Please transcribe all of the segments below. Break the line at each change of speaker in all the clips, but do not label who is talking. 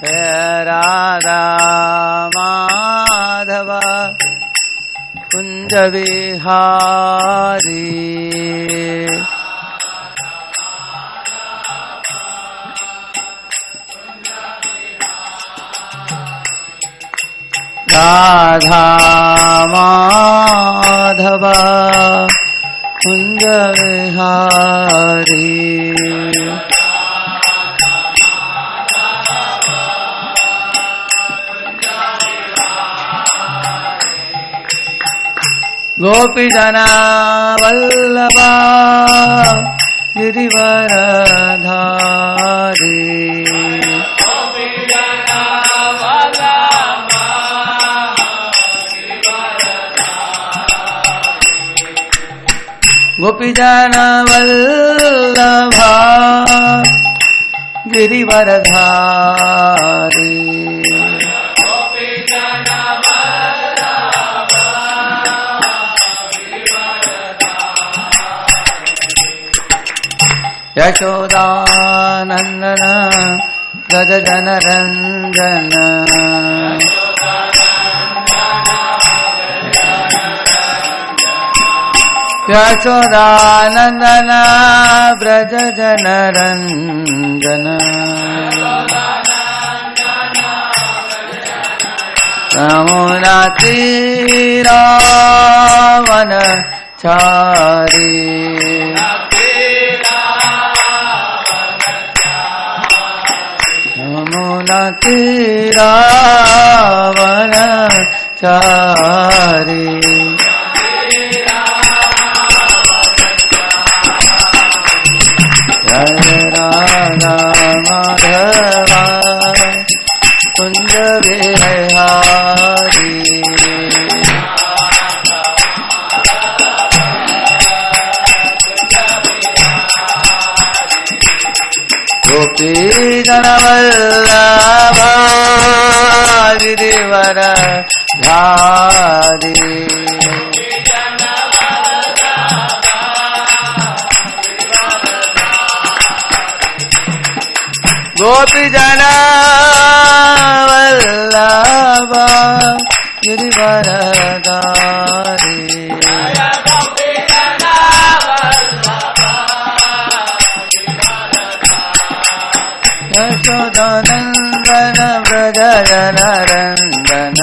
राधा माधव कुंज विहारी राधा माधव कुंज विहारी गोपी जना वल्लभा गिरिवरधारी गोपी जना वल्लभा गिरिवरधारी यशोदानंदन व्रज जनरंजन यशोदानंदन व्रज जनरंजन यमुना तीरावन चारी यमुना तीरावन चारी जय राधा माधवा कुंज विहारी गोपी जनवल्लभा गिरिवरधारी गोपी जना वल्लभा गिरिवरधारी यशोदानंदन व्रज जनरंजन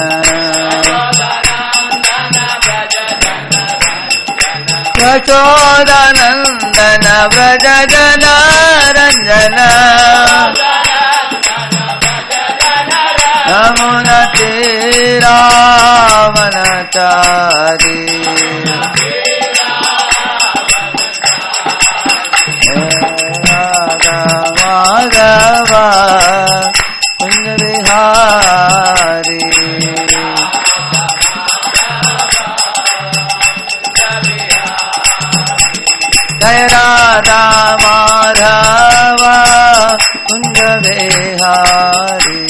यशोदानंदन व्रज जनरंजन यमुना तीरावन चारी राधा माधव कुंज विहारी जय राधा माधव कुंज विहारी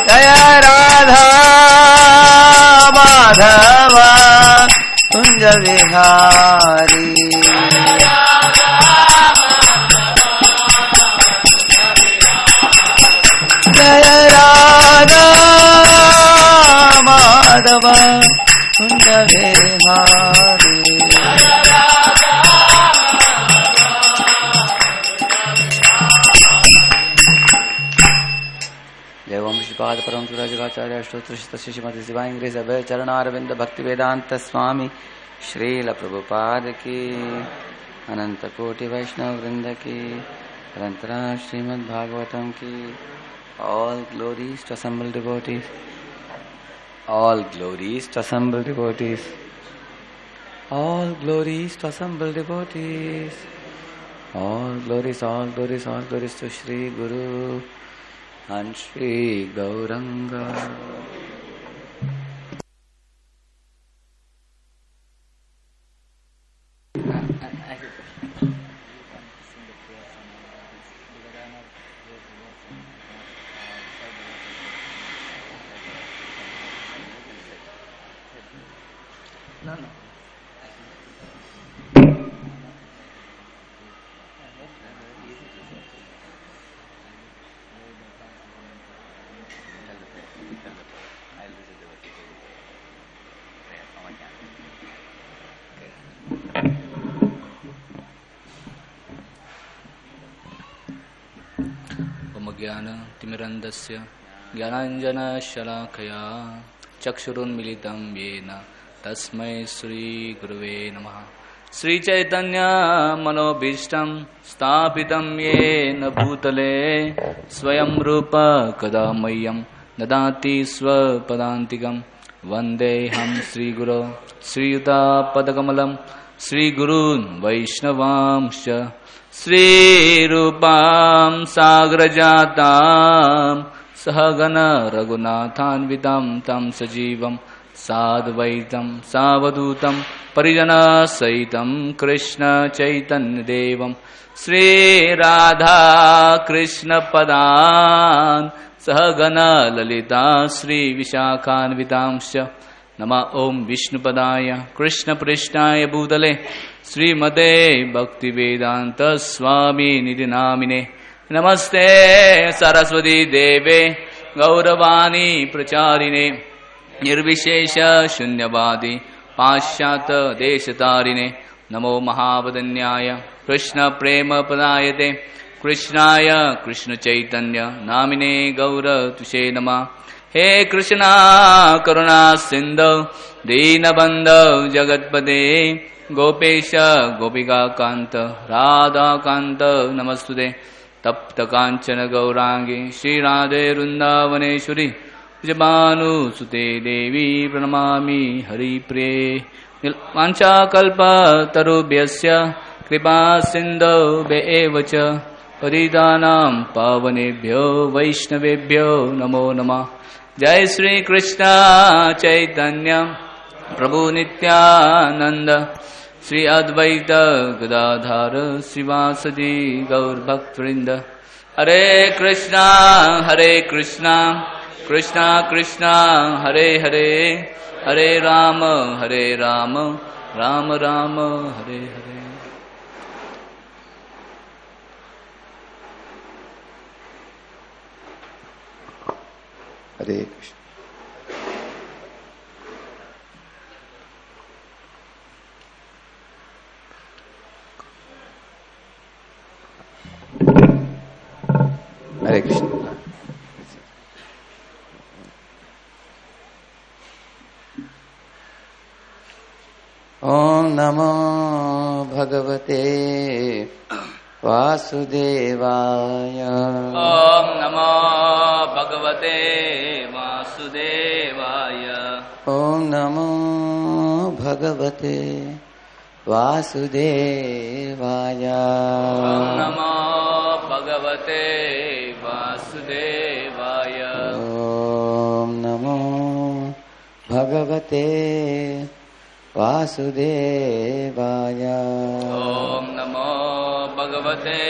जय राधा माधव कुंज विहारी जय राधा माधव कुंज विहारी एवं श्रीपाद परम सुराजगाचार्य अष्टोत्तर श्रीमती शिवांग्रेस अभय चरणारविंद भक्ति वेदांत स्वामी श्रील प्रभुपाद की अनंत कोटि वैष्णव वृंद की अनंतरा श्रीमद् भागवतम की all glories to assembled devotees, all glories to assembled devotees, all glories to assembled devotees, all glories, all glories, all glories to Shri Guru and Shri Gauranga.
ज्ञानतिमिरन्धस्य ज्ञानाञ्जनशलाकया चक्षुरुन्मिलितं येन तस्मै श्रीगुरुवे नमः। श्रीचैतन्यमनोभीष्टं स्थापितं येन भूतले स्वयं रूप कदा मह्यं ददाति स्वपदान्तिकं। वन्देऽहं श्रीगुरो श्रीयुतापदकमलं श्रीगुरून् वैष्णवांश्च श्रीरूपां सागरजातां सहगण रघुनाथान्वितं तं सजीवं साद्वैतं सावधूतं परिजनसहितं कृष्ण चैतन्यदेवं श्रीराधा कृष्णपदान् सहगण ललिता श्रीविशाखान्वितांश्च। नमः ओं विष्णुपदाय कृष्णपृष्ठाय भूतले श्रीमते भक्तिवेदांत स्वामी निधि नामिने। नमस्ते सरस्वती देवे गौरवाणी प्रचारिणे निर्विशेष शून्यवादी पाश्चात्य देशतारिणे। नमो महावदन्याय कृष्ण प्रेम पदायते कृष्णाय कृष्ण चैतन्य नामिने गौरतुषे नमः। हे कृष्णा करुणा सिंधु दीनबंधु जगत्पते गोपेश गोपिका कांत राधा कांत नमस्तुते। तप्त कांचन गौरांगी श्री राधे वृंदावनेश्वरी जबानुसुते देवी प्रणमामि हरिप्रिये। वाञ्छाकल्पतरुभ्यस्य कृपा सिन्धुभ्येव च पतितानां पावनेभ्यो वैष्णवेभ्यो नमो नमः। जय श्री कृष्ण चैतन्य प्रभु नित्यानंद श्री अद्वैत गदाधर श्रीवासदि गौर भक्तवृंद। हरे कृष्णा कृष्णा कृष्णा हरे हरे हरे राम राम राम हरे हरे।
हरे कृष्ण। हरे कृष्ण। ओम नमो भगवते वासुदेवाय।
ओम नमो भगवते वासुदेवाय।
ओम नमो भगवते वासुदेवाय।
ओम नमो भगवते वासुदेवाय।
ओम नमो भगवते वासुदेवाय।
ओम नमो भगवते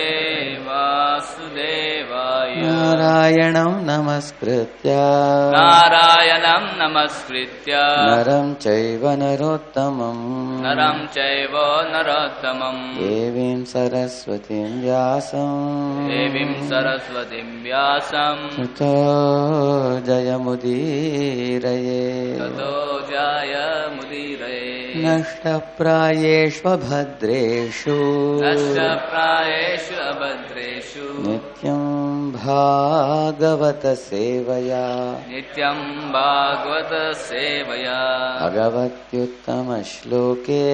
वासुदेवाय।
नारायणं नमस्कृत्य नरं चैव नरोत्तमं देवीं सरस्वतीं व्यासं ततो जयमुदीरये। नष्टप्रायेष्वभद्रेषु नित्यं भागवत सेवया भगवत्युत्तमश्लोके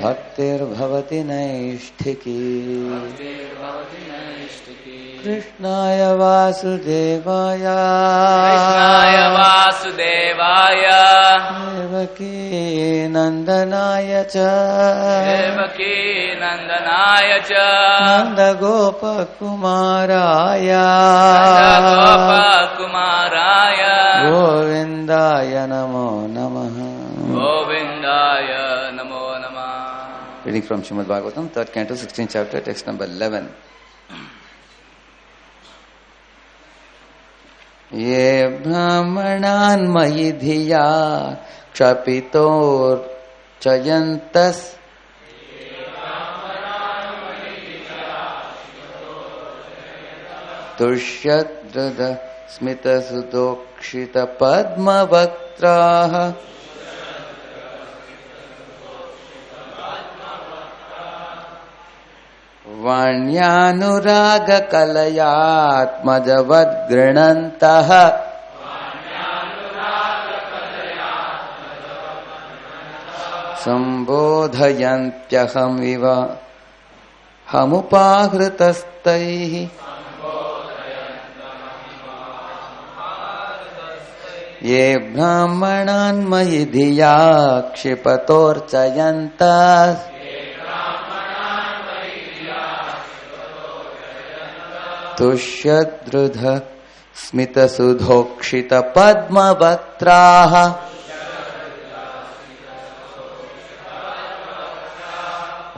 भक्तिर्भवति नैष्ठिकी। कृष्णाय वासुदेवाय देवकी नंदनाय च नन्दगोपकुमाराय गोविन्दाय नमो नमः। Reading from Srimad Bhagavatam, 3rd canto, 16th chapter, text number 11. ये ब्राह्मणान् मयि धिया क्षपितोर्चयन्तस् तुष्यद्रद स्मितसुदोक्षितपद्मवक्त्राः वाण्यानुरागकलयात्मजवद्गृणन्तः सम्बोधयन्त्यहमिव हमुपाहृतस्तैः ये ब्राह्मणान् मयि धिया क्षिपतोर्चयन्तः तुष्यद्रुध स्मितसुधोक्षितपद्मवक्त्राः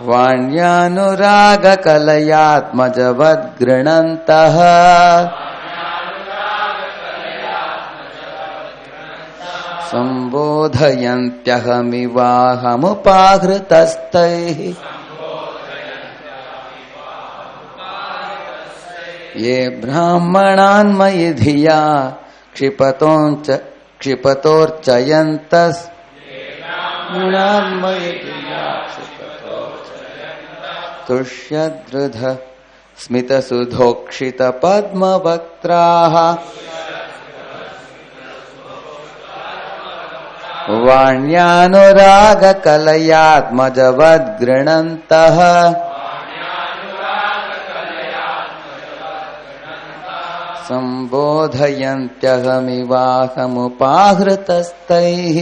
वाण्यानुरागकलयात्मजवद्गृणन्तः सम्बोधयन्त्यहमिवाहमुपाहृतस्तैः ये ब्राह्मणान् मयि धिया क्षिपतोर्चयन्तः तुष्यद्रुध स्मितसुधोक्षितपद्मवक्त्राः वाण्यानुरागकलयात्मजवद्गृणन्तः सम्बोधयन्त्यहमिवाहमुपाहृतस्तैः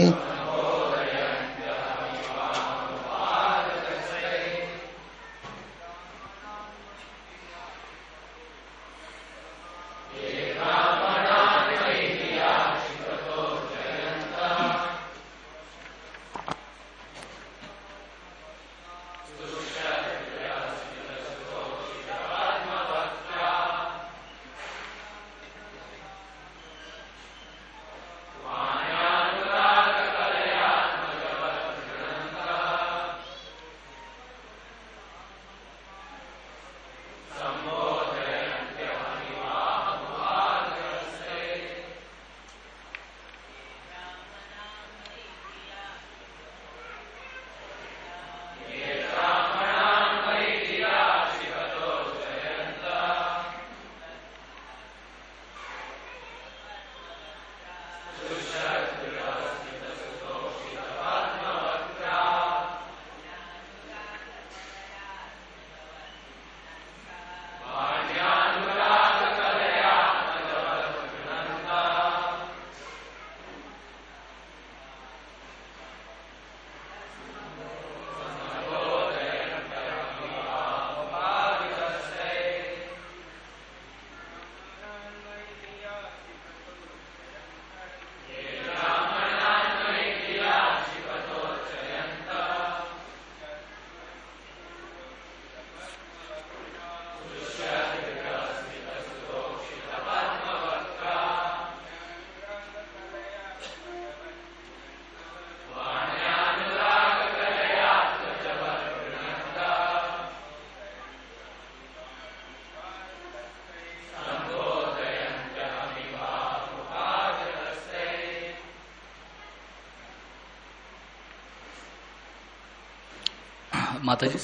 माता जी,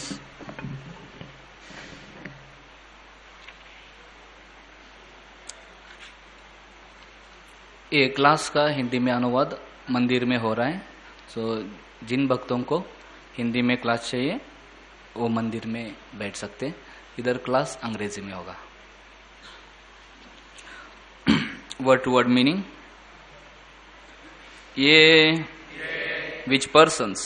ये क्लास का हिंदी में अनुवाद मंदिर में हो रहा है। सो जिन भक्तों को हिंदी में क्लास चाहिए वो मंदिर में बैठ सकते हैं। इधर क्लास अंग्रेजी में होगा। वर्ड टू वर्ड मीनिंग, ये विच persons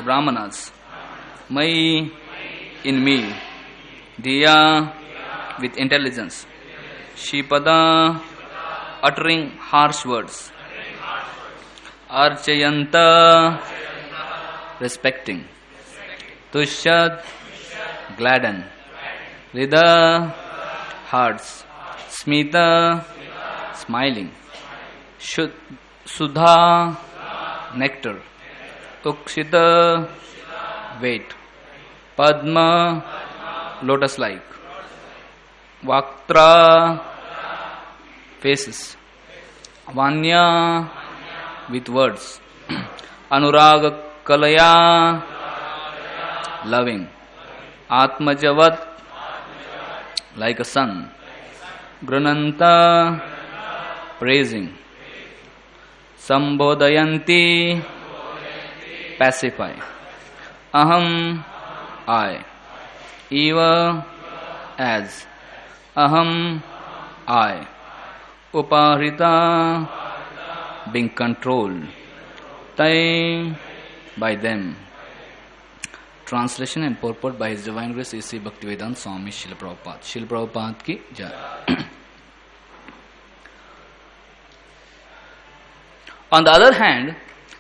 brahmanas may in me diya with intelligence, shipada uttering harsh words, archayanta respecting, tushyad gladden, rida hearts, smita smiling, sudha nectar, tukshita weight, padma lotus like, vaktra faces, vanya with words, anuraga kalaya, loving. Atmajavat, like a son. Grananta, praising. Sambodhayanti, pacify. Aham, I. Eva, as. Aham, I. Upahrita, being controlled. Tai, by them. Translation and purport by His Divine Grace A.C. Bhaktivedanta Swami Srila Prabhupada. Srila Prabhupada ki jai. On the other hand,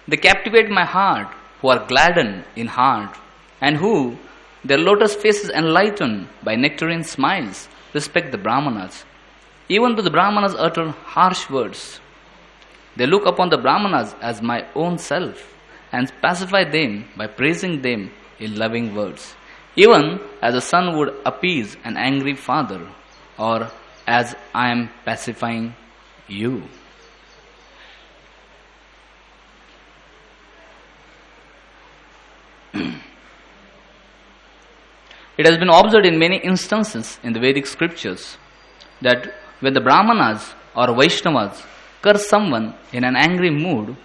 they captivate my heart, who are gladdened in heart, and who, their lotus faces enlightened by nectarine smiles, respect the Brahmanas. Even though the Brahmanas utter harsh words, they look upon the Brahmanas as my own self and pacify them by praising them in loving words, even as a son would appease an angry father, or as I am pacifying you. It has been observed in many instances in the Vedic scriptures that when the Brahmanas or Vaishnavas curse someone in an angry mood,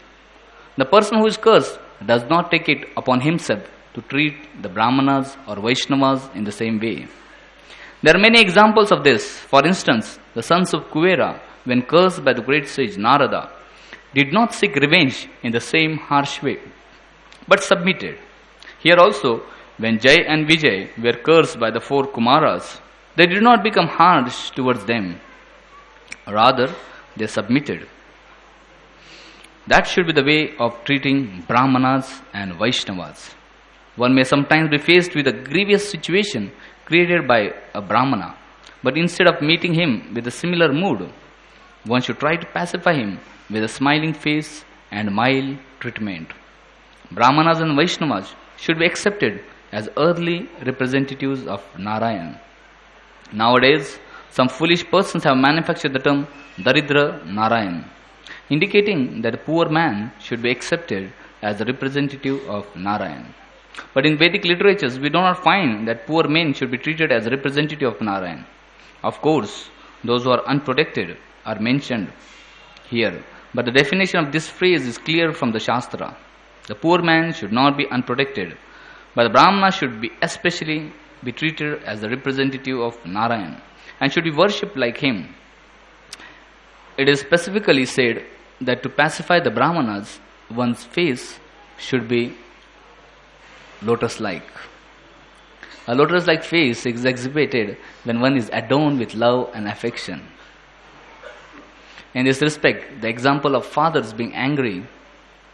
the person who is cursed does not take it upon himself to treat the Brahmanas or Vaishnavas in the same way. There are many examples of this. For instance, the sons of Kuvera, when cursed by the great sage Narada, did not seek revenge in the same harsh way, but submitted. Here also, when Jay and Vijay were cursed by the four Kumaras, they did not become harsh towards them. Rather, they submitted. That should be the way of treating Brahmanas and Vaishnavas. One may sometimes be faced with a grievous situation created by a Brahmana, but instead of meeting him with a similar mood, one should try to pacify him with a smiling face and mild treatment. Brahmanas and Vaishnavas should be accepted as earthly representatives of Narayan. Nowadays, some foolish persons have manufactured the term Daridra Narayan, indicating that a poor man should be accepted as the representative of Narayan. But in Vedic literatures, we do not find that poor men should be treated as representative of Narayan. Of course, those who are unprotected are mentioned here, but the definition of this phrase is clear from the Shastra. The poor man should not be unprotected, but the Brahmana should be especially be treated as the representative of Narayan and should be worshipped like him. It is specifically said that to pacify the Brahmanas, one's face should be lotus-like. A lotus-like face is exhibited when one is adorned with love and affection. In this respect, the example of fathers being angry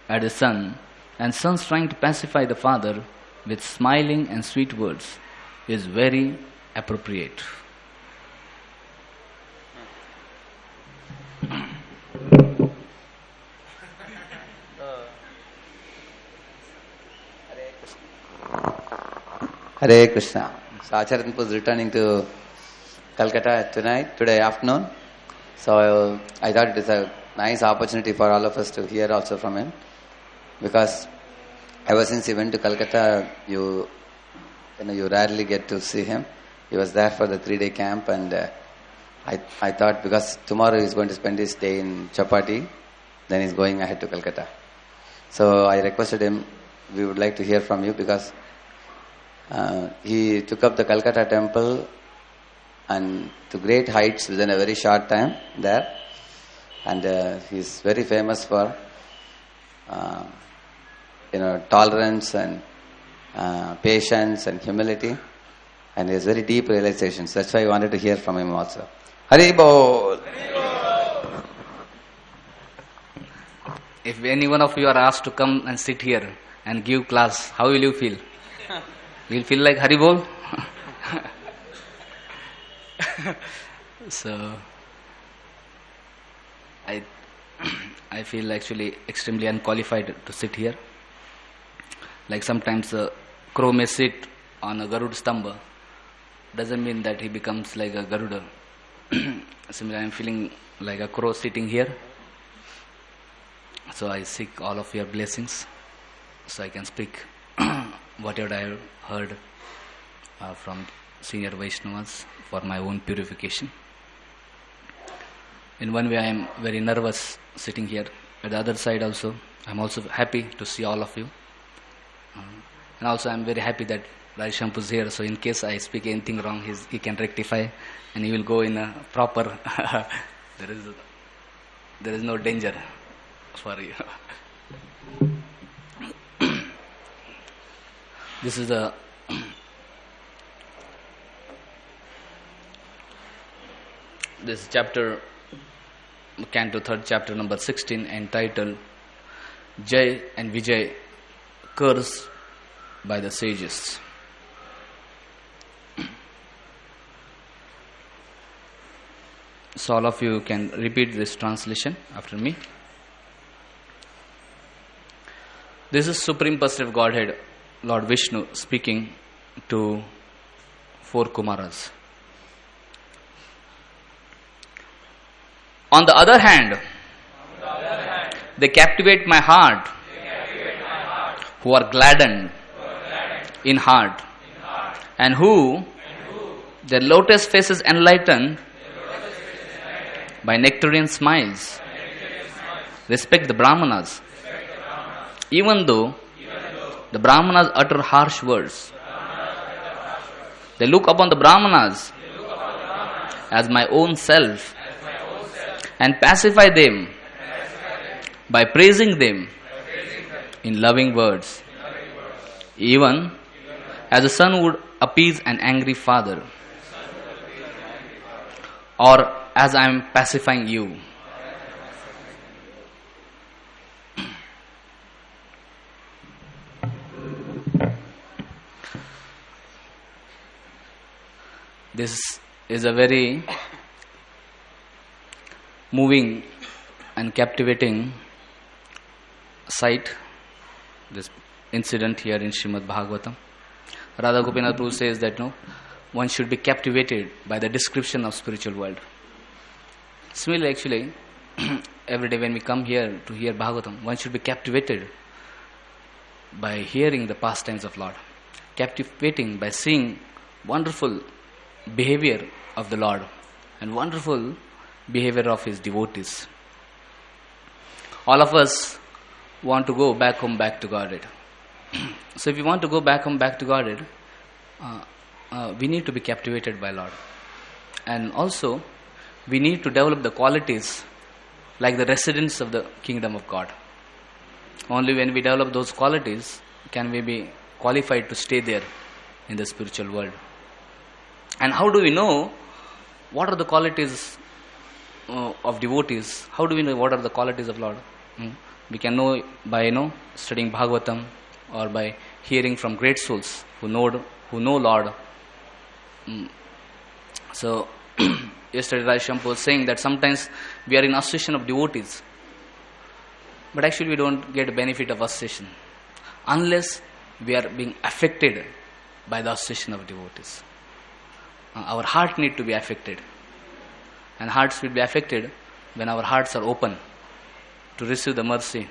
at the son and sons trying to pacify the father with smiling and sweet words is very appropriate.
Hare Krishna. So Acharya was returning to Calcutta today afternoon. So I thought it is a nice opportunity for all of us to hear also from him, because ever since he went to Calcutta, you rarely get to see him. He was there for the 3-day camp, and I thought because tomorrow he's going to spend his day in Chapati, then he's going ahead to Calcutta. So I requested him, we would like to hear from you, because he took up the Calcutta temple and to great heights within a very short time there, and he's very famous for tolerance and patience and humility, and he has very deep realizations. That's why I wanted to hear from him also. Hari Bol!
If any one of you are asked to come and sit here and give class, how will you feel? You'll feel like Haribol? So, I feel actually extremely unqualified to sit here. Like sometimes a crow may sit on a Garuda Stamba. Doesn't mean that he becomes like a Garuda. Similarly, I'm feeling like a crow sitting here. So I seek all of your blessings. so I can speak whatever I have heard from senior Vaishnavas for my own purification. In one way, I am very nervous sitting here. At the other side also, I am also happy to see all of you. And also I am very happy that Raj Shampu is here, so in case I speak anything wrong, he can rectify and he will go in a proper... there is no danger for you. This is the... this chapter, Canto 3rd, chapter number 16, entitled Jai and Vijay, Cursed by the Sages. So all of you can repeat this translation after me. This is Supreme Personality of Godhead, Lord Vishnu, speaking to 4 Kumaras. On the other hand, they captivate my heart, who are gladdened in heart, and who their lotus faces enlighten by nectarian smiles, respect the Brahmanas, even though the Brahmanas utter harsh words. They look upon the Brahmanas as my own self and pacify them by praising them in loving words, even as a son would appease an angry father, or as I am pacifying you. This is a very moving and captivating sight, this incident here in Srimad Bhagavatam. Radha Gopinath Prabhu says that one should be captivated by the description of spiritual world. Similarly, actually, every day when we come here to hear Bhagavatam, one should be captivated by hearing the pastimes of Lord, captivating by seeing wonderful behavior of the Lord and wonderful behavior of His devotees. All of us want to go back home, back to Godhead. So if you want to go back home, back to Godhead, we need to be captivated by Lord. And also, we need to develop the qualities like the residents of the kingdom of God. Only when we develop those qualities can we be qualified to stay there in the spiritual world. And how do we know what are the qualities of devotees? How do we know what are the qualities of Lord? We can know by studying Bhagavatam or by hearing from great souls who know Lord. So yesterday Raj Shampu was saying that sometimes we are in association of devotees, but actually we don't get benefit of association unless we are being affected by the association of devotees. Our heart need to be affected, and hearts will be affected when our hearts are open to receive the mercy.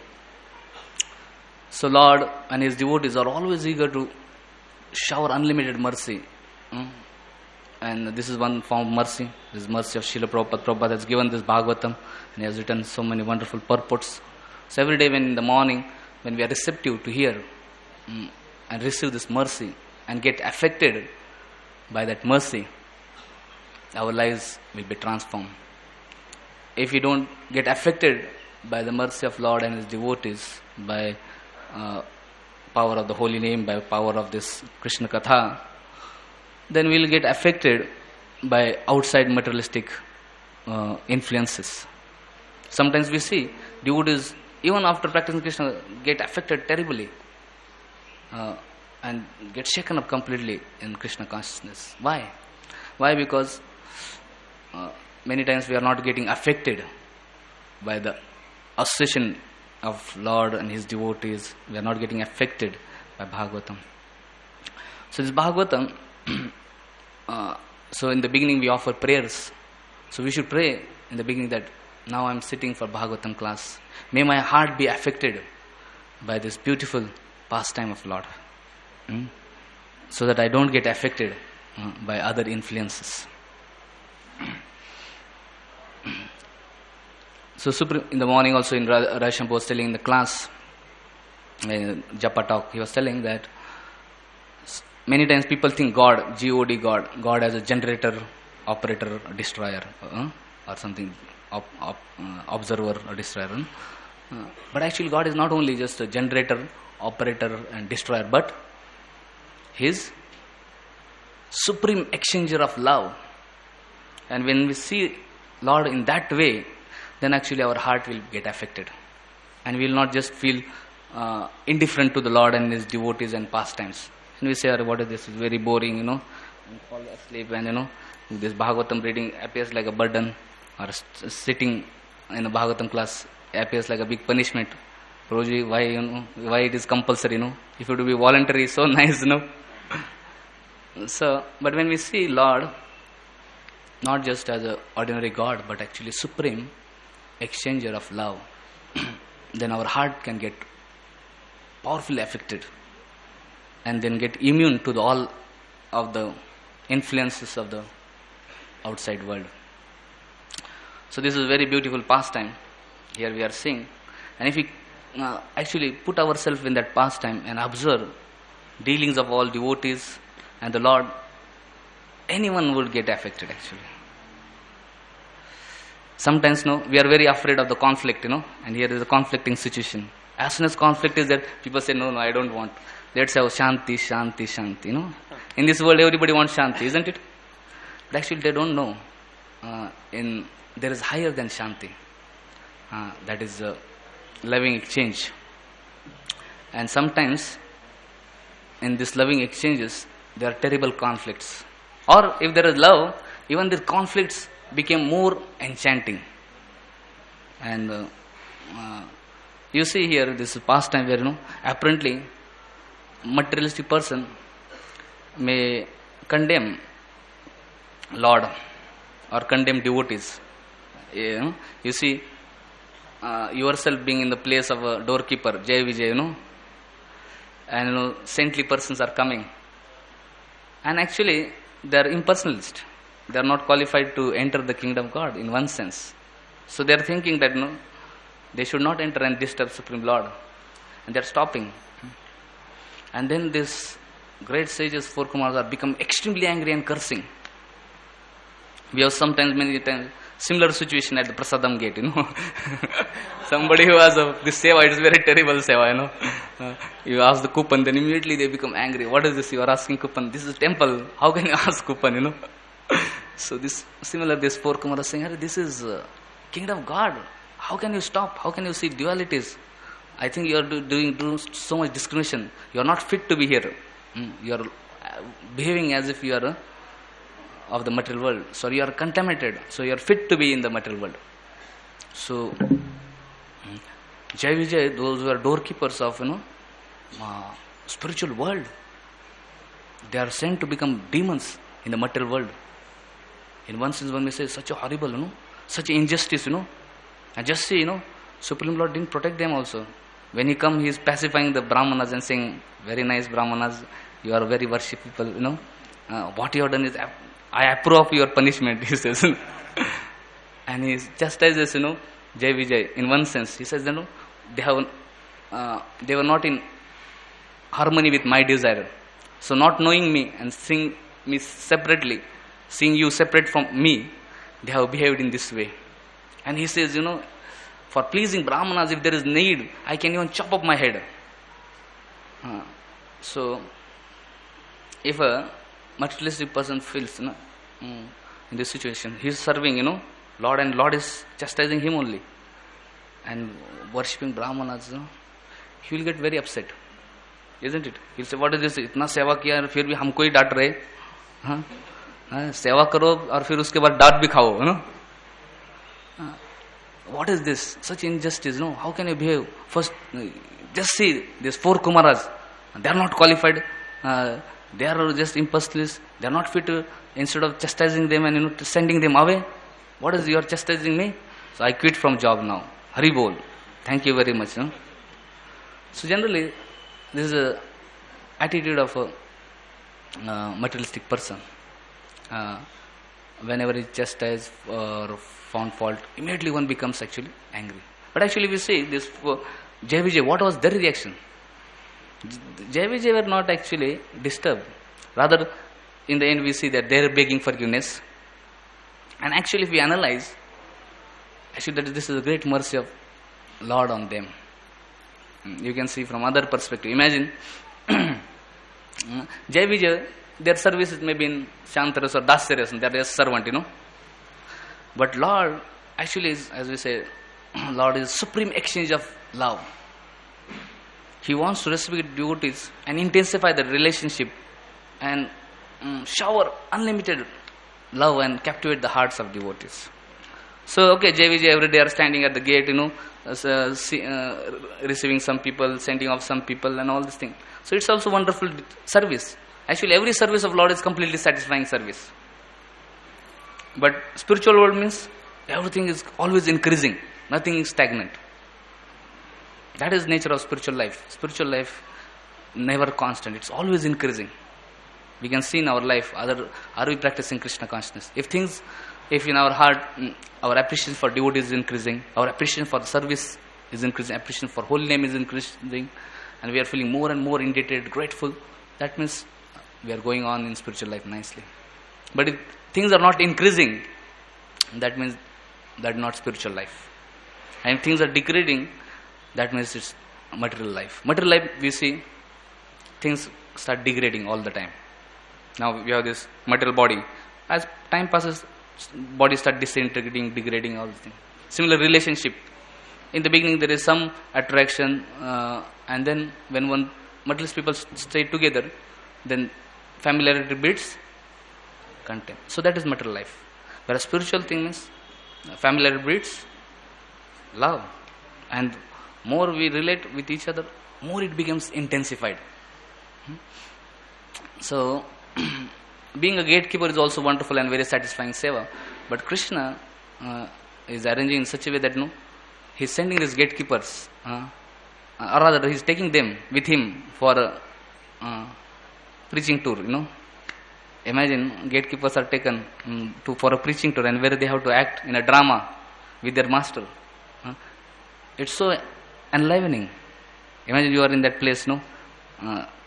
So Lord and His devotees are always eager to shower unlimited mercy. And this is one form of mercy. This is mercy of Srila Prabhupada. Prabhupada has given this Bhagavatam and he has written so many wonderful purports. So every day when in the morning, when we are receptive to hear and receive this mercy and get affected by that mercy, our lives will be transformed. If we don't get affected by the mercy of Lord and His devotees, by power of the holy name, by power of this Krishna Katha, then we will get affected by outside materialistic influences. Sometimes we see devotees, even after practicing Krishna, get affected terribly and get shaken up completely in Krishna consciousness. Why? Why? Because many times we are not getting affected by the association of Lord and His devotees. We are not getting affected by Bhagavatam. So this Bhagavatam, so in the beginning we offer prayers. So we should pray in the beginning that now I am sitting for Bhagavatam class. May my heart be affected by this beautiful pastime of Lord. So that I don't get affected by other influences. So in the morning also in Ravishankar was telling in the class, Japa talk, he was telling that many times people think God, G-O-D, God as a generator, operator, destroyer, or something, observer or destroyer. But actually God is not only just a generator, operator and destroyer, but His supreme exchanger of love. And when we see Lord in that way, then actually our heart will get affected. And we will not just feel indifferent to the Lord and His devotees and pastimes. And we say, what is this? It's very boring, and fall asleep, and this Bhagavatam reading appears like a burden, or sitting in a Bhagavatam class appears like a big punishment. Prabhuji, why it is compulsory, If it would be voluntary, so nice, So, but when we see Lord, not just as an ordinary God, but actually supreme exchanger of love, then our heart can get powerfully affected and then get immune to all of the influences of the outside world. So this is a very beautiful pastime. Here we are seeing. And if we actually put ourselves in that pastime and observe dealings of all devotees and the Lord, anyone would get affected actually. Sometimes we are very afraid of the conflict, and here is a conflicting situation. As soon as conflict is there, people say, no, I don't want. Let's have shanti, shanti, shanti, In this world, everybody wants shanti, isn't it? But actually, they don't know. There is higher than shanti. That is loving exchange. And sometimes, in this loving exchanges, there are terrible conflicts. Or if there is love, even the conflicts became more enchanting. And you see here this pastime where apparently materialistic person may condemn Lord or condemn devotees. You see yourself being in the place of a doorkeeper, Jai Vijay, and saintly persons are coming, and actually they are impersonalist. They are not qualified to enter the kingdom of God in one sense. So they are thinking that they should not enter and disturb Supreme Lord, and they are stopping. And then these great sages, 4 Kumars, are become extremely angry and cursing. We have many times similar situation at the Prasadam gate. Somebody who has this seva, it is very terrible seva. You ask the coupon, then immediately they become angry. What is this? You are asking coupon. This is temple. How can you ask coupon? So this 4 Kumars are saying, this is kingdom of God. How can you stop? How can you see dualities? I think you are doing so much discrimination. You are not fit to be here. You are behaving as if you are of the material world. So you are contaminated. So you are fit to be in the material world. So Jai Vijay, those who are doorkeepers of spiritual world, they are sent to become demons in the material world. In one sense, one may say such a horrible, such injustice, And just see, Supreme Lord didn't protect them also. When he come, he is pacifying the Brahmanas and saying, very nice Brahmanas, you are very worshipful, what you have done is, I approve of your punishment, he says. And he chastises, Jai Vijay, in one sense. He says, they were not in harmony with my desire. So not knowing me and seeing me separately, seeing you separate from me, they have behaved in this way. And he says, for pleasing Brahmanas, if there is need, I can even chop up my head. So, if a materialistic person feels in this situation, he is serving, Lord, and Lord is chastising him only, and worshipping Brahmanas, he will get very upset, isn't it? He will say, what is this? इतना सेवा किया और फिर भी हमको ही डांट रहे, सेवा करो और फिर उसके बाद डांट भी खाओ, What is this? Such injustice, How can you behave? First, just see these 4 Kumaras. They are not qualified. They are just impersonalists. They are not fit to, instead of chastising them and sending them away. What is, you are chastising me? So I quit from job now. Hari bol. Thank you very much. So generally, this is a attitude of a materialistic person. Uh, Whenever he chastised or found fault, immediately one becomes actually angry. But actually we see this JVJ, what was their reaction? JVJ were not actually disturbed. Rather, in the end we see that they are begging forgiveness. And actually if we analyze, actually that this is a great mercy of Lord on them. You can see from other perspective. Imagine JVJ, their services may be in Shantaras or Dasyaras, and they are a servant, But Lord actually is, as we say, Lord is supreme exchange of love. He wants to respect devotees and intensify the relationship and shower unlimited love and captivate the hearts of devotees. So, okay, JVJ every day are standing at the gate, receiving some people, sending off some people and all this thing. So, it's also wonderful service. Actually, every service of Lord is completely satisfying service. But spiritual world means everything is always increasing. Nothing is stagnant. That is nature of spiritual life. Spiritual life never constant. It's always increasing. We can see in our life, are we practicing Krishna consciousness? If in our heart, our appreciation for devotees is increasing, our appreciation for the service is increasing, appreciation for holy name is increasing, and we are feeling more and more indebted, grateful, that means we are going on in spiritual life nicely. But if things are not increasing, that means that is not spiritual life. And if things are decreasing, that means it's material life. Material life, we see things start degrading all the time. Now we have this material body. As time passes, body start disintegrating, degrading, all these things. Similar relationship. In the beginning there is some attraction, and then when one materialist people stay together, then familiarity breeds contempt. So that is material life. Whereas spiritual thing means familiarity breeds love. And more we relate with each other, more it becomes intensified. So, being a gatekeeper is also wonderful and very satisfying seva. But Krishna is arranging in such a way that he's sending these gatekeepers, or rather he's taking them with him for a preaching tour, Imagine gatekeepers are taken for a preaching tour, and where they have to act in a drama with their master. It's so enlivening. Imagine you are in that place,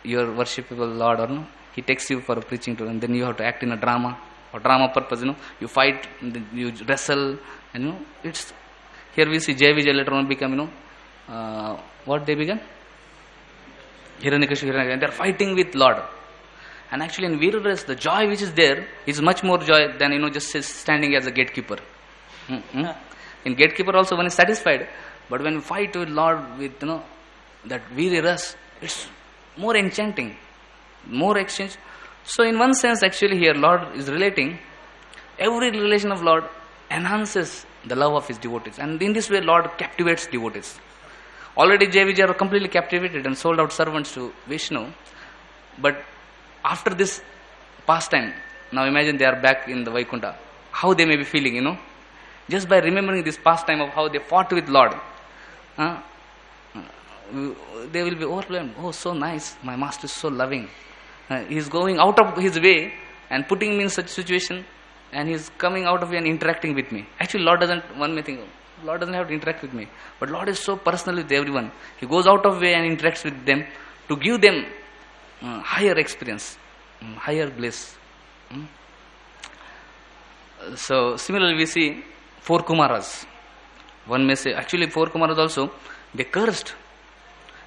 your worshipable Lord, or he takes you for a preaching tour, and then you have to act in a drama, for drama purpose, you fight, you wrestle, and it's, here we see Jai later on become, what they began? Hiranyakashipu, and they are fighting with Lord. And actually in Veerarasa, the joy which is there is much more joy than, just standing as a gatekeeper. In gatekeeper also one is satisfied, but when you fight with Lord with, that Veerarasa, it's more enchanting, more exchange. So in one sense actually here Lord is relating, every relation of Lord enhances the love of his devotees. And in this way Lord captivates devotees. Already JVJ are completely captivated and sold out servants to Vishnu. But after this pastime, now imagine they are back in the Vaikuntha. How they may be feeling, Just by remembering this pastime of how they fought with Lord. They will be overwhelmed. Oh, so nice. My master is so loving. He is going out of his way and putting me in such situation, and he is coming out of way and interacting with me. Actually, Lord doesn't, one may think, Lord doesn't have to interact with me. But Lord is so personal with everyone. He goes out of way and interacts with them to give them higher experience, higher bliss. So, similarly we see 4 Kumaras. One may say, actually 4 Kumaras also, they cursed.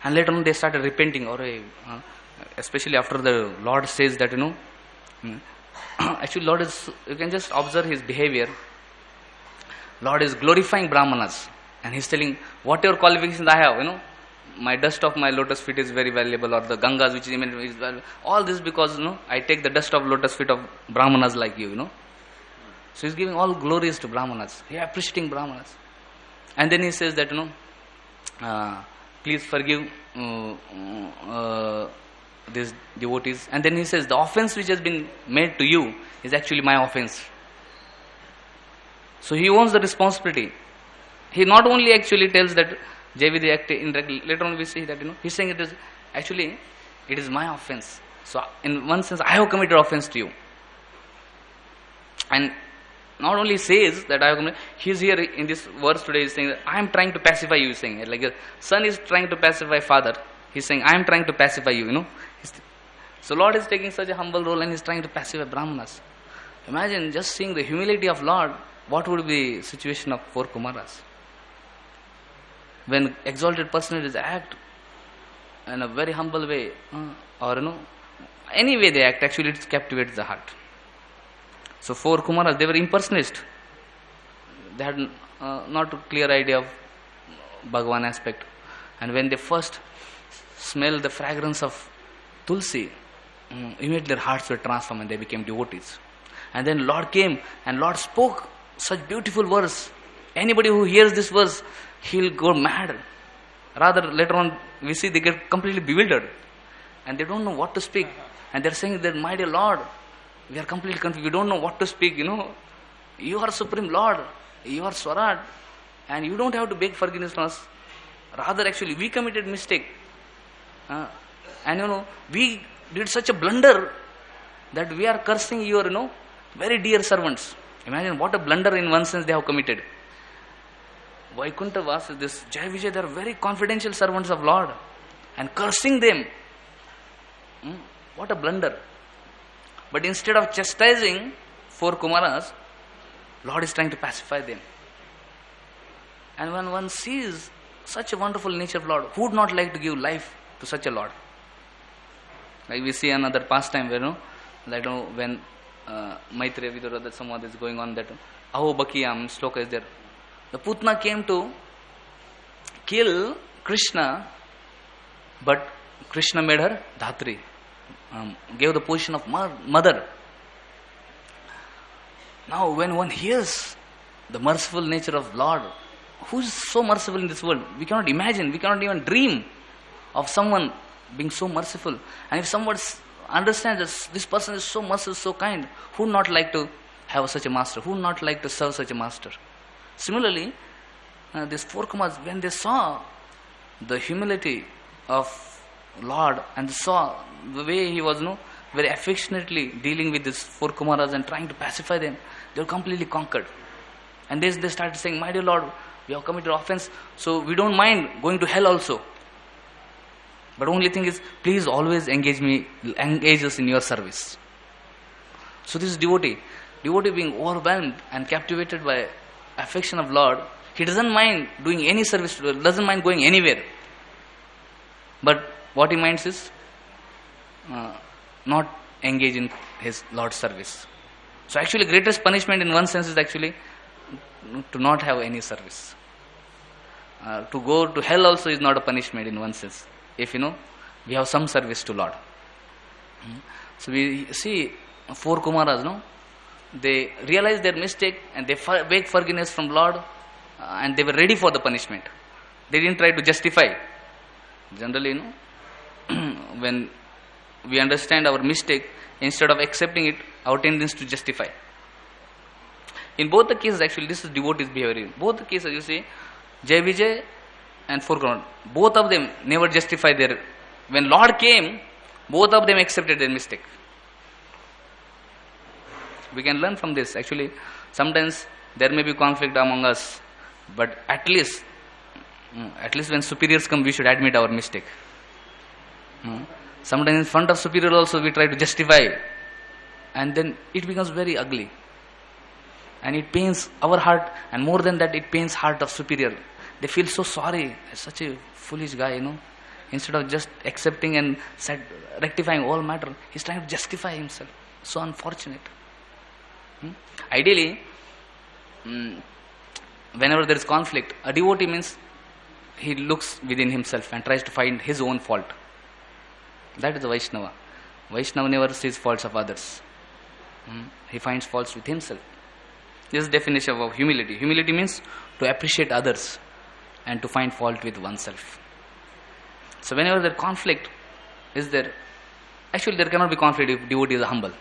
And later on they started repenting, especially after the Lord says that, actually Lord is, you can just observe his behavior. Lord is glorifying Brahmanas. And he's telling, whatever qualifications I have, my dust of my lotus feet is very valuable, or the Gangas which is valuable. All this because, I take the dust of lotus feet of Brahmanas like you, So he's giving all glories to Brahmanas. He is appreciating Brahmanas. And then he says that, please forgive these devotees. And then he says, the offense which has been made to you is actually my offense. So he owns the responsibility. He not only actually tells that JVD act indirectly, later on we see that, he's saying it is Actually, it is my offense. So in one sense, I have committed offense to you. And not only says that I have committed, he is here in this verse today is saying that I am trying to pacify you, saying it. Like a son is trying to pacify father. He's saying, I am trying to pacify you, So Lord is taking such a humble role and he's trying to pacify Brahmanas. Imagine just seeing the humility of Lord, what would be the situation of 4 Kumaras? When exalted personages act in a very humble way, or any way they act, actually it captivates the heart. So 4 Kumaras, they were impersonalists. They had not a clear idea of Bhagavan aspect. And when they first smelled the fragrance of Tulsi, immediately their hearts were transformed and they became devotees. And then Lord came and Lord spoke such beautiful verse. Anybody who hears this verse, he'll go mad. Rather, later on, we see they get completely bewildered. And they don't know what to speak. And they're saying that, my dear Lord, we are completely confused. We don't know what to speak, You are Supreme Lord. You are Swaraj. And you don't have to beg forgiveness from us. Rather, actually, we committed mistake. And we did such a blunder that we are cursing your, very dear servants. Imagine what a blunder in one sense they have committed. Vaikuntha Vasa, this Jai Vijay, they are very confidential servants of Lord. And cursing them. What a blunder. But instead of chastising 4 Kumaras, Lord is trying to pacify them. And when one sees such a wonderful nature of Lord, who would not like to give life to such a Lord? Like we see another pastime where, when Maitreya Vidura, that Samvad is going on, that Aho Bakiyam sloka is there. The Putna came to kill Krishna, but Krishna made her Dhatri, gave the position of mother. Now when one hears the merciful nature of Lord, who is so merciful in this world? We cannot imagine, we cannot even dream of someone being so merciful. And if someone understands that this person is so merciful, so kind, who would not like to have such a master? Who would not like to serve such a master? Similarly, these 4 Kumaras, when they saw the humility of Lord and they saw the way he was very affectionately dealing with these 4 Kumaras and trying to pacify them, they were completely conquered. And they started saying, my dear Lord, we have committed offense, so we don't mind going to hell also. But only thing is, please always engage us in your service. So this is devotee being overwhelmed and captivated by affection of Lord, he doesn't mind doing any service, doesn't mind going anywhere. But what he minds is not engage in his Lord's service. So actually greatest punishment in one sense is actually to not have any service. To go to hell also is not a punishment in one sense, if we have some service to Lord. So we see 4 Kumaras, they realized their mistake and they beg forgiveness from Lord, and they were ready for the punishment. They didn't try to justify. Generally, when we understand our mistake, instead of accepting it, our tendency to justify. In both the cases, actually, this is devotee's behavior. In both the cases, you see, Jai Vijay and 4 Kumaras, both of them never justified their. When Lord came, both of them accepted their mistake. We can learn from this. Actually, sometimes there may be conflict among us, but at least when superiors come, we should admit our mistake. Sometimes in front of superior also we try to justify, and then it becomes very ugly. And it pains our heart, and more than that, it pains heart of superior. They feel so sorry, such a foolish guy, Instead of just accepting and rectifying all matter, he's trying to justify himself. So unfortunate. Ideally, whenever there is conflict, a devotee means he looks within himself and tries to find his own fault. That is the Vaishnava. Vaishnava never sees faults of others. He finds faults with himself. This is the definition of humility. Humility means to appreciate others and to find fault with oneself. So whenever there conflict is there, actually there cannot be conflict if devotee is humble.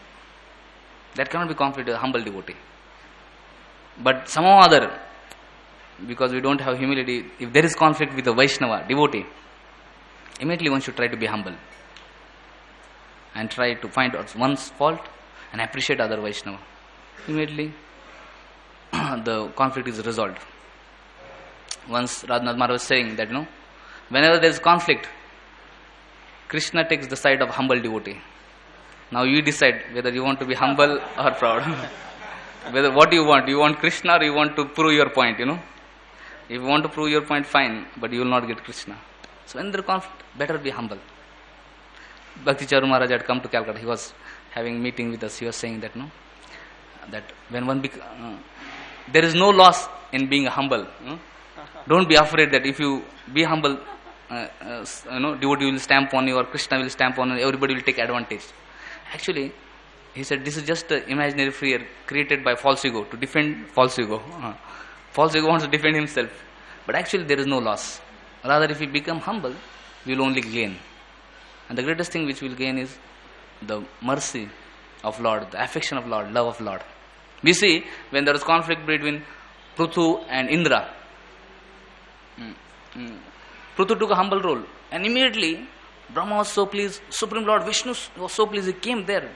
There cannot be conflict with a humble devotee. But somehow or other, because we don't have humility, if there is conflict with a Vaishnava devotee, immediately one should try to be humble and try to find out one's fault and appreciate other Vaishnava. Immediately the conflict is resolved. Once Radhanath Maharaj was saying that, whenever there is conflict, Krishna takes the side of humble devotee. Now you decide whether you want to be humble or proud. Whether what you want. You want Krishna or you want to prove your point, If you want to prove your point, fine, but you will not get Krishna. So when there is conflict, better be humble. Bhakti Charu Maharaj had come to Calcutta. He was having meeting with us. He was saying that, that when one there is no loss in being humble. Don't be afraid that if you be humble, devotee will stamp on you or Krishna will stamp on you, everybody will take advantage. Actually, he said this is just an imaginary fear created by false ego to defend false ego. False ego wants to defend himself. But actually there is no loss. Rather, if we become humble, we will only gain. And the greatest thing which we will gain is the mercy of Lord, the affection of Lord, love of Lord. We see when there is conflict between Pruthu and Indra, Pruthu took a humble role, and immediately Brahma was so pleased, Supreme Lord Vishnu was so pleased, he came there.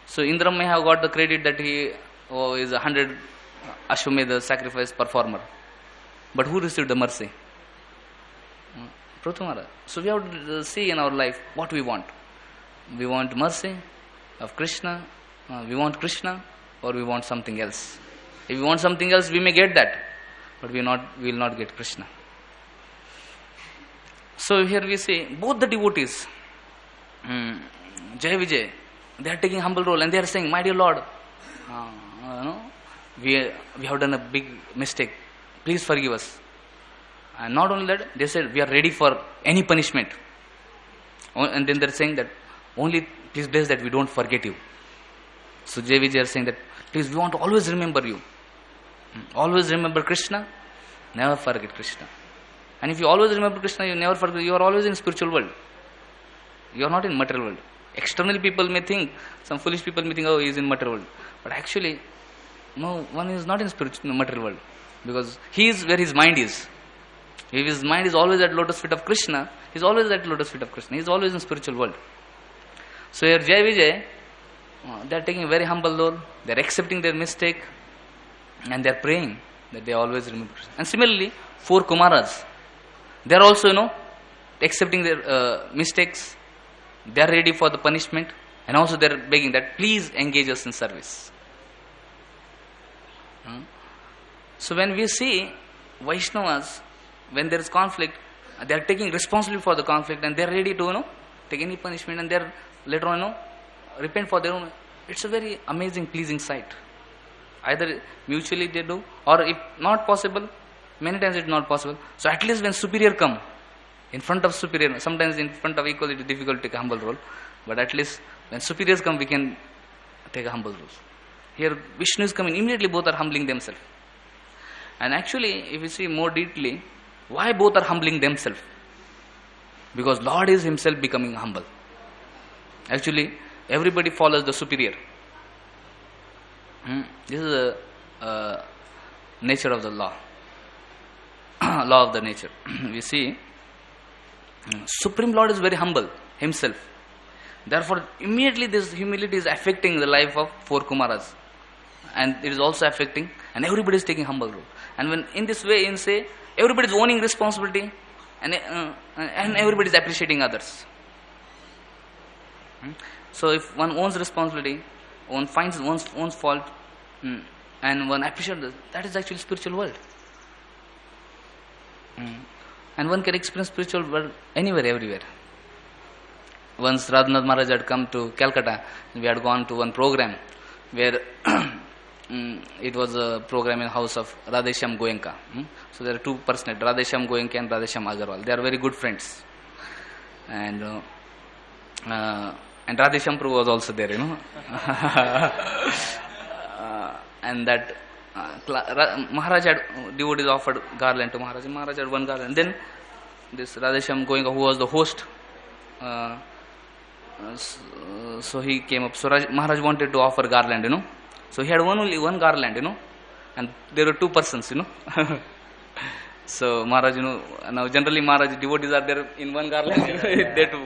So Indra may have got the credit that he is 100 Ashwamedha sacrifice performer. But who received the mercy? Pruthu Maharaj. So we have to see in our life what we want. We want mercy of Krishna, we want Krishna, or we want something else. If we want something else, we may get that, but we will not get Krishna. So here we see both the devotees, Jai Vijay, they are taking humble role and they are saying, my dear Lord, we have done a big mistake. Please forgive us. And not only that, they said, we are ready for any punishment. And then they are saying that, only please bless that we don't forget you. So Jai Vijay are saying that, please, we want to always remember you. Always remember Krishna, never forget Krishna. And if you always remember Krishna, you never forget, you are always in spiritual world. You are not in material world. Externally people may think, some foolish people may think, oh, he is in material world. But actually, no, one is not in spiritual material world. Because he is where his mind is. If his mind is always at lotus feet of Krishna, he is always at lotus feet of Krishna. He is always in spiritual world. So here Jai Vijay, they are taking a very humble role. They are accepting their mistake. And they are praying that they always remember Krishna. And similarly, 4 Kumaras, they are also, accepting their mistakes. They are ready for the punishment. And also they are begging that, please engage us in service. So when we see Vaishnavas, when there is conflict, they are taking responsibility for the conflict and they are ready to, take any punishment and they are later on, repent for their own. It's a very amazing, pleasing sight. Either mutually they do, or if not possible, many times it's not possible. So at least when superior come, in front of superior, sometimes in front of equal it is difficult to take a humble role, but at least when superiors come, we can take a humble role. Here Vishnu is coming, immediately both are humbling themselves. And actually, if you see more deeply, why both are humbling themselves? Because Lord is himself becoming humble. Actually, everybody follows the superior. This is the nature of the law. Law of the nature. We see, Supreme Lord is very humble himself. Therefore, immediately this humility is affecting the life of 4 Kumaras. And it is also affecting, and everybody is taking humble role. And when in this way, in say, everybody is owning responsibility, and everybody is appreciating others. So if one owns responsibility, one finds one's own fault, and one appreciates this, that is actually spiritual world. And one can experience spiritual world anywhere, everywhere. Once Radhanath Maharaj had come to Calcutta, we had gone to one program where it was a program in the house of Radhesham Goenka. So there are 2 personalities, Radhesham Goenka and Radhesham Agarwal. They are very good friends. And Radhesham Prabhu was also there, and that Maharaj had devotees offered garland to Maharaj. Maharaj had one garland. Then this Radhesham Goenka, who was the host, so he came up. So Maharaj wanted to offer garland, So he had only one garland, and there were 2 persons, So Maharaj, now generally Maharaj devotees are there in one garland, they too.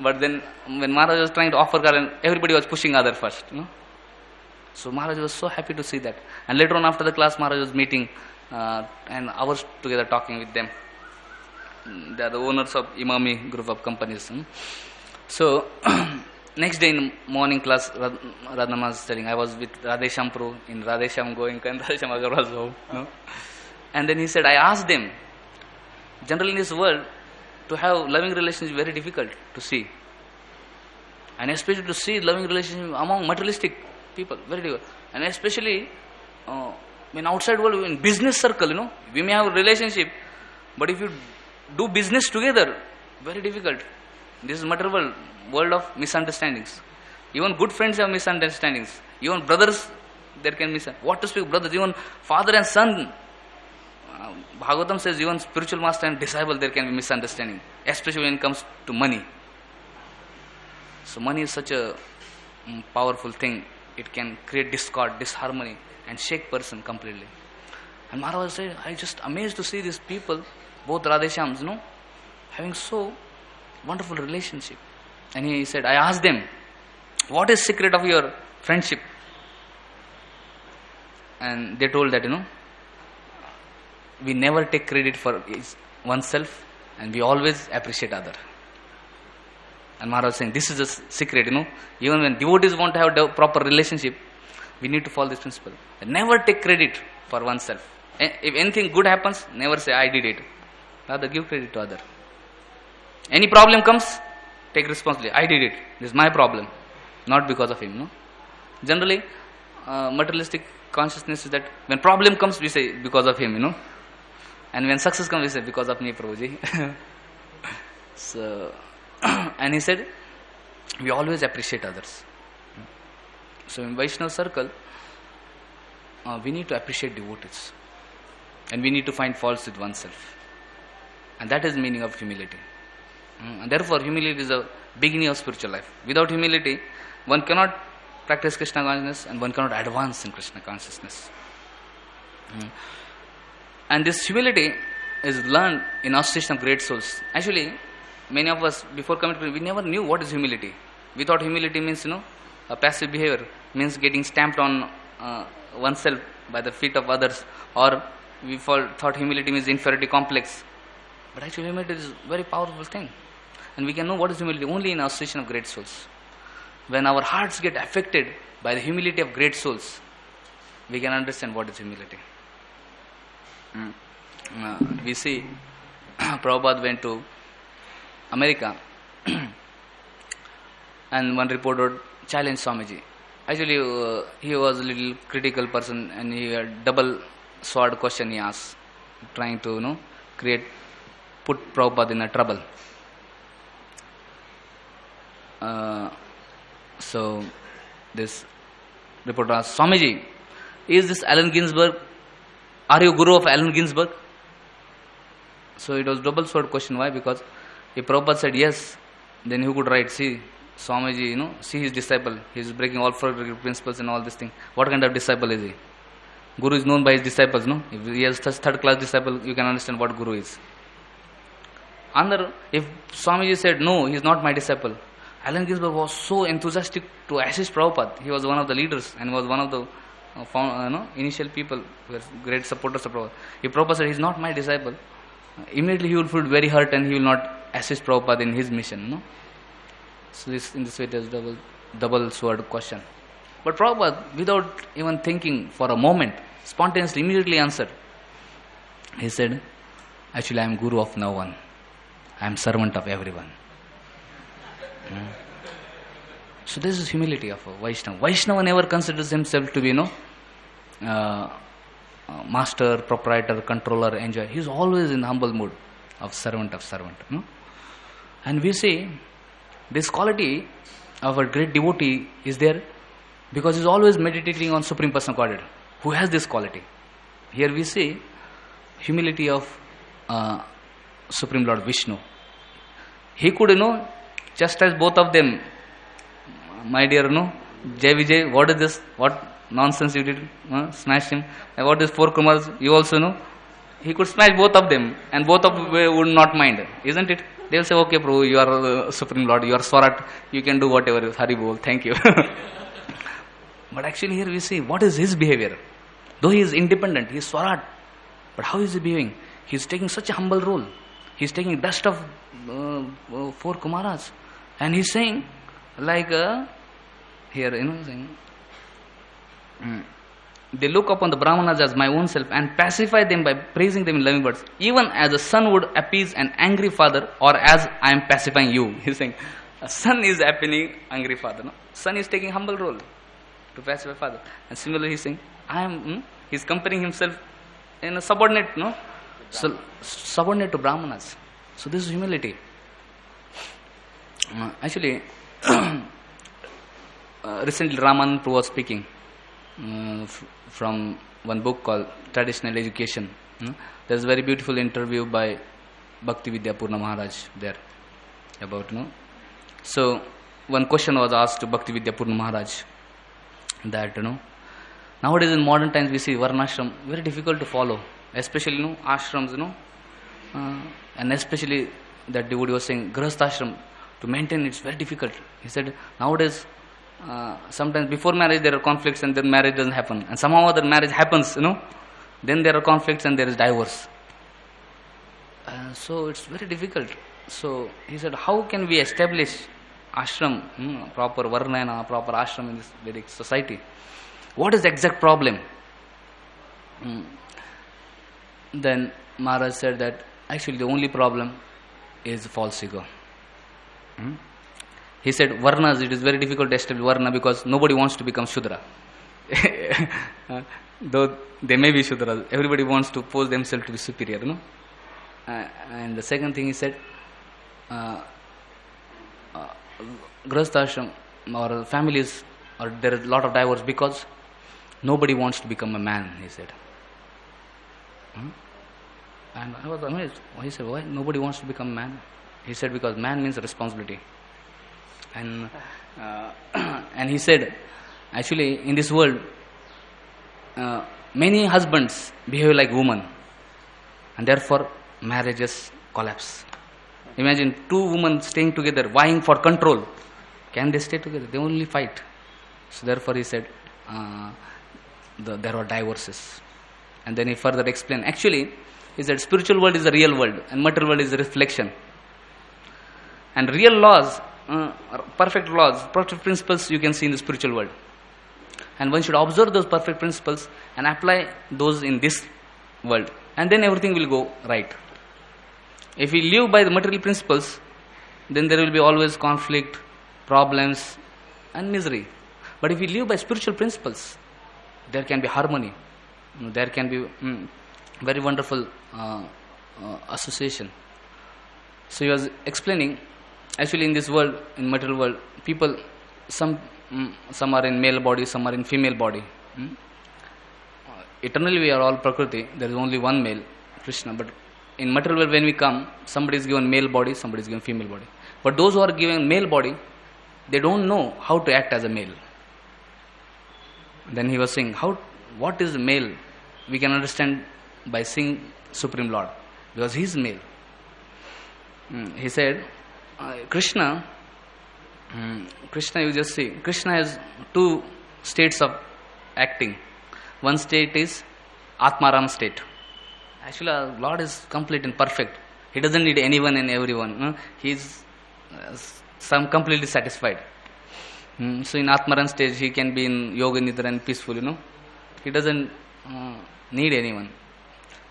But then when Maharaj was trying to offer garland, everybody was pushing other first. So Maharaj was so happy to see that. And later on after the class, Maharaj was meeting and hours together talking with them. They are the owners of Imami group of companies. So next day in morning class, Radhama was telling, I was with Radhesham Prabhu in Radhesham going and Radhesham Agarwal's home. And then he said, I asked them, generally in this world, to have loving relations is very difficult to see. And especially to see loving relations among materialistic people, very difficult. And especially in outside world, in business circle, we may have a relationship, but if you do business together, very difficult. This is material world of misunderstandings. Even good friends have misunderstandings. Even brothers, there can be what to speak brothers, even father and son. Bhagavatam says even spiritual master and disciple there can be misunderstanding, especially when it comes to money. So money is such a powerful thing. It can create discord, disharmony and shake person completely. And Maharaj said, I just amazed to see these people, both Radheshams, having so wonderful relationship. And he said, I asked them, what is secret of your friendship? And they told that, we never take credit for oneself and we always appreciate other. And Maharaj was saying, this is a secret, Even when devotees want to have a proper relationship, we need to follow this principle. Never take credit for oneself. If anything good happens, never say, I did it. Rather give credit to other. Any problem comes, take responsibility. I did it. This is my problem. Not because of him, Generally, materialistic consciousness is that when problem comes, we say, because of him, And when success comes, we say, because of me, Prabhuji. So, and he said, we always appreciate others. So in Vaishnava circle, we need to appreciate devotees. And we need to find faults with oneself. And that is the meaning of humility. And therefore, humility is the beginning of spiritual life. Without humility, one cannot practice Krishna consciousness and one cannot advance in Krishna consciousness. And this humility is learned in association of great souls. Actually, many of us, before coming to Krishna, we never knew what is humility. We thought humility means, a passive behavior, means getting stamped on oneself by the feet of others, or we thought humility means inferiority complex. But actually, humility is a very powerful thing. And we can know what is humility only in association of great souls. When our hearts get affected by the humility of great souls, we can understand what is humility. We see Prabhupada went to America and one reporter challenged Swamiji. Actually, he was a little critical person and he had double sword question he asked, trying to put Prabhupada in a trouble. So this reporter asked, Swamiji, is this Allen Ginsberg? Are you guru of Allen Ginsberg? So it was double sword question. Why? Because if Prabhupada said yes, then he could write, see, Swamiji, see his disciple. He is breaking all four principles and all this thing. What kind of disciple is he? Guru is known by his disciples, If he has third class disciple, you can understand what Guru is. If Swamiji said, no, he is not my disciple. Allen Ginsberg was so enthusiastic to assist Prabhupada. He was one of the leaders and was one of the initial people who were great supporters of Prabhupada. If Prabhupada said, he is not my disciple, immediately he will feel very hurt and he will not assist Prabhupada in his mission. So in this way it is double sword question. But Prabhupada, without even thinking for a moment, spontaneously, immediately answered. He said, actually I am guru of no one. I am servant of everyone. So this is humility of a Vaishnava. Vaishnava never considers himself to be, master, proprietor, controller, enjoyer. He is always in humble mood of servant. And we see this quality of a great devotee is there because he is always meditating on Supreme Personal Godhead. Who has this quality? Here we see humility of Supreme Lord Vishnu. He could, just as both of them, my dear, Jai Vijay, what is this? What nonsense you did? Smash him. And what is 4 Kumars? You also know. he could smash both of them, and both of them would not mind, isn't it? They will say, okay, Prabhu, you are the Supreme Lord, you are Swarat, you can do whatever, Hari Bol, thank you. But actually here we see, what is his behavior? Though he is independent, he is Swarat, but how is he behaving? He is taking such a humble role. He is taking dust of 4 Kumaras, and he is saying, like, here, saying, they look upon the Brahmanas as my own self and pacify them by praising them in loving words, even as a son would appease an angry father, or as I am pacifying you. He is saying, a son is appeasing angry father. No? Son is taking humble role to pacify father. And similarly, he is saying, he is comparing himself in a subordinate, no? So, subordinate to Brahmanas. So this is humility. Actually, recently Raman Prabhu was speaking from one book called Traditional Education. There's a very beautiful interview by Bhakti Vidya Purna Maharaj there about, So one question was asked to Bhakti Vidya Purna Maharaj that, nowadays in modern times we see Varnashram very difficult to follow, especially, ashrams, and especially that devotee was saying Grahasthashram to maintain it's very difficult. He said nowadays sometimes before marriage there are conflicts and then marriage doesn't happen, and somehow other marriage happens, then there are conflicts and there is divorce. So it's very difficult. So he said, how can we establish ashram, proper varnana, proper ashram in this Vedic society? What is the exact problem? Then Maharaj said that actually the only problem is false ego. He said, Varnas, it is very difficult to establish Varna because nobody wants to become Shudra. Though they may be Shudras, everybody wants to pose themselves to be superior, and the second thing he said, Grahasthashram or families, or there is a lot of divorce because nobody wants to become a man, he said. And I was amazed. He said, why nobody wants to become a man? He said, because man means responsibility. And and he said, actually in this world, many husbands behave like women, and therefore marriages collapse. Imagine 2 women staying together, vying for control. Can they stay together? They only fight. So therefore he said, there are divorces. And then he further explained, actually, he said spiritual world is the real world and material world is the reflection. And real laws, perfect laws, perfect principles you can see in the spiritual world. And one should observe those perfect principles and apply those in this world. And then everything will go right. If we live by the material principles, then there will be always conflict, problems and misery. But if we live by spiritual principles, there can be harmony. There can be very wonderful association. So he was explaining, actually in this world, in material world, people, some are in male body, some are in female body. Eternally we are all Prakriti, there is only one male, Krishna. But in material world when we come, somebody is given male body, somebody is given female body. But those who are given male body, they don't know how to act as a male. Then he was saying, what is male? We can understand by seeing Supreme Lord, because he is male. He said, Krishna, you just see, Krishna has 2 states of acting. One state is Atmaram state. Actually, our Lord is complete and perfect. He doesn't need anyone and everyone. He is completely satisfied. So in Atmaran stage, he can be in yoga nidra and peaceful, He doesn't need anyone.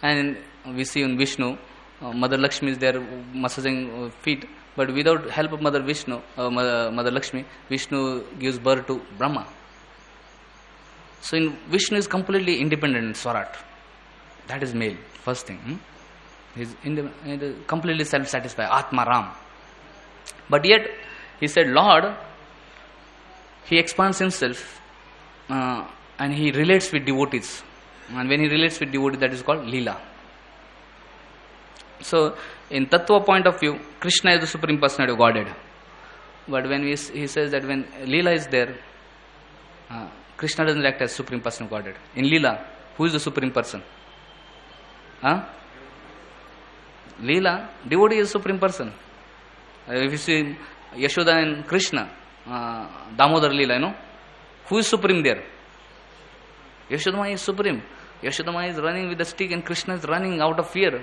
And we see in Vishnu, Mother Lakshmi is there massaging feet, but without help of Mother Lakshmi, Vishnu gives birth to Brahma. So in Vishnu is completely independent, Swarat. That is male, first thing. He is completely self-satisfied, Atma Ram. But yet, he said, Lord, he expands himself and he relates with devotees. And when he relates with devotees, that is called Leela. So, in Tattva point of view, Krishna is the Supreme Personality of Godhead. But when he says that when Leela is there, Krishna doesn't act as Supreme Person of Godhead. In Leela, who is the Supreme Person? Leela, devotee is supreme person. If you see Yashoda and Krishna, Damodar Leela, who is supreme there? Yashodama is supreme. Yashodama is running with the stick and Krishna is running out of fear.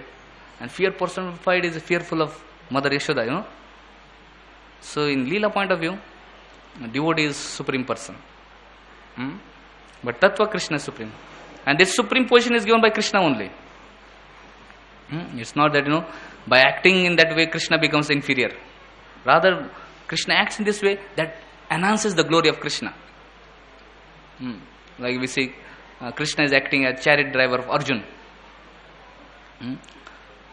And fear personified is fearful of Mother Yashoda, So in Leela point of view, devotee is supreme person. But Tattva Krishna is supreme. And this supreme position is given by Krishna only. It's not that, by acting in that way Krishna becomes inferior. Rather, Krishna acts in this way that enhances the glory of Krishna. Like we see, Krishna is acting as chariot driver of Arjun.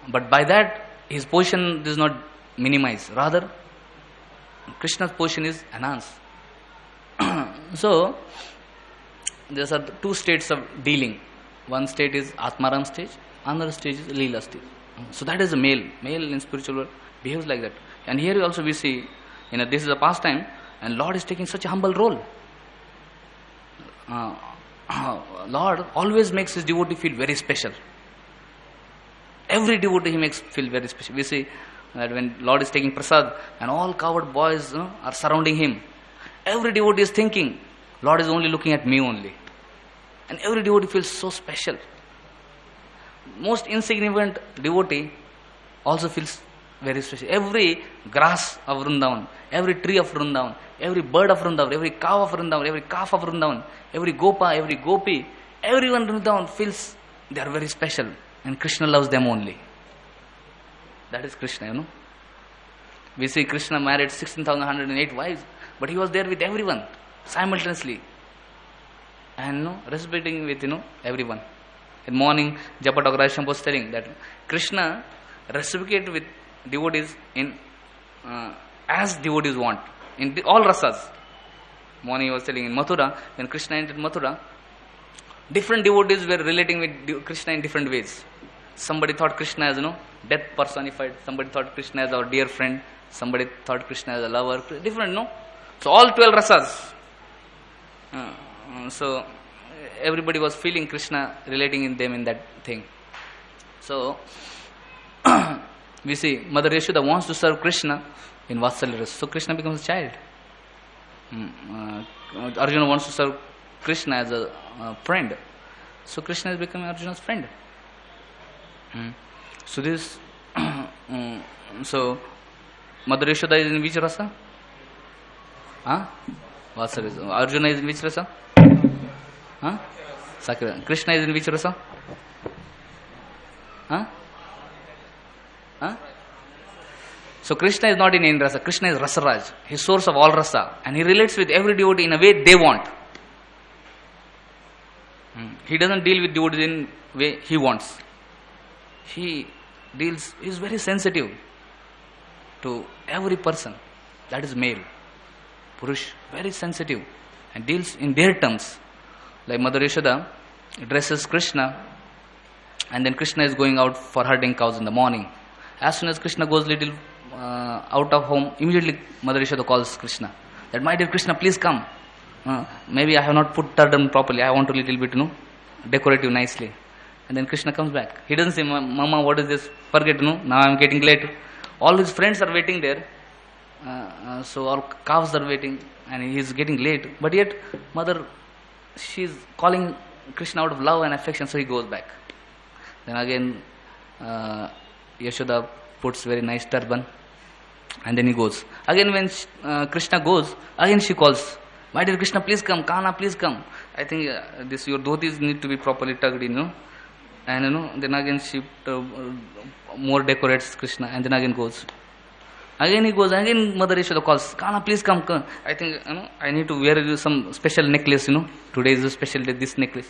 But by that, his position does not minimize. Rather, Krishna's position is enhanced. So, there are two states of dealing. One state is Atmaram stage, another stage is Leela stage. So that is a male. Male in spiritual world behaves like that. And here also we see, this is a pastime, and Lord is taking such a humble role. Lord always makes his devotee feel very special. Every devotee he makes feel very special. We see that when Lord is taking prasad and all cowherd boys are surrounding him, every devotee is thinking, Lord is only looking at me only. And every devotee feels so special. Most insignificant devotee also feels very special. Every grass of Vrindavan, every tree of Vrindavan, every bird of Vrindavan, every cow of Vrindavan, every calf of Vrindavan, every gopa, every gopi, everyone in Vrindavan feels they are very special. And Krishna loves them only. That is Krishna, We see Krishna married 16,108 wives, but he was there with everyone simultaneously. And respecting with everyone. In morning, Japataka Rasham was telling that Krishna reciprocate with devotees in as devotees want. In all rasas. Morning he was telling in Mathura, when Krishna entered Mathura, different devotees were relating with Krishna in different ways. Somebody thought Krishna as death personified. Somebody thought Krishna as our dear friend. Somebody thought Krishna as a lover. Different, So all 12 rasas. So everybody was feeling Krishna relating in them in that thing. So we see Mother Yashoda wants to serve Krishna in Vatsalya rasa. So Krishna becomes a child. Arjuna wants to serve Krishna as a friend. So Krishna is becoming Arjuna's friend. So this so Mother Yashoda is in which rasa? Vatsalya rasa. Arjuna is in which rasa? Sakra. Krishna is in which rasa? So Krishna is not in any rasa. Krishna is Rasaraj. He is source of all rasa. And he relates with every devotee in a way they want. He doesn't deal with devotees in a way he wants. He is very sensitive to every person. That is male. Purush, very sensitive. And deals in their terms. Like Mother Yashoda dresses Krishna, and then Krishna is going out for herding cows in the morning. As soon as Krishna goes little out of home, immediately Mother Yashoda calls Krishna. That, my dear Krishna, please come. Maybe I have not put turban properly. I want to little bit, decorative nicely. And then Krishna comes back. He doesn't say, Mama, what is this? Forget, now I am getting late. All his friends are waiting there. So all cows are waiting, and he is getting late. But yet, Mother, she is calling Krishna out of love and affection, so he goes back. Then again, Yashoda puts very nice turban, and then he goes. Again, when Krishna goes, again she calls, my dear Krishna, please come. Kana, please come. I think this your dhotis need to be properly tugged in, And then again she more decorates Krishna, and then again goes. Again he goes. Again Mother Yashoda calls, Kana, please come. I think I need to wear some special necklace. Today is a special day. This necklace.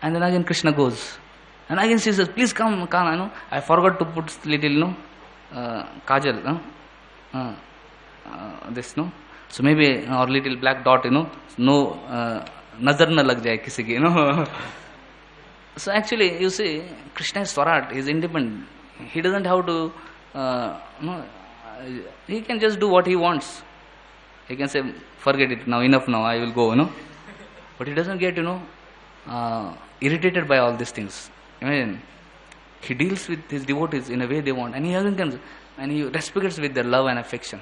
And then again Krishna goes. And again she says, please come, Kana. I forgot to put little, kajal. This, So maybe or little black dot, no nazar na lag jaye kisi ki, So actually, you see, Krishna is Swarat. He is independent. He doesn't have to, he can just do what he wants. He can say, forget it now, enough now, I will go, But he doesn't get, irritated by all these things. Imagine, He deals with his devotees in a way they want, and he respects with their love and affection.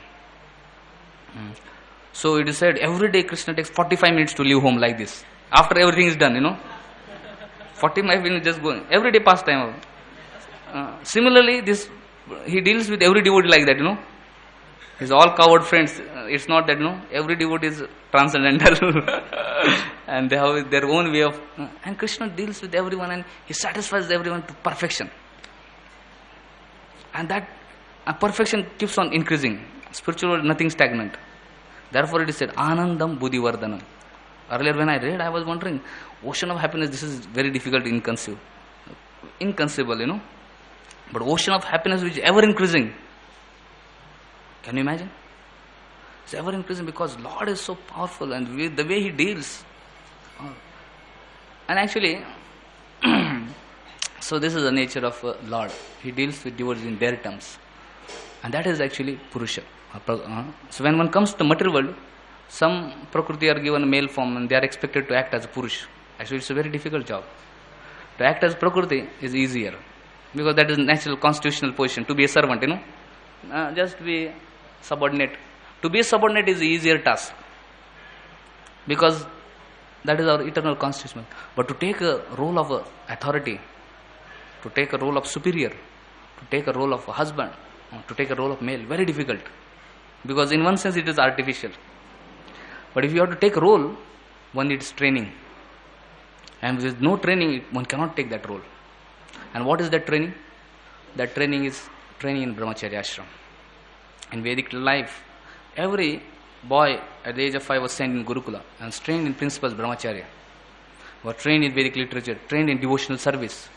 So it is said every day Krishna takes 45 minutes to leave home like this. After everything is done, 45 minutes just going. Every day pastime. Similarly, he deals with every devotee like that, He's all covered friends. It's not that, every devotee is transcendental. And they have their own way of... and Krishna deals with everyone and he satisfies everyone to perfection. And that perfection keeps on increasing. Spiritual, nothing stagnant. Therefore it is said, Anandam Buddhi Vardhanam. Earlier when I read, I was wondering, ocean of happiness, this is very difficult to conceive. Inconceivable, But ocean of happiness which is ever increasing. Can you imagine? It's ever increasing because Lord is so powerful and the way He deals. And actually, so this is the nature of Lord. He deals with devotees in their terms. And that is actually Purusha. So when one comes to the material world, some Prakriti are given a male form and they are expected to act as a Purush. Actually, it's a very difficult job. To act as Prakriti is easier. Because that is natural constitutional position. To be a servant, just be subordinate. To be a subordinate is the easier task. Because that is our eternal constitution. But to take a role of authority, to take a role of superior, to take a role of a husband, to take a role of male, very difficult. Because in one sense it is artificial. But if you have to take a role, one needs training. And with no training, one cannot take that role. And what is that training? That training is training in Brahmacharya ashram. In Vedic life, every boy at the age of 5 was sent in Gurukula and was trained in principles Brahmacharya. Was trained in Vedic literature, trained in devotional service.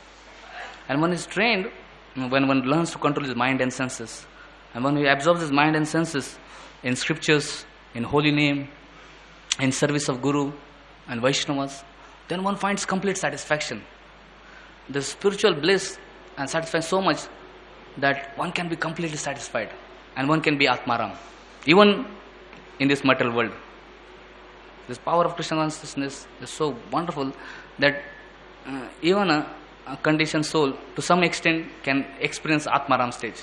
And one is trained when one learns to control his mind and senses. And when he absorbs his mind and senses in scriptures, in holy name, in service of Guru and Vaishnavas, then one finds complete satisfaction. The spiritual bliss and satisfaction so much that one can be completely satisfied and one can be Atmaram. Even in this material world. This power of Krishna consciousness is so wonderful that even a conditioned soul to some extent can experience Atmaram stage.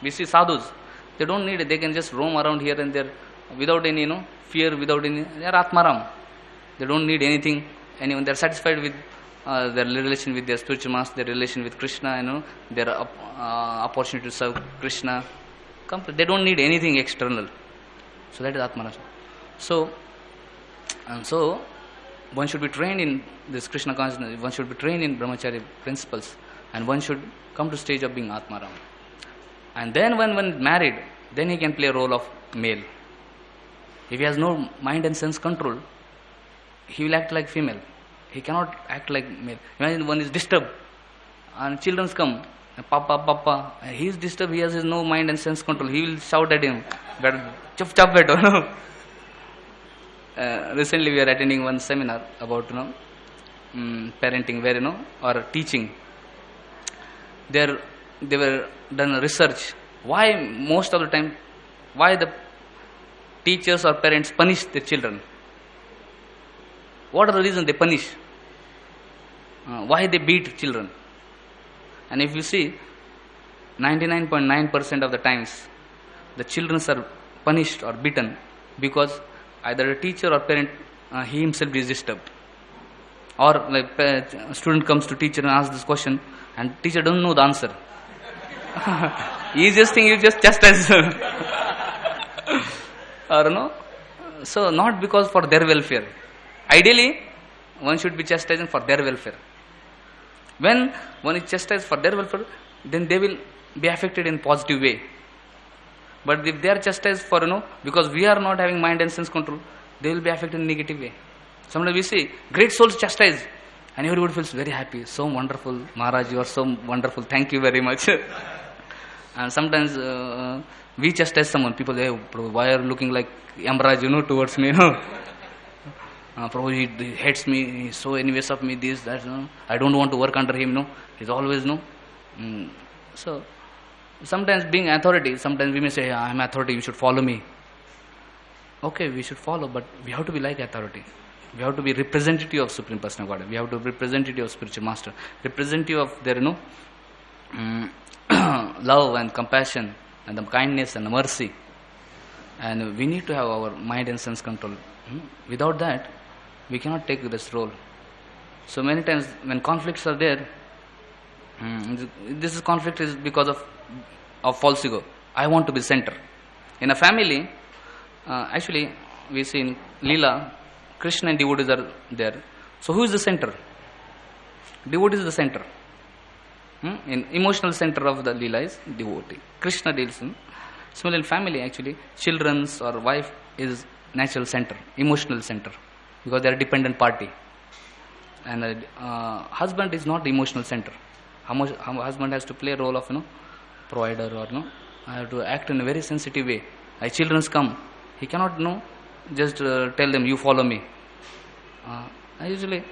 We see sadhus, they don't need it, they can just roam around here and there without any fear, without any, they are Atmaram. They don't need anything, anyone, they are satisfied with their relation with their spiritual master, their relation with Krishna, their opportunity to serve Krishna. They don't need anything external. So that is Atmaram. So one should be trained in this Krishna consciousness, one should be trained in Brahmacharya principles, and one should come to stage of being Atmaram. And then when one is married, then he can play a role of male. If he has no mind and sense control, he will act like female. He cannot act like male. Imagine one is disturbed and children come, Papa, Papa, and he is disturbed, he has his no mind and sense control. He will shout at him, chup chup beto. Recently we are attending one seminar about parenting where or teaching. They were done research. Why most of the time, why the teachers or parents punish their children? What are the reasons they punish? Why they beat children? And if you see, 99.9% of the times, the children are punished or beaten because either a teacher or parent, he himself is disturbed. Or like a student comes to teacher and asks this question, and teacher doesn't know the answer. Easiest thing you just chastise. Or no? So not because for their welfare. Ideally, one should be chastising for their welfare. When one is chastised for their welfare, then they will be affected in positive way. But if they are chastised for, because we are not having mind and sense control, they will be affected in negative way. Sometimes we see great souls chastised and everybody feels very happy. So wonderful, Maharaj, you are so wonderful. Thank you very much. And sometimes we chastise someone. People say, hey, Prabhu, why are you looking like Yamraj, towards me, Prabhu, he hates me, he's so envious of me, this, that, I don't want to work under him, he's always, So, sometimes being authority, sometimes we may say, I am authority, you should follow me. Okay, we should follow, but we have to be like authority. We have to be representative of Supreme Personal Godhead. We have to be representative of spiritual master, representative of their, mm, love and compassion and the kindness and the mercy. And we need to have our mind and sense control. Without that, we cannot take this role. So many times when conflicts are there, this conflict is because of false ego. I want to be center. In a family, actually, we see in Leela, Krishna and devotees are there. So who is the center? Devotee is the center. In emotional center of the Leela is devotee. Krishna deals in. Similarly, in family, actually, children's or wife is natural center, emotional center, because they are dependent party. And husband is not the emotional center. Husband has to play a role of provider, or have to act in a very sensitive way. Children come, he cannot just tell them you follow me. Usually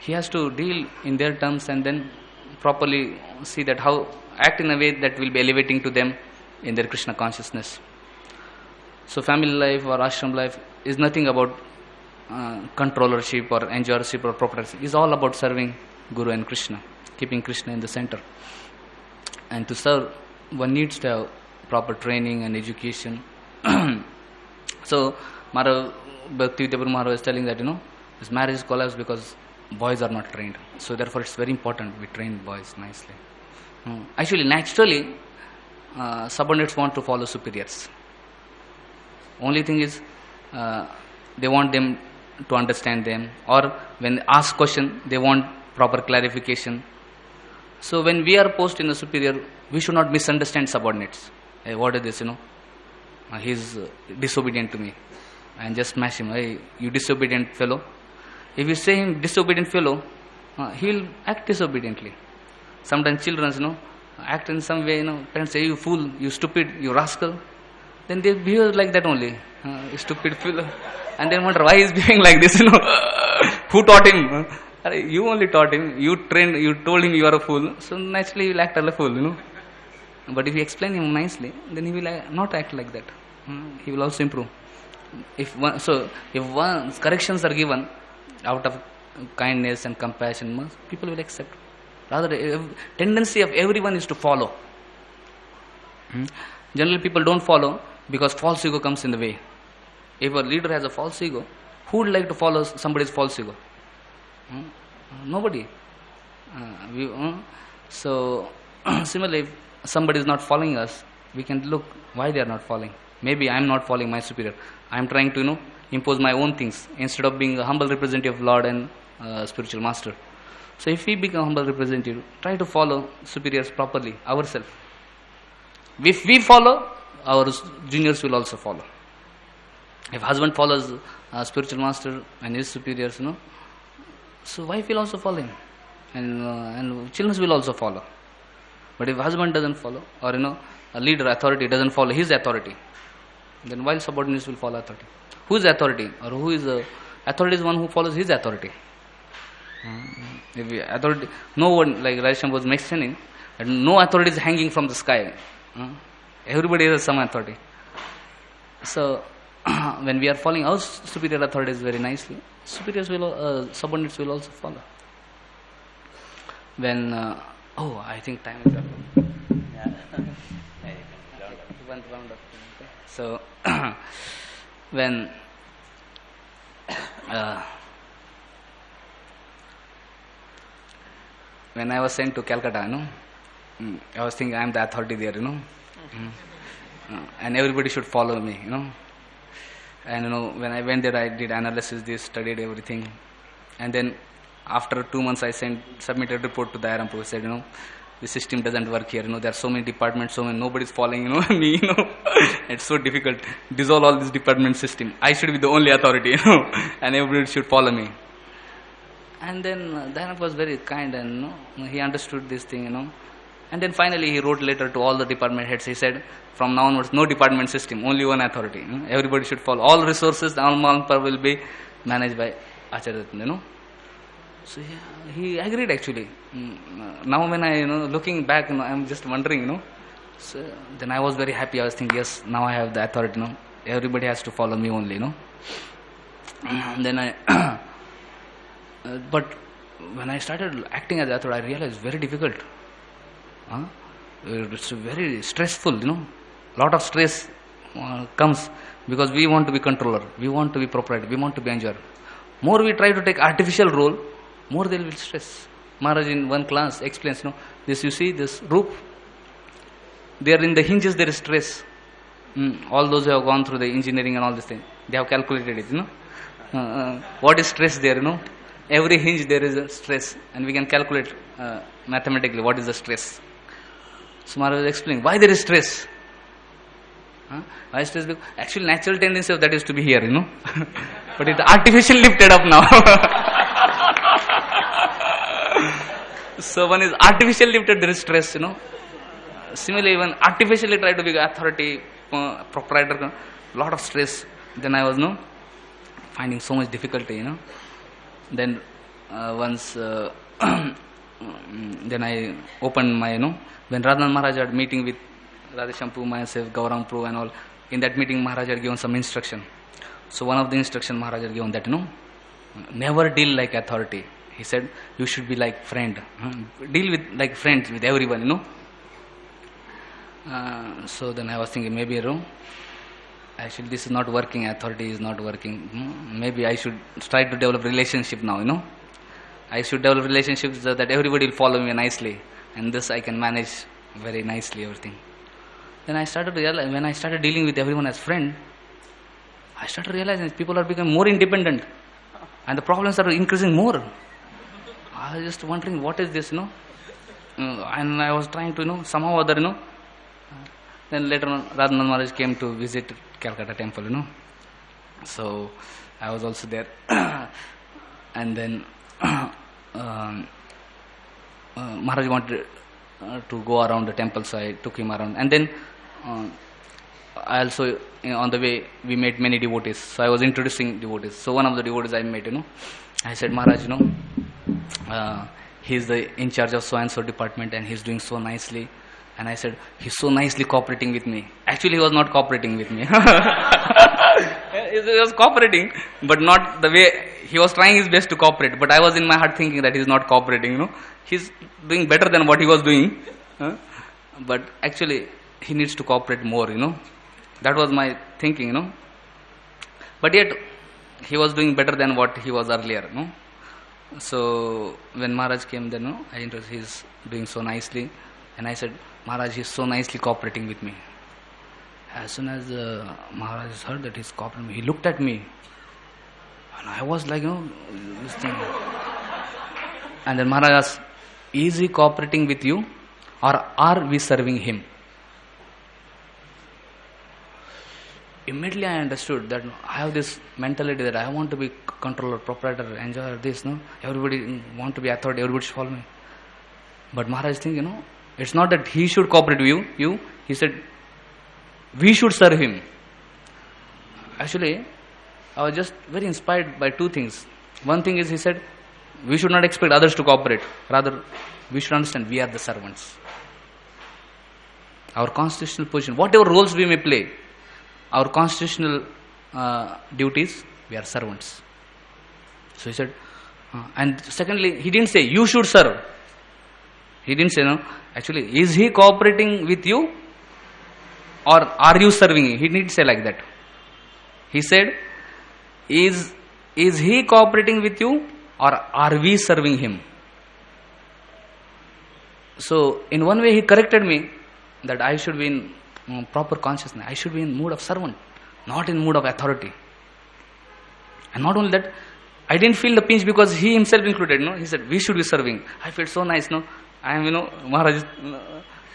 he has to deal in their terms and then properly see that how act in a way that will be elevating to them in their Krishna consciousness. So family life or ashram life is nothing about controllership or enjoyership or proprietorship. It's all about serving Guru and Krishna, keeping Krishna in the center. And to serve, one needs to have proper training and education. So Mara Bhakti Vidyapur Maharaj is telling that this marriage collapsed because boys are not trained. So therefore it's very important we train boys nicely. Actually, naturally, subordinates want to follow superiors. Only thing is, they want them to understand them, or when they ask question, they want proper clarification. So when we are posted in the superior, we should not misunderstand subordinates. Hey, what is this? He's disobedient to me, and just smash him. Hey, you disobedient fellow. If you say him disobedient fellow, he will act disobediently. Sometimes children, act in some way. Parents say, "You fool, you stupid, you rascal." Then they behave like that only. You stupid fellow, and then wonder why he's behaving like this. Who taught him? You only taught him. You trained. You told him you are a fool. So naturally, he will act like a fool. But if you explain him nicely, then he will not act like that. He will also improve. If once corrections are given out of kindness and compassion, people will accept. Rather, tendency of everyone is to follow. Generally, people don't follow because false ego comes in the way. If a leader has a false ego, who would like to follow somebody's false ego? Nobody. So similarly, if somebody is not following us, we can look why they are not following. Maybe I am not following my superior. I am trying to impose my own things instead of being a humble representative of Lord and spiritual master. So if we become humble representative, try to follow superiors properly ourselves. If we follow, our juniors will also follow. If husband follows spiritual master and his superiors, so wife will also follow him, and children will also follow. But if husband doesn't follow, or a leader authority doesn't follow his authority, then while subordinates will follow authority. Who is authority, or who is authority? Is one who follows his authority. If authority, no one, like Raisham was mentioning, that no authority is hanging from the sky. Everybody has some authority. So when we are following our superior authorities very nicely, subordinates will also follow. When I think time is up. One round of so when I was sent to Calcutta, I was thinking I am the authority there, and everybody should follow me, And when I went there, I did analysis, studied everything, and then after 2 months, I submitted a report to the ARP. Said, the system doesn't work here. There are so many departments, nobody's following, me. It's so difficult. Dissolve all this department system. I should be the only authority, and everybody should follow me. And then the ARP was very kind, and he understood this thing, And then finally, he wrote a letter to all the department heads. He said, from now onwards, no department system, only one authority. Everybody should follow. All resources, all manpower will be managed by Acharya. So he agreed actually. Now when I looking back, I am just wondering, So then I was very happy. I was thinking, yes, now I have the authority. Everybody has to follow me only. And then I, but when I started acting as authority, I realized it's very difficult. It's very stressful, lot of stress comes because we want to be controller, we want to be proprietor, we want to be enjoyer. More we try to take artificial role, more they will stress. Maharaj in one class explains, this you see, this roof, there in the hinges there is stress. All those who have gone through the engineering and all this thing, they have calculated it, what is stress there, every hinge there is a stress, and we can calculate mathematically what is the stress. So Maharaj was explaining why there is stress. Why stress? Because actually natural tendency of that is to be here, but it's artificially lifted up now. So one is artificially lifted, there is stress, Similarly, when artificially try to be authority, proprietor, lot of stress. Then I was finding so much difficulty, Then once, then I opened my, when Radhan Maharaj had meeting with Radheshampu, myself, Gaurang Prabhu and all, in that meeting Maharaj had given some instruction. So one of the instruction Maharaj had given that, never deal like authority. He said, you should be like friend. Deal with like friends with everyone, So then I was thinking, maybe wrong. Actually, this is not working. Authority is not working. Maybe I should try to develop relationship now. I should develop relationships so that everybody will follow me nicely, and this I can manage very nicely everything. Then I started to realize, when I started dealing with everyone as friend, I started realizing people are becoming more independent, and the problems are increasing more. I was just wondering, what is this, And I was trying to, somehow or other, Then later on, Radhanand Maharaj came to visit Calcutta temple, So I was also there. And then Maharaj wanted to go around the temple, so I took him around. And then I also, on the way, we met many devotees. So I was introducing devotees. So one of the devotees I met, I said, Maharaj, he's the in charge of so-and-so department and he's doing so nicely. And I said, he's so nicely cooperating with me. Actually, he was not cooperating with me. He was cooperating, but not the way, he was trying his best to cooperate. But I was in my heart thinking that he's not cooperating, He's doing better than what he was doing. But actually, he needs to cooperate more, That was my thinking, But yet, he was doing better than what he was earlier, So, when Maharaj came then, I introduced, he's doing so nicely. And I said, Maharaj, he's so nicely cooperating with me. As soon as Maharaj heard that he's cooperating, he looked at me. And I was like, this thing. And then Maharaj asked, is he cooperating with you or are we serving him? Immediately I understood that I have this mentality that I want to be controller, proprietor, enjoyer, this, Everybody want to be authority, everybody should follow me. But Maharaj thinks, it's not that he should cooperate with you. He said, we should serve him. Actually, I was just very inspired by two things. One thing is, he said, we should not expect others to cooperate. Rather, we should understand we are the servants. Our constitutional position, whatever roles we may play, our constitutional duties, we are servants. So he said, and secondly, he didn't say, you should serve. He didn't say, Actually, is he cooperating with you or are you serving him? He didn't say like that. He said, is he cooperating with you or are we serving him? So, in one way he corrected me that I should be in proper consciousness. I should be in mood of servant, not in mood of authority. And not only that, I didn't feel the pinch because he himself included, He said, we should be serving. I felt so nice, I am, Maharaj,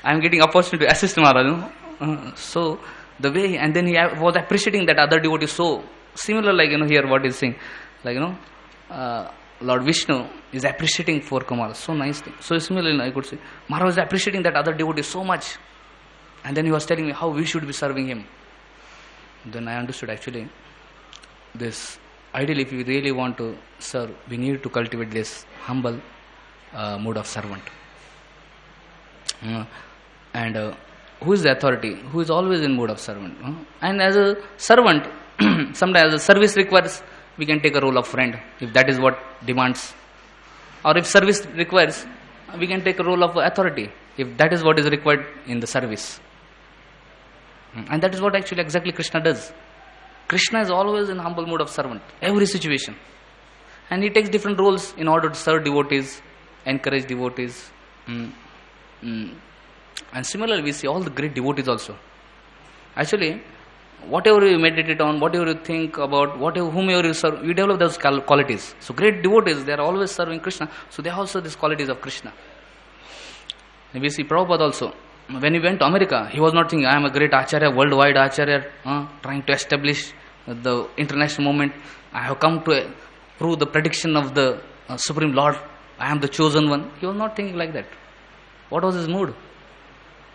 I am getting opportunity to assist Maharaj, So, the way, and then he was appreciating that other devotee so similar, like, here what he's saying, like, Lord Vishnu is appreciating for Kumar, so nice thing. So, similarly, I could say, Maharaj was appreciating that other devotee so much. And then he was telling me how we should be serving him. Then I understood actually, this, ideally, if we really want to serve, we need to cultivate this humble mood of servant. And who is the authority? Who is always in mood of servant. And as a servant, sometimes as service requires, we can take a role of friend, if that is what demands. Or if service requires, we can take a role of authority. if that is what is required in the service. And that is what actually exactly Krishna does. Krishna is always in humble mood of servant, every situation. And he takes different roles in order to serve devotees, encourage devotees. And similarly, we see all the great devotees also. Actually, whatever you meditate on, whatever you think about, whomever you serve, you develop those qualities. So great devotees, they are always serving Krishna. So they have also these qualities of Krishna. And we see Prabhupada also. When he went to America, he was not thinking, I am a great Acharya, worldwide Acharya, trying to establish the international movement. I have come to prove the prediction of the Supreme Lord. I am the chosen one. He was not thinking like that. What was his mood?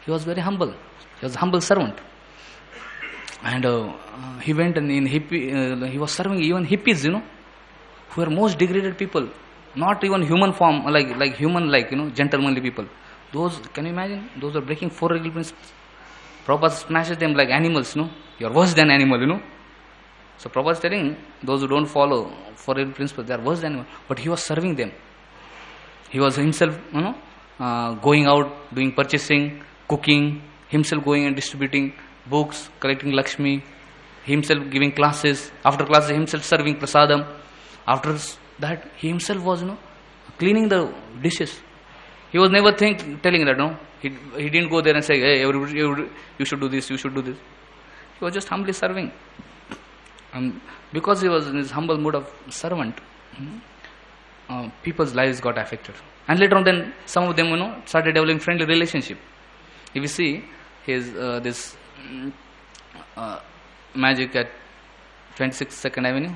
He was very humble. He was a humble servant. And he went and he was serving even hippies, who were most degraded people. Not even human form, like human, gentlemanly people. Those, can you imagine? Those are breaking 4 regal principles. Prabhupada smashes them like animals, You are worse than animal, So Prabhupada is telling those who don't follow 4 regal principles, they are worse than animals. But he was serving them. He was himself, going out, doing purchasing, cooking, himself going and distributing books, collecting Lakshmi, himself giving classes. After classes, himself serving prasadam. After that, he himself was, cleaning the dishes. He was never telling that, He didn't go there and say, hey, everybody, you should do this, you should do this. He was just humbly serving. Because he was in his humble mood of servant, people's lives got affected. And later on, then some of them, started developing friendly relationship. If you see his this magic at 26th Avenue,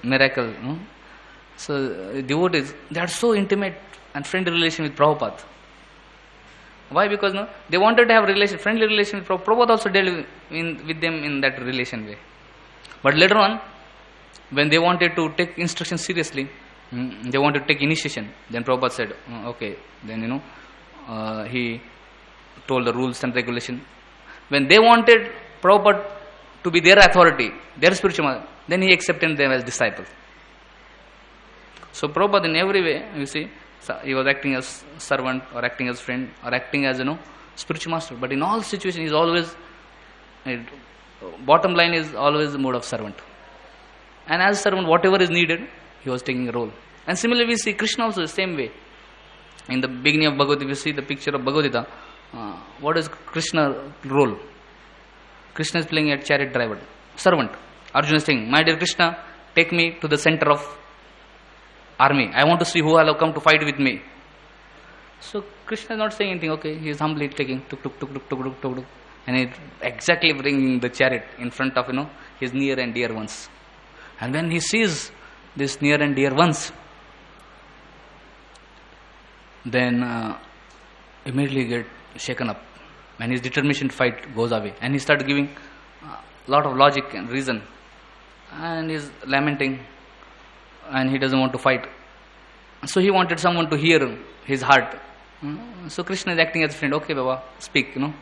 miracle. So devotees, they are so intimate and friendly relation with Prabhupada. Why? Because they wanted to have friendly relation with Prabhupada. Prabhupada also dealt with them in that relation way. But later on, when they wanted to take instruction seriously, they wanted to take initiation, then Prabhupada said, okay, then he told the rules and regulation. When they wanted Prabhupada to be their authority, their spiritual mother, then he accepted them as disciples. So Prabhupada in every way, you see, he was acting as servant or acting as friend or acting as, spiritual master. But in all situations, he is always, bottom line is always the mode of servant. And as servant, whatever is needed, he was taking a role. And similarly, we see Krishna also the same way. In the beginning of Bhagavad Gita, we see the picture of Bhagavad Gita. What is Krishna's role? Krishna is playing a chariot driver, servant. Arjuna is saying, my dear Krishna, take me to the center of army. I want to see who will have come to fight with me. So Krishna is not saying anything. Okay, he is humbly taking tuk tuk tuk tuk tuk tuk tuk, and he exactly bringing the chariot in front of his near and dear ones. And when he sees this near and dear ones, then immediately get shaken up, and his determination to fight goes away, and he starts giving a lot of logic and reason, and he is lamenting, and he doesn't want to fight. So he wanted someone to hear his heart. So Krishna is acting as a friend. Okay, Baba, speak, And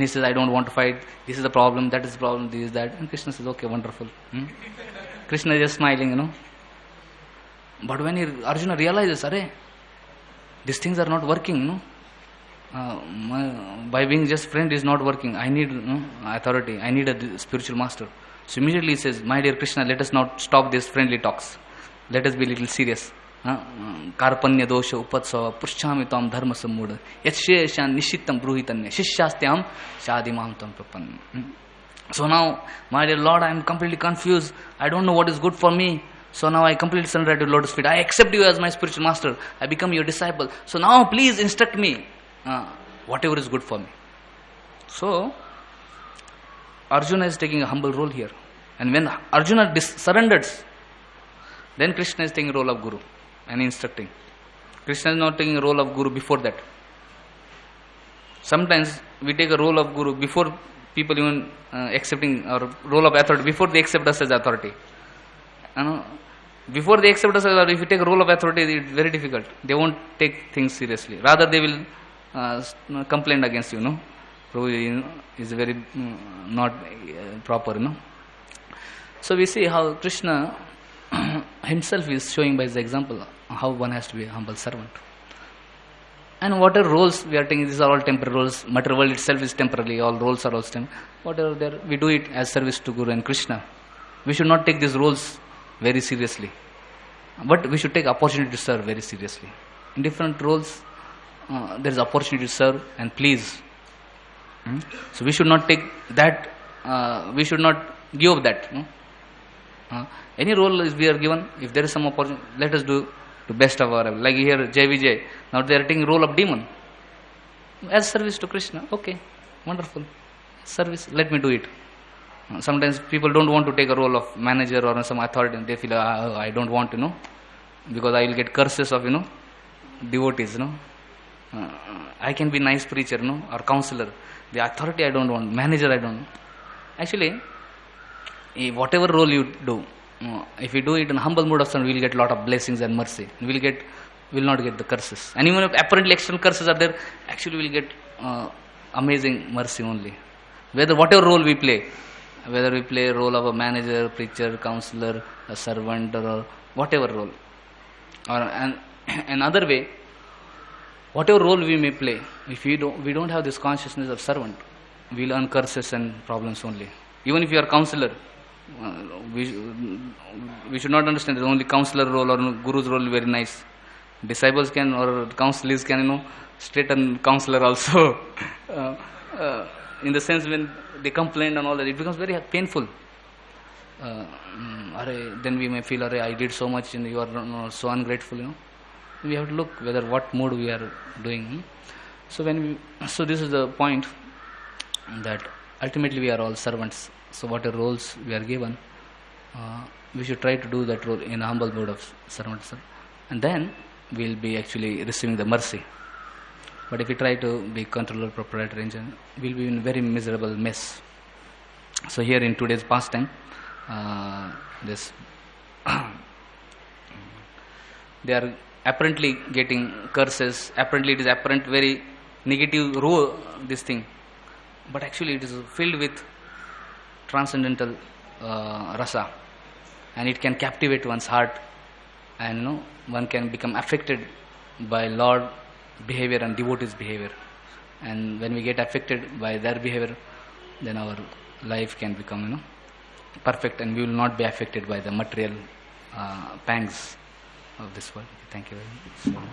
he says, I don't want to fight. This is the problem. That is the problem. This is that. And Krishna says, okay, wonderful. Krishna is just smiling, But when Arjuna realizes, these things are not working, by being just friend is not working. I need authority. I need a spiritual master. So immediately he says, my dear Krishna, let us not stop these friendly talks. Let us be a little serious. Karpanya dosha upatsava pushchami tam dharma sammuda yacheshan nishitam bruhitanya shishyastyam shadimam tam prapanna. So now, my dear Lord, I am completely confused. I don't know what is good for me. So now I completely surrender to Lord's feet. I accept you as my spiritual master. I become your disciple. So now please instruct me whatever is good for me. So Arjuna is taking a humble role here. And when Arjuna surrenders, then Krishna is taking a role of Guru and instructing. Krishna is not taking a role of Guru before that. Sometimes we take a role of Guru before people even accepting our role of authority, before they accept us as authority. Before they accept us as authority, if you take a role of authority, it's very difficult. They won't take things seriously. Rather, they will complain against you. Prabhu is very not proper. So we see how Krishna himself is showing by his example how one has to be a humble servant. And whatever roles we are taking, these are all temporary roles. Material world itself is temporary. All roles are also temporary. Whatever there, we do it as service to Guru and Krishna. We should not take these roles very seriously. But we should take opportunity to serve very seriously. In different roles, there is opportunity to serve and please. So we should not take that, we should not give up that. Any role is we are given, if there is some opportunity, let us do to best of our ability. Like here, JVJ, now they are taking role of demon. As service to Krishna, okay, wonderful. Service, let me do it. Sometimes people don't want to take a role of manager or some authority, and they feel, I don't want to, because I will get curses of, devotees, I can be nice preacher, or counselor. The authority I don't want, manager I don't. Actually, whatever role you do, if you do it in humble mood of service, we will get a lot of blessings and mercy. We will not get the curses. And even if apparently external curses are there, actually we will get amazing mercy only. Whatever role we play, whether we play a role of a manager, preacher, counselor, a servant, or whatever role, or another way, whatever role we may play, if we don't have this consciousness of servant, we will earn curses and problems only. Even if you are counselor, we should not understand that only counselor role or guru's role is very nice. Disciples can, or counselors can, straighten counselor also. In the sense when they complain and all that, it becomes very painful. Then we may feel, I did so much and you are so ungrateful. We have to look whether what mood we are doing. So this is the point, that ultimately we are all servants. So whatever roles we are given, we should try to do that role in a humble mood of servant, and then we will be actually receiving the mercy. But if we try to be controller, proprietor, engine, we will be in a very miserable mess. So here in today's pastime, this they are apparently getting curses. Apparently it is very negative this thing, but actually it is filled with transcendental rasa, and it can captivate one's heart, and one can become affected by Lord behavior and devotees behavior. And when we get affected by their behavior, then our life can become perfect, and we will not be affected by the material pangs of this world. Thank you very much.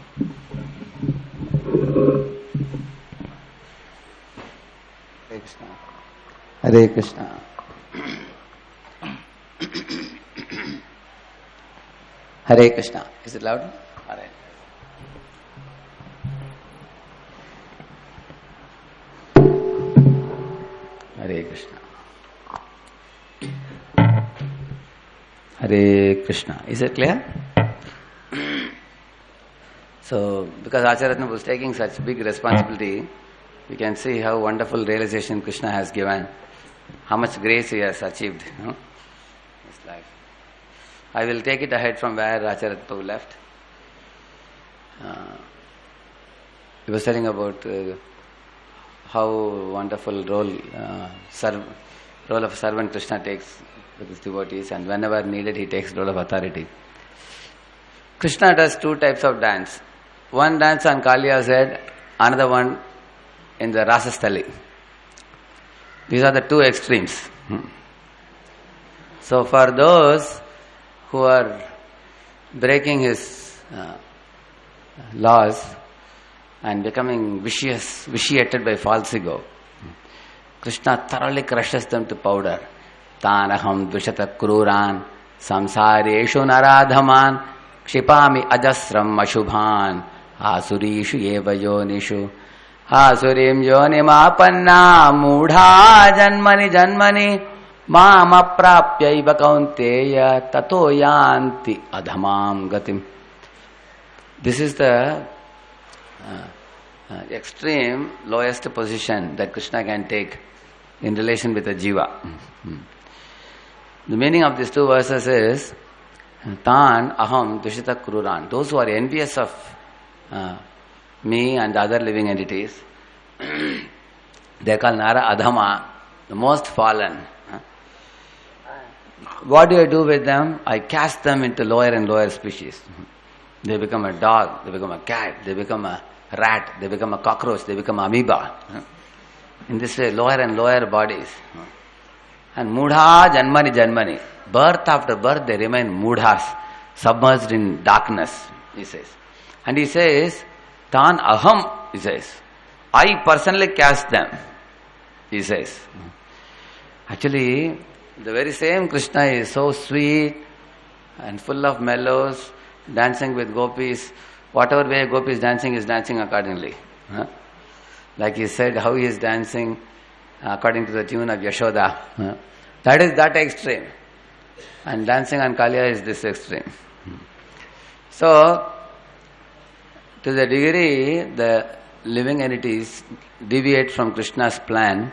Hare Krishna. Hare Krishna. Hare Krishna. Is it loud? All right. Hare Krishna. Hare Krishna. Is it clear? So, because Acharatna was taking such big responsibility, we can see how wonderful realization Krishna has given, how much grace he has achieved, his life. I will take it ahead from where Acharatna left. He was telling about how wonderful role of servant Krishna takes with his devotees, and whenever needed he takes role of authority. Krishna does two types of dance. One dance on Kaliya's head, another one in the Rasasthali. These are the two extremes. So for those who are breaking his laws and becoming vitiated by false ego, Krishna thoroughly crushes them to powder. Tanaham dvishata kruran samsareshu naradhaman kshipami ajasram ashubhan asurishu eva yonishu asurim yonimapanna mudha janmani mam aprapyaiva kaunteya tato yanti adhamam gatim. This is the extreme lowest position that Krishna can take in relation with a jiva. The meaning of these two verses is Tan aham dushita kruran. Those who are envious of me and other living entities, they are called Nara Adhama, the most fallen. What do I do with them? I cast them into lower and lower species. They become a dog, they become a cat, they become a rat, they become a cockroach, they become amoeba. In this way, lower and lower bodies. And mudha janmani janmani. Birth after birth, they remain mudhas, submerged in darkness, he says. And he says, Tan aham, he says. I personally cast them, he says. Actually, the very same Krishna is so sweet and full of mellows, dancing with gopis. Whatever way gopi is dancing accordingly. Like he said, how he is dancing according to the tune of Yashoda. That is that extreme. And dancing on Kaliya is this extreme. So, to the degree the living entities deviate from Krishna's plan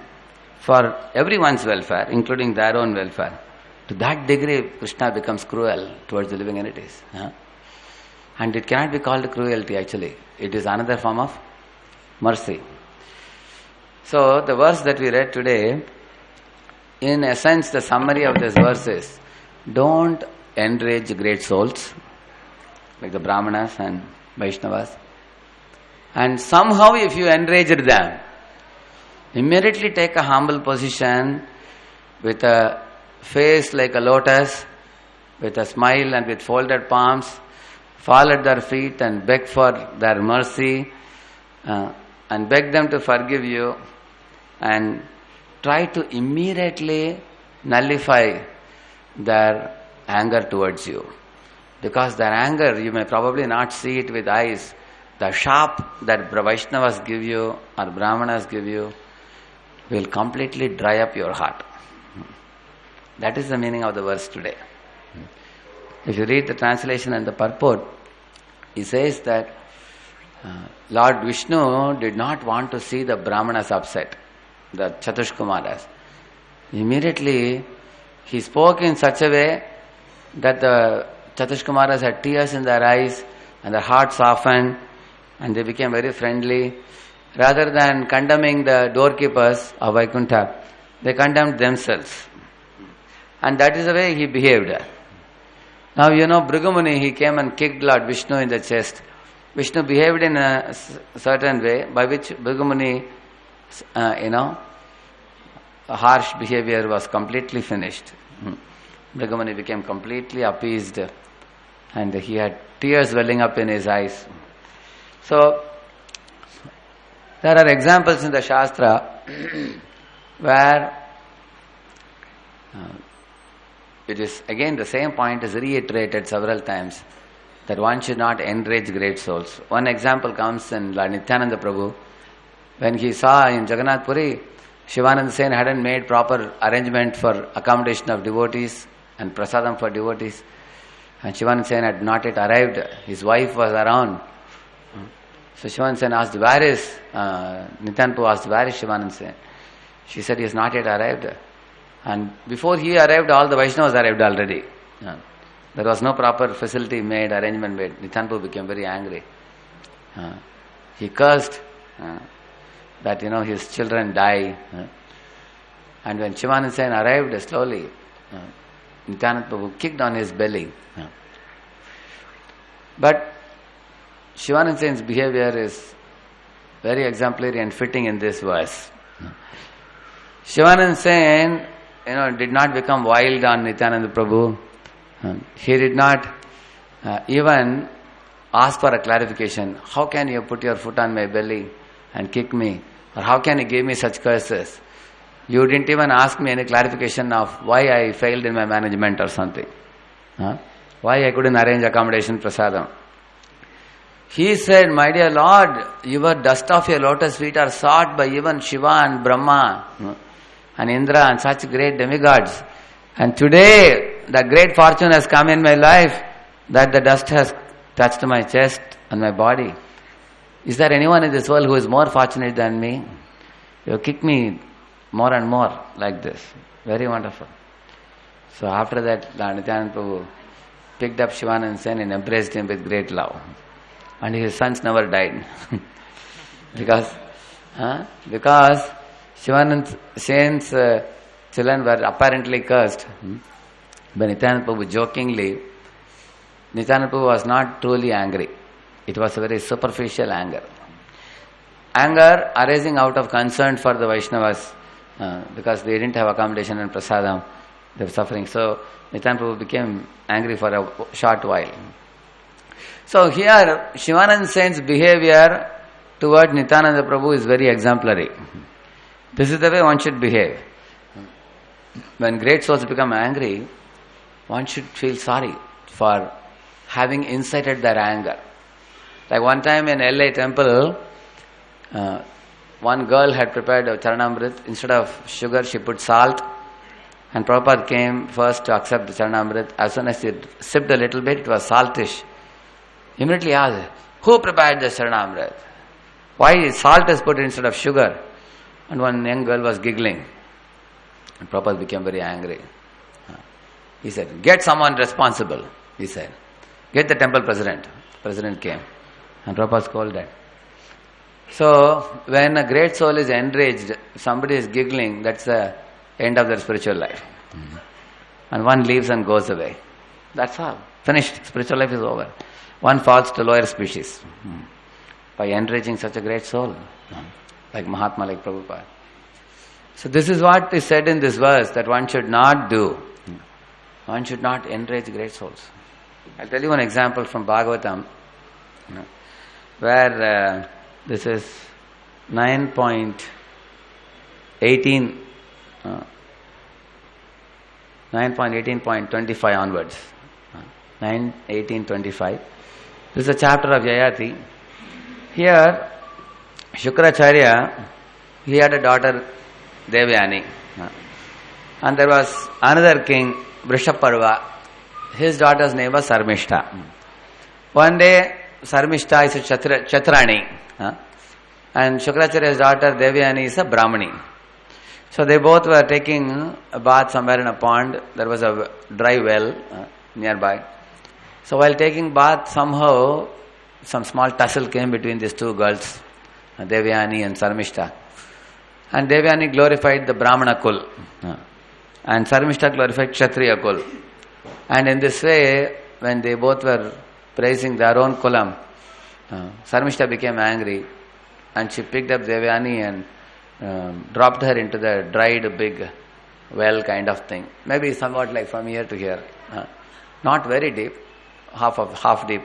for everyone's welfare, including their own welfare, to that degree Krishna becomes cruel towards the living entities. And it cannot be called cruelty actually. It is another form of mercy. So, the verse that we read today, in essence, the summary of this verse is, don't enrage great souls, like the Brahmanas and Vaishnavas. And somehow if you enraged them, immediately take a humble position with a face like a lotus, with a smile and with folded palms, fall at their feet and beg for their mercy, and beg them to forgive you, and try to immediately nullify their anger towards you. Because their anger, you may probably not see it with eyes. The sharp that Vaishnavas give you or Brahmanas give you will completely dry up your heart. That is the meaning of the verse today. If you read the translation and the purport, he says that Lord Vishnu did not want to see the Brahmanas upset, the Chatushkumaras. Immediately, he spoke in such a way that the Chatushkumaras had tears in their eyes and their hearts softened and they became very friendly. Rather than condemning the doorkeepers of Vaikuntha, they condemned themselves. And that is the way he behaved. Now you know Bhrigu, he came and kicked Lord Vishnu in the chest. Vishnu behaved in a certain way by which Bhrigu, harsh behavior was completely finished. Bhrigu became completely appeased and he had tears welling up in his eyes. So, there are examples in the Shastra where it is again the same point is reiterated several times that one should not enrage great souls. One example comes in Lord Nityananda Prabhu when he saw in Jagannath Puri Shivananda Sen hadn't made proper arrangement for accommodation of devotees and prasadam for devotees, and Shivananda Sen had not yet arrived. His wife was around. So Shivananda Sen asked, where is Nityananda Prabhu asked, where is Shivananda Sen? She said, he has not yet arrived. And before he arrived, all the Vaishnavas arrived already. There was no proper facility made, arrangement made. Nityananda Prabhu became very angry. He cursed that his children die. And when Shivananda Sen arrived slowly, Nityananda Prabhu kicked on his belly. But Shivananda Sen's behavior is very exemplary and fitting in this verse. Shivananda Sen, did not become wild on Nityananda Prabhu. He did not even ask for a clarification. How can you put your foot on my belly and kick me? Or how can you give me such curses? You didn't even ask me any clarification of why I failed in my management or something. Why I couldn't arrange accommodation prasadam. He said, my dear Lord, your dust of your lotus feet are sought by even Shiva and Brahma and Indra and such great demigods. And today, the great fortune has come in my life that the dust has touched my chest and my body. Is there anyone in this world who is more fortunate than me? You kick me more and more like this. Very wonderful. So after that, Nityananda Prabhu picked up Shivananda Sen and embraced him with great love. And his sons never died. because Shivananda Sen's children were apparently cursed. But Nityananda Prabhu jokingly, Nityananda Prabhu was not truly angry. It was a very superficial anger. anger arising out of concern for the Vaishnavas because they didn't have accommodation and prasadam. They were suffering. So Nityananda Prabhu became angry for a short while. So here Shivananda Saint's behavior toward Nityananda Prabhu is very exemplary. This is the way one should behave. When great souls become angry, one should feel sorry for having incited their anger. Like one time in LA temple, one girl had prepared a Charanamrit. Instead of sugar, she put salt. And Prabhupada came first to accept the Charanamrit. As soon as he sipped a little bit, it was saltish. Immediately asked, who prepared the Charanamrit? Why salt is put instead of sugar? And one young girl was giggling. And Prabhupada became very angry. He said, get someone responsible, he said. Get the temple president. The president came. And Prabhupada scolded. So, when a great soul is enraged, somebody is giggling, that's the end of their spiritual life. And one leaves and goes away. That's all. Finished. Spiritual life is over. One falls to lower species by enraging such a great soul, like Mahatma, like Prabhupada. So this is what is said in this verse that one should not do. One should not enrage great souls. I'll tell you one example from Bhagavatam, where this is 9.18.25 onwards. 9.18.25. This is a chapter of Yayati. Here, Shukracharya, he had a daughter, Devyani. And there was another king, Vrishaparva. His daughter's name was Sarmishta. One day, Sarmishta is a Chatrani. And Shukracharya's daughter, Devyani, is a Brahmani. So they both were taking a bath somewhere in a pond. There was a dry well nearby. So while taking bath, somehow some small tussle came between these two girls, Devyani and Sarmishta. And Devyani glorified the Brahmana Kul. And Sarmishta glorified Kshatriya Kul. And in this way, when they both were praising their own kulam, Sarmishta became angry. And she picked up Devyani and dropped her into the dried big well kind of thing. Maybe somewhat like from here to here. Not very deep, half deep.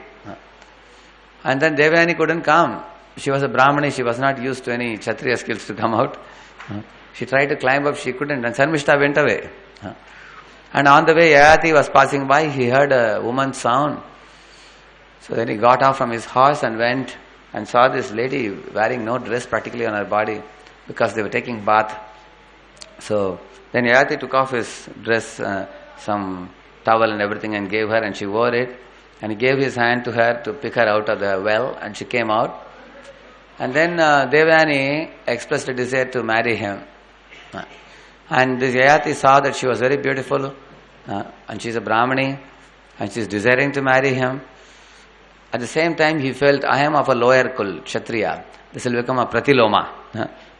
And then Devyani couldn't come. She was a Brahmani, she was not used to any Kshatriya skills to come out. She tried to climb up, she couldn't, and Sarmishta went away. And on the way, Yayati was passing by, he heard a woman's sound. So then he got off from his horse and went and saw this lady wearing no dress practically on her body because they were taking bath. So then Yayati took off his dress, some towel and everything, and gave her, and she wore it. And he gave his hand to her to pick her out of the well, and she came out. And then Devyani expressed a desire to marry him. And this Yayati saw that she was very beautiful, and she's a Brahmani, and she's desiring to marry him. At the same time, he felt, I am of a lower kul, Kshatriya. This will become a pratiloma.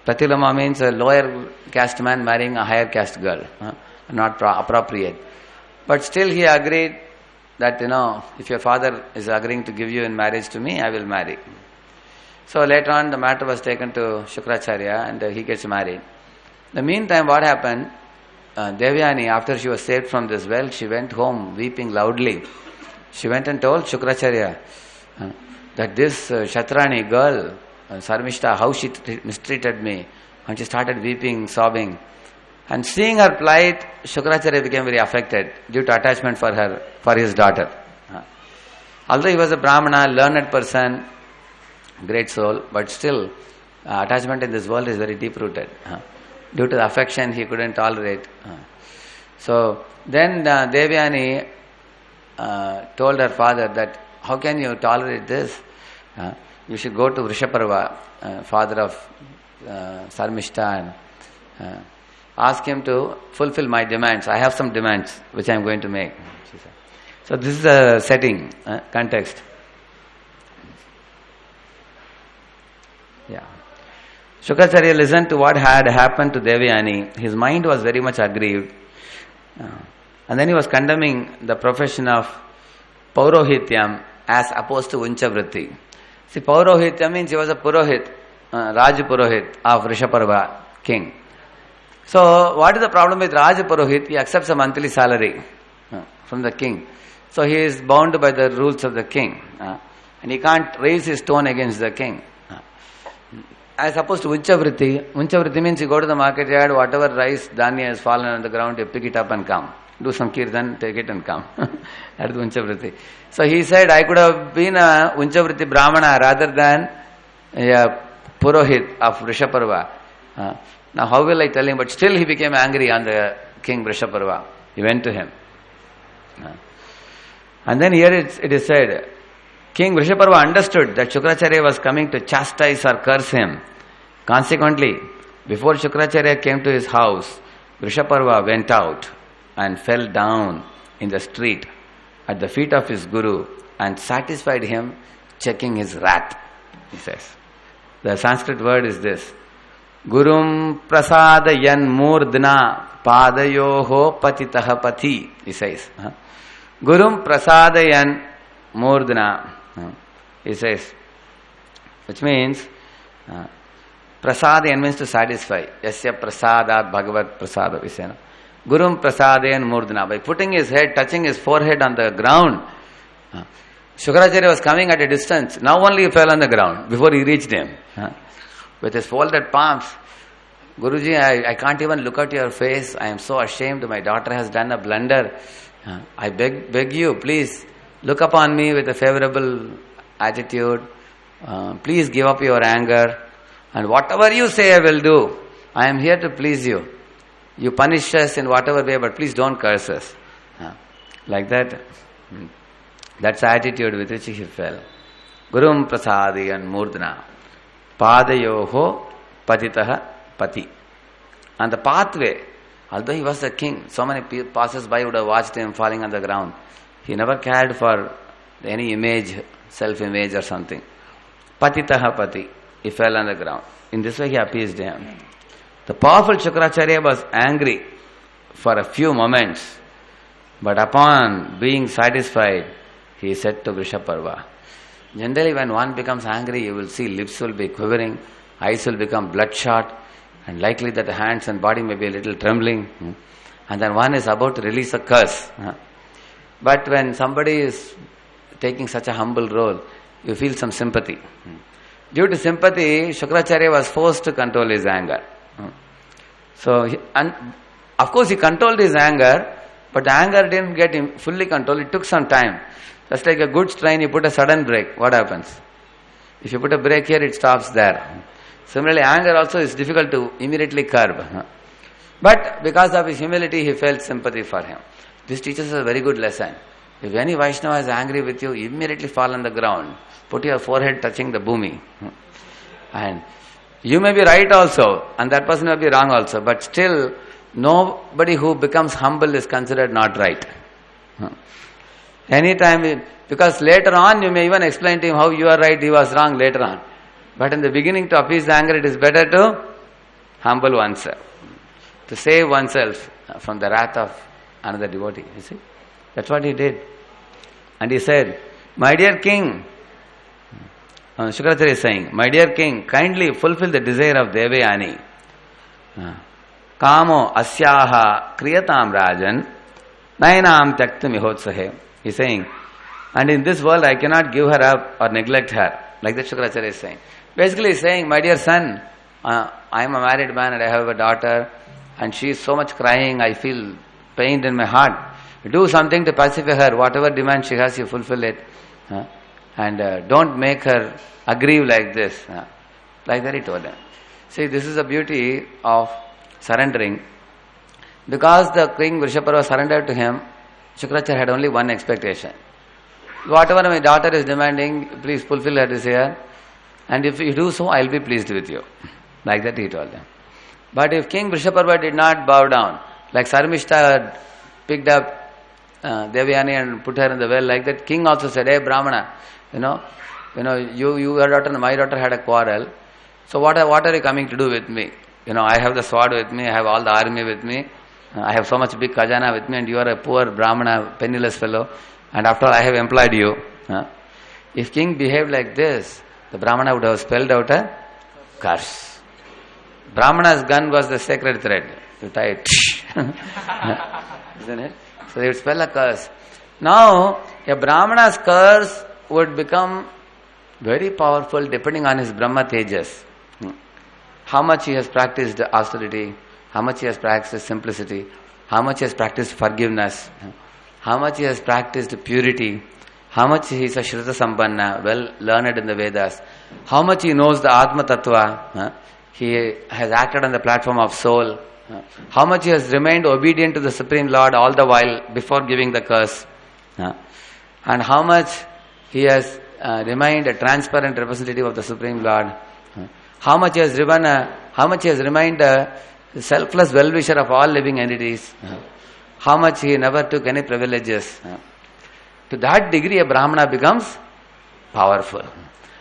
Pratiloma means a lower caste man marrying a higher caste girl. Not appropriate. But still he agreed that, if your father is agreeing to give you in marriage to me, I will marry. So later on, the matter was taken to Shukracharya and he gets married. In the meantime, what happened? Devyani, after she was saved from this well, she went home weeping loudly. She went and told Shukracharya that this Shatrani girl, Sarmishta, how she mistreated me. And she started weeping, sobbing. And seeing her plight, Shukracharya became very affected due to attachment for her, for his daughter. Although he was a Brahmana, learned person, great soul, but still attachment in this world is very deep-rooted. Due to the affection he couldn't tolerate. So then Devyani told her father that, how can you tolerate this? You should go to Vrishaparva, father of Sarmishta, and ask him to fulfill my demands. I have some demands which I am going to make, she said. So this is the setting, context. Yeah. Shukracharya listened to what had happened to Devyani. His mind was very much aggrieved. And then he was condemning the profession of Paurohityam as opposed to Unchavritti. See, Paurohitya means he was a Purohit. Raj Purohit of Rishaparva king. So, what is the problem with Raj Purohit? He accepts a monthly salary from the king. So, he is bound by the rules of the king. And he can't raise his tone against the king. As opposed to Unchavritti. Unchavritti means you go to the market yard, whatever rice, dhanya has fallen on the ground, you pick it up and come. Do some kirtan, take it and come. That is Unchavritti. So he said, I could have been a Unchavritti Brahmana rather than a Purohit of Rishaparva. Now how will I tell him? But still he became angry on the king Rishaparva. He went to him. And then here it is said, King Rishaparva understood that Shukracharya was coming to chastise or curse him. Consequently, before Shukracharya came to his house, Rishaparva went out and fell down in the street at the feet of his guru and satisfied him, checking his wrath, he says. The Sanskrit word is this. Gurum prasadayan murdna padayoho patitaha pati, he says. Gurum prasadayan murdna, he says, which means prasadayan means to satisfy. Yasya prasadat bhagavat prasada, we say. Gurum prasadayan murdna. By putting his head, touching his forehead on the ground, Shukracharya was coming at a distance. Now only he fell on the ground before he reached him. With his folded palms, Guruji, I can't even look at your face. I am so ashamed. My daughter has done a blunder. I beg you, please look upon me with a favorable attitude. Please give up your anger. And whatever you say, I will do. I am here to please you. You punish us in whatever way, but please don't curse us. Like that. That's the attitude with which he fell. Gurum prasadiyan murdana padayoho patitaha pati. On the pathway, although he was the king, so many passers-by would have watched him falling on the ground. He never cared for any image, self-image or something. Patitaha pati. He fell on the ground. In this way he appeased him. The powerful Shukracharya was angry for a few moments, but upon being satisfied, he said to Rishaparva. Generally when one becomes angry, you will see lips will be quivering, eyes will become bloodshot, and likely that the hands and body may be a little trembling, and then one is about to release a curse. But when somebody is taking such a humble role, you feel some sympathy. Due to sympathy, Shukracharya was forced to control his anger. So, of course he controlled his anger, but the anger didn't get him fully controlled. It took some time. Just like a goods train, you put a sudden brake. What happens? If you put a brake here, it stops there. Similarly, anger also is difficult to immediately curb. But because of his humility, he felt sympathy for him. This teaches us a very good lesson. If any Vaishnava is angry with you, immediately fall on the ground. Put your forehead touching the bhumi. And you may be right also, and that person may be wrong also, but still, nobody who becomes humble is considered not right. Anytime, because later on you may even explain to him how you are right, he was wrong later on. But in the beginning, to appease the anger, it is better to humble oneself, to save oneself from the wrath of another devotee. You see, that's what he did. And he said, my dear king, Shukracharya is saying, my dear king, kindly fulfill the desire of Devayani. Kamo asyaha kriyatam rajan nayanam tyaktu mihotsahe. He is saying, and in this world I cannot give her up or neglect her. Like that Shukracharya is saying. Basically he is saying, my dear son, I am a married man and I have a daughter and she is so much crying, I feel pained in my heart. Do something to pacify her. Whatever demand she has, you fulfill it. And don't make her aggrieve like this. Like that he told him. See, this is the beauty of surrendering. Because the king Rishaparva surrendered to him, Shukracharya had only one expectation. Whatever my daughter is demanding, please fulfill her desire. And if you do so, I will be pleased with you. Like that he told him. But if King Rishaparva did not bow down, like Sarmishta had picked up Devayani and put her in the well, like that king also said, hey Brahmana, your daughter and my daughter had a quarrel. So what are you coming to do with me? I have the sword with me, I have all the army with me, I have so much big khajana with me, and you are a poor Brahmana, penniless fellow, and after all I have employed you. If king behaved like this, the Brahmana would have spelled out a curse. Brahmana's gun was the sacred thread. You tie it, isn't it? So they would spell a curse. Now, a Brahmana's curse would become very powerful depending on his Brahma Tejas. How much he has practiced austerity, how much he has practiced simplicity, how much he has practiced forgiveness, how much he has practiced purity, how much he is a Shrita Sampanna, well learned in the Vedas, how much he knows the Atma Tattva, he has acted on the platform of soul, how much he has remained obedient to the Supreme Lord all the while before giving the curse, and how much he has remained a transparent representative of the Supreme Lord, how much he has remained a selfless well-wisher of all living entities, how much he never took any privileges. To that degree, a Brahmana becomes powerful.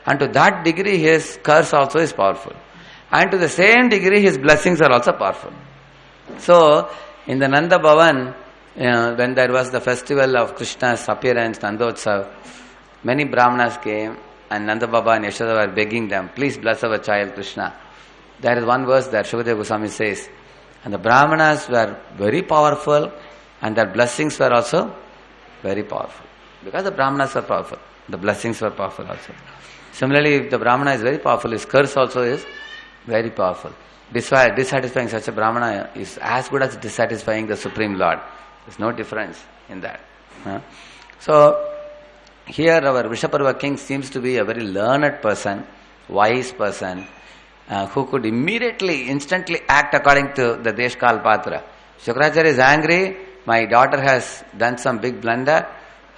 And to that degree, his curse also is powerful. And to the same degree, his blessings are also powerful. So, in the Nanda Bhavan, when there was the festival of Krishna's appearance, Nandotsav, many Brahmanas came and Nanda Baba and Yashoda were begging them, please bless our child Krishna. There is one verse that Shukadeva Goswami says, and the Brahmanas were very powerful and their blessings were also very powerful. Because the Brahmanas were powerful, the blessings were powerful also. Similarly, if the Brahmana is very powerful, his curse also is very powerful. Dissatisfying such a Brahmana is as good as dissatisfying the Supreme Lord. There's no difference in that. So, here our Vrishaparva king seems to be a very learned person, wise person, who could instantly act according to the Deshkal Patra. Shukracharya is angry, my daughter has done some big blunder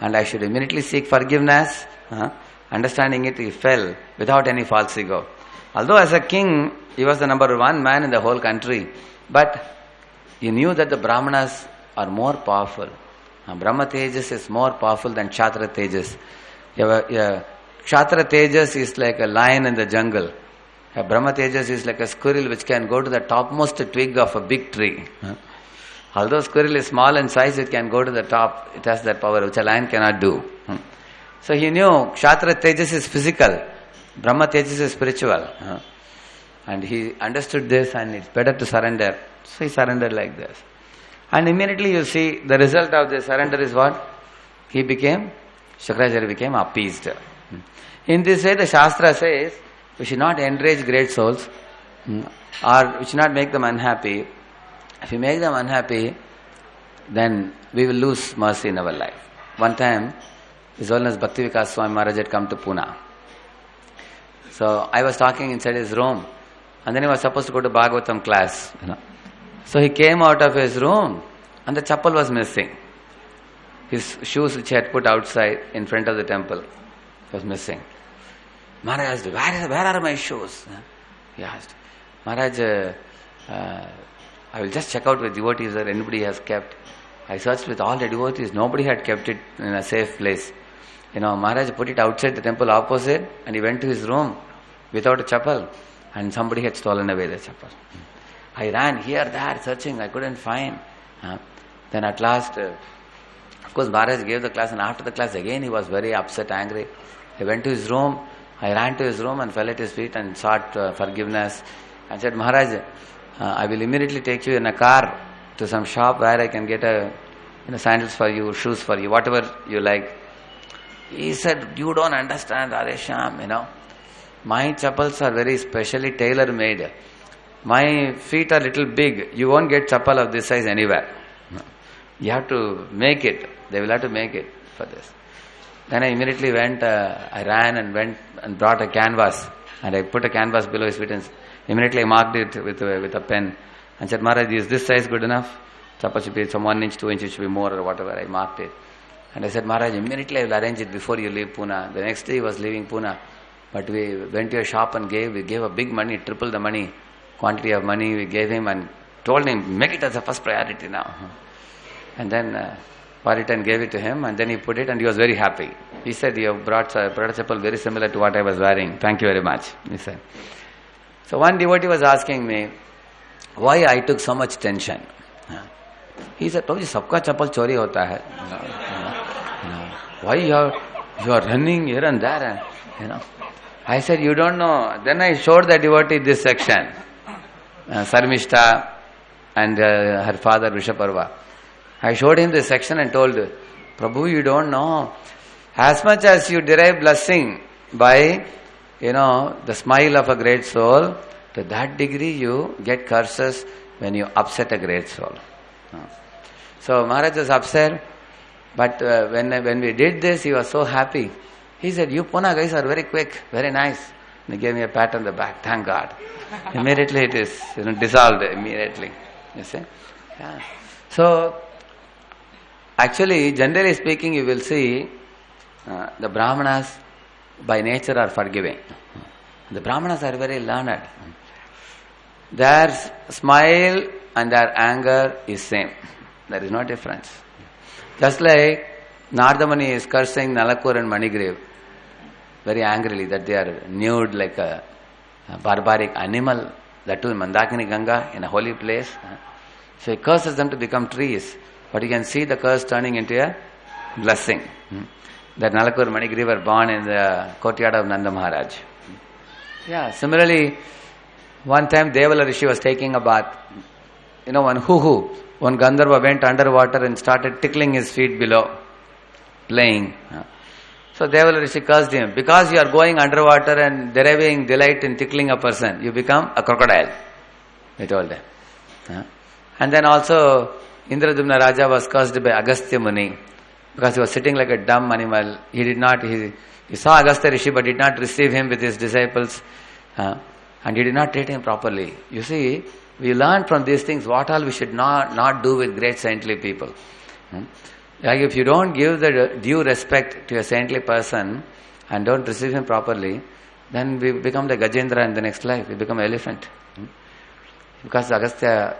and I should immediately seek forgiveness. Understanding it, he fell without any false ego. Although as a king, he was the number one man in the whole country, but he knew that the Brahmanas are more powerful. Brahma Tejas is more powerful than Kshatriya Tejas. Kshatriya Tejas is like a lion in the jungle. Brahma Tejas is like a squirrel which can go to the topmost twig of a big tree. Although squirrel is small in size, it can go to the top. It has that power which a lion cannot do. So he knew Kshatriya Tejas is physical, Brahma Tejas is spiritual. And he understood this and it's better to surrender. So he surrendered like this. And immediately you see the result of the surrender is what? Shukracharya became appeased. In this way the Shastra says, we should not enrage great souls or we should not make them unhappy. If we make them unhappy, then we will lose mercy in our life. One time, His Holiness Bhakti Vikas Swami Maharaj had come to Pune. So I was talking inside his room and then he was supposed to go to Bhagavatam class. So he came out of his room and the chappal was missing. His shoes which he had put outside in front of the temple was missing. Maharaj asked, where are my shoes? He asked. Maharaj, I will just check out with devotees that anybody has kept. I searched with all the devotees, nobody had kept it in a safe place. Maharaj put it outside the temple opposite and he went to his room without a chappal and somebody had stolen away the chappal. I ran here, there, searching, I couldn't find. Then at last, of course Maharaj gave the class and after the class again he was very upset, angry. He went to his room, I ran to his room and fell at his feet and sought forgiveness and said, Maharaj, I will immediately take you in a car to some shop where I can get sandals for you, shoes for you, whatever you like. He said, you don't understand, Radhesham, my chappals are very specially tailor-made. My feet are little big. You won't get chappal of this size anywhere. You have to make it. They will have to make it for this. Then I immediately went, I ran and went and brought a canvas and I put a canvas below his feet and immediately I marked it with a pen and said, Maharaj, is this size good enough? Chappal should be some 1 inch, 2 inches should be more or whatever. I marked it. And I said, Maharaj, immediately I will arrange it before you leave Pune. The next day he was leaving Pune. But we went to a shop and we gave a big money, triple the money, quantity of money we gave him and told him, make it as a first priority now. And then bought it and gave it to him and then he put it and he was very happy. He said, you have brought a chappal very similar to what I was wearing. Thank you very much, he said. So one devotee was asking me, why I took so much tension. He said, Prabhuji, sabka chappal chori hota hai. Why you are running here and there, I said, you don't know. Then I showed the devotee this section. Sarmishta and her father Rishaparva. I showed him this section and told, Prabhu, you don't know. As much as you derive blessing by, the smile of a great soul, to that degree you get curses when you upset a great soul. So Maharaj was upset, but when we did this, he was so happy. He said, you Pune guys are very quick, very nice. And he gave me a pat on the back, thank God. Immediately it is dissolved, immediately. You see? Yeah. So, actually, generally speaking, you will see the Brahmanas by nature are forgiving. The Brahmanas are very learned. Their smile and their anger is same. There is no difference. Just like Nardamani is cursing Nalakur and Manigrave very angrily that they are nude like a barbaric animal, that too in Mandakini Ganga, in a holy place. So he curses them to become trees, but you can see the curse turning into a blessing. That Nalakur and Manigrave were born in the courtyard of Nanda Maharaj. Yeah, similarly, one time Devala Rishi was taking a bath. One Gandharva went underwater and started tickling his feet below, playing. So Devala Rishi cursed him. Because you are going underwater and deriving delight in tickling a person, you become a crocodile. He told them. And then also Indradumna Raja was cursed by Agastya Muni because he was sitting like a dumb animal. He saw Agastya Rishi but did not receive him with his disciples and he did not treat him properly. You see, we learn from these things what all we should not do with great saintly people. Like if you don't give the due respect to a saintly person and don't receive him properly, then we become the Gajendra in the next life. We become an elephant. Because Agastya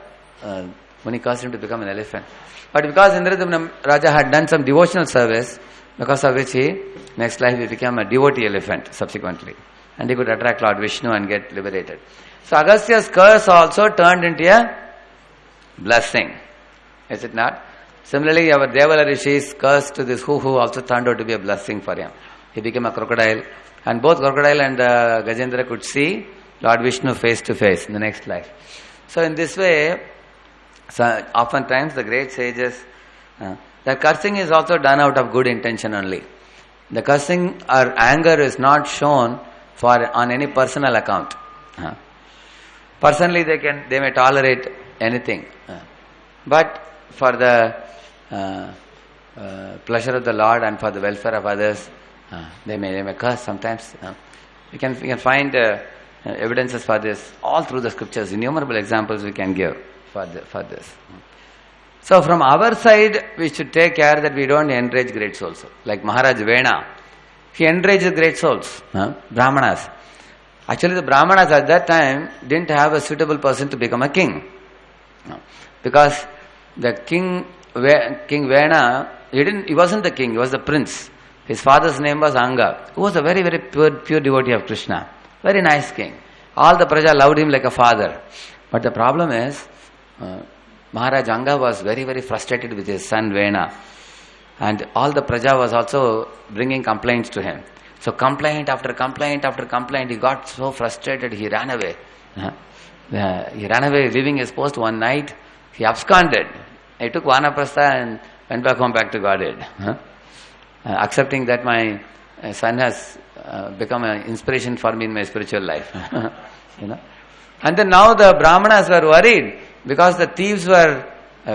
Muni caused him to become an elephant. But because Indradumna Raja had done some devotional service, because of which next life he became a devotee elephant subsequently. And he could attract Lord Vishnu and get liberated. So Agastya's curse also turned into a blessing. Is it not? Similarly, our Devala Rishi's curse to this who also turned out to be a blessing for him. He became a crocodile. And both crocodile and Gajendra could see Lord Vishnu face to face in the next life. So in this way, oftentimes the great sages, the cursing is also done out of good intention only. The cursing or anger is not shown on any personal account. Personally, they may tolerate anything, but for the pleasure of the Lord and for the welfare of others, they may curse sometimes. We can find evidences for this all through the scriptures. Innumerable examples we can give for this. So from our side, we should take care that we don't enrage great souls. Like Maharaj Vena, he enraged great souls, Brahmanas. Actually, the Brahmanas at that time didn't have a suitable person to become a king. Because the King Vena, he wasn't the king, he was the prince. His father's name was Anga, who was a very, very pure devotee of Krishna. Very nice king. All the Praja loved him like a father. But the problem is, Maharaj Anga was very, very frustrated with his son Vena. And all the Praja was also bringing complaints to him. So complaint after complaint after complaint, he got so frustrated, he ran away. He ran away, leaving his post one night. He absconded. He took Vanaprastha and went back to Godhead. Accepting that my son has become an inspiration for me in my spiritual life. And then now the Brahmanas were worried because the thieves were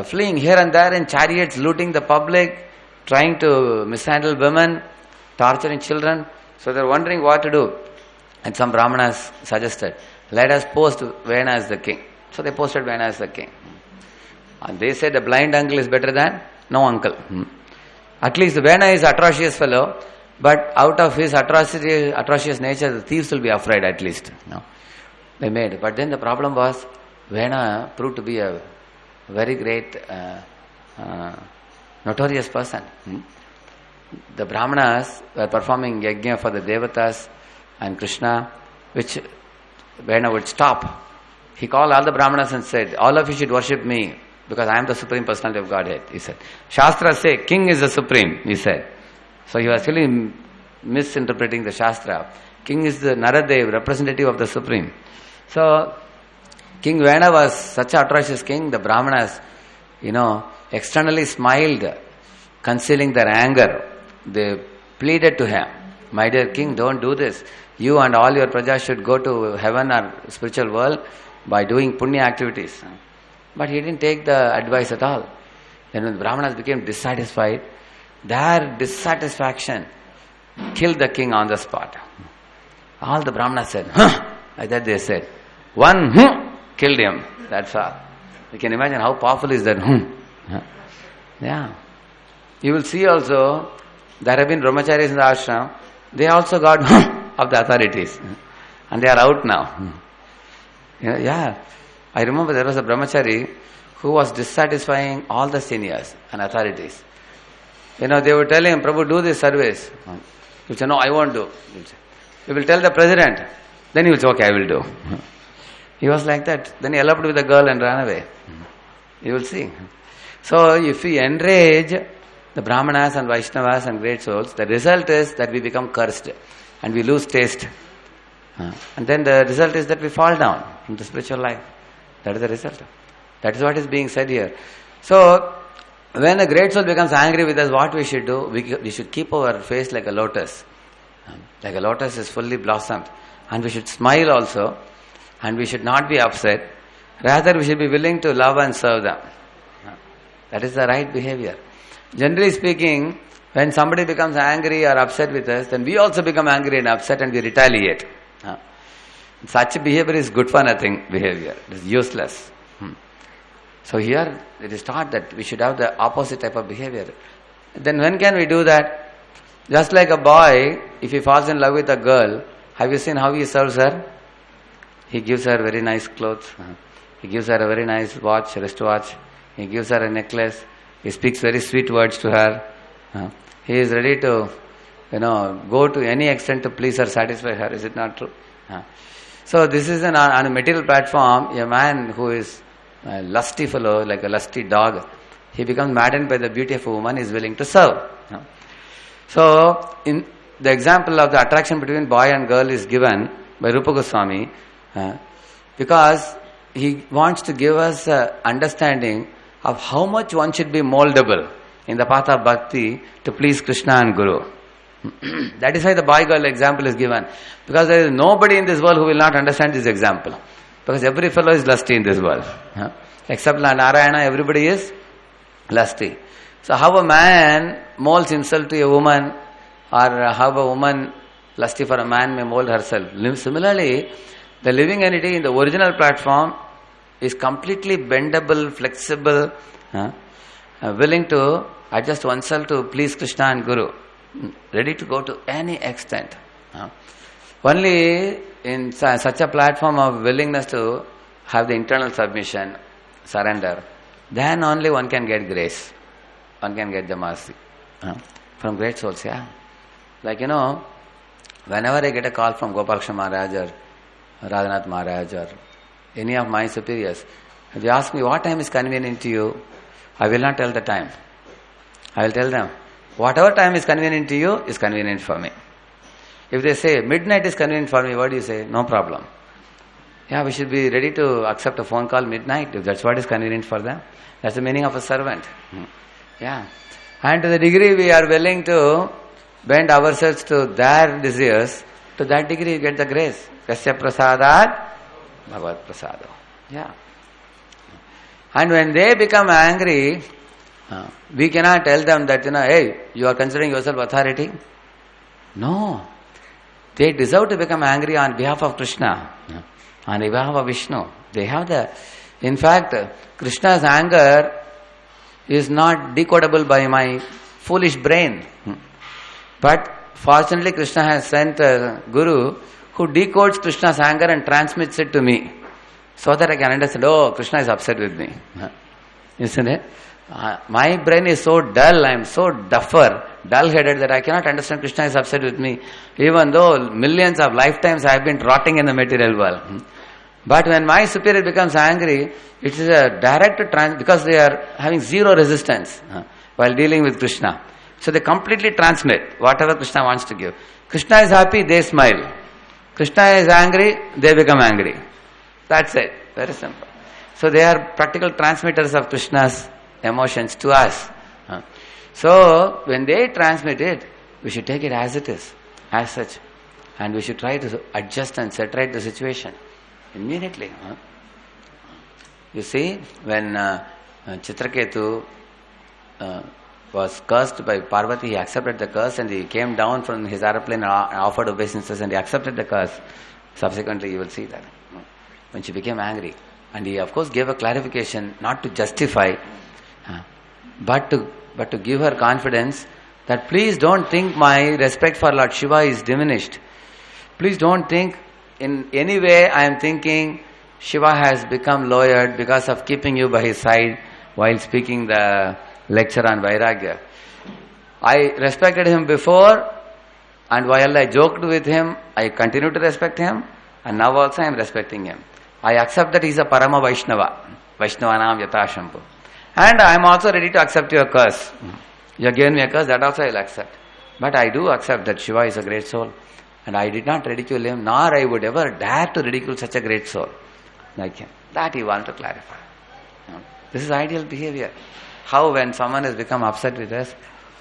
fleeing here and there in chariots, looting the public, trying to mishandle women, torturing children. So they're wondering what to do. And some Brahmanas suggested, let us post Vena as the king. So they posted Vena as the king. And they said a blind uncle is better than no uncle. At least Vena is atrocious fellow, but out of his atrocious nature, the thieves will be afraid at least. They made. But then the problem was, Vena proved to be a very great, notorious person. The Brahmanas were performing yajna for the Devatas and Krishna, which Vena would stop. He called all the Brahmanas and said, all of you should worship me because I am the Supreme Personality of Godhead, he said. Shastra say, king is the Supreme, he said. So he was actually misinterpreting the Shastra. King is the Naradev, representative of the Supreme. So, King Vena was such an atrocious king, the Brahmanas, externally smiled, concealing their anger. They pleaded to him, my dear king, don't do this. You and all your prajas should go to heaven or spiritual world by doing punya activities. But he didn't take the advice at all. Then when the Brahmanas became dissatisfied, their dissatisfaction killed the king on the spot. All the Brahmanas said, like that they said. One killed him. That's all. You can imagine how powerful is that Yeah. You will see also, there have been brahmacharis in the ashram, they also got of the authorities. And they are out now. Yeah. I remember there was a brahmachari who was dissatisfying all the seniors and authorities. They would tell him, Prabhu, do this service. He would say, no, I won't do. He will tell the president. Then he will say, okay, I will do. He was like that. Then he eloped with the girl and ran away. You will see. So if we enrage the Brahmanas and Vaishnavas and great souls, the result is that we become cursed and we lose taste. And then the result is that we fall down in the spiritual life. That is the result. That is what is being said here. So, when a great soul becomes angry with us, what we should do? We should keep our face like a lotus. Like a lotus is fully blossomed. And we should smile also. And we should not be upset. Rather, we should be willing to love and serve them. That is the right behavior. Generally speaking, when somebody becomes angry or upset with us, then we also become angry and upset and we retaliate. Such behavior is good for nothing behavior. It is useless. So here it is taught that we should have the opposite type of behavior. Then when can we do that? Just like a boy, if he falls in love with a girl, have you seen how he serves her? He gives her very nice clothes. He gives her a very nice watch, wristwatch. He gives her a necklace. He speaks very sweet words to her. He is ready to, go to any extent to please her, satisfy her. Is it not true? So this is on a material platform, a man who is a lusty fellow, like a lusty dog, he becomes maddened by the beauty of a woman, is willing to serve. So, in the example of the attraction between boy and girl is given by Rupa Goswami because he wants to give us understanding of how much one should be moldable in the path of bhakti to please Krishna and Guru. That is why the boy-girl example is given. Because there is nobody in this world who will not understand this example. Because every fellow is lusty in this world. Except Narayana, everybody is lusty. So how a man molds himself to a woman, or how a woman lusty for a man may mold herself. Similarly, the living entity in the original platform is completely bendable, flexible, willing to adjust oneself to please Krishna and Guru. Ready to go to any extent. Only in such a platform of willingness to have the internal submission, surrender, then only one can get grace. One can get the mercy. From great souls, yeah. Like, whenever I get a call from Gopalakrishna Maharaj or Radhanath Maharaj or any of my superiors, if they ask me what time is convenient to you, I will not tell the time. I will tell them, whatever time is convenient to you is convenient for me. If they say midnight is convenient for me, what do you say? No problem. Yeah, we should be ready to accept a phone call midnight if that's what is convenient for them. That's the meaning of a servant. Yeah. And to the degree we are willing to bend ourselves to their desires, to that degree you get the grace. Kasya prasadat bhagavad prasado. Yeah. And when they become angry, we cannot tell them that, hey, you are considering yourself authority. No. They deserve to become angry on behalf of Krishna, on behalf of Vishnu. They have in fact, Krishna's anger is not decodable by my foolish brain. But fortunately, Krishna has sent a guru who decodes Krishna's anger and transmits it to me, so that I can understand, Krishna is upset with me. Isn't it? My brain is so dull, I am so dull-headed that I cannot understand Krishna is upset with me, even though millions of lifetimes I have been rotting in the material world. But when my superior becomes angry, it is a direct because they are having zero resistance while dealing with Krishna. So they completely transmit whatever Krishna wants to give. Krishna is happy, they smile. Krishna is angry, they become angry. That's it. Very simple. So they are practical transmitters of Krishna's emotions to us. So when they transmit it, we should take it as it is, as such. And we should try to adjust and saturate the situation immediately. You see, when Chitraketu was cursed by Parvati, he accepted the curse and he came down from his aeroplane and offered obeisances and he accepted the curse. Subsequently, you will see that. When she became angry. And he, of course, gave a clarification, not to justify, but to give her confidence that please don't think my respect for Lord Shiva is diminished. Please don't think in any way I am thinking Shiva has become lowered because of keeping you by his side while speaking the lecture on Vairagya. I respected him before, and while I joked with him, I continue to respect him, and now also I am respecting him. I accept that he is a Parama Vaishnava, Vaishnavanam Yatashampu. And I am also ready to accept your curse. You have given me a curse, that also I will accept. But I do accept that Shiva is a great soul. And I did not ridicule him, nor I would ever dare to ridicule such a great soul like him. That he wanted to clarify. This is ideal behavior. How when someone has become upset with us,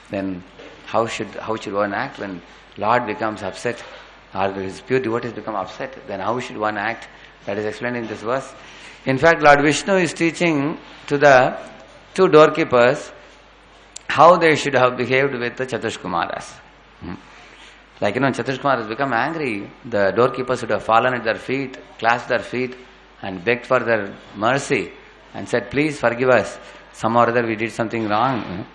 then how should one act when Lord becomes upset, or his pure devotees become upset, then how should one act? That is explained in this verse. In fact, Lord Vishnu is teaching to the two doorkeepers how they should have behaved with the Chatushkumaras. Like, Chatushkumar has become angry, the doorkeepers should have fallen at their feet, clasped their feet, and begged for their mercy, and said, please forgive us. Somehow or other we did something wrong.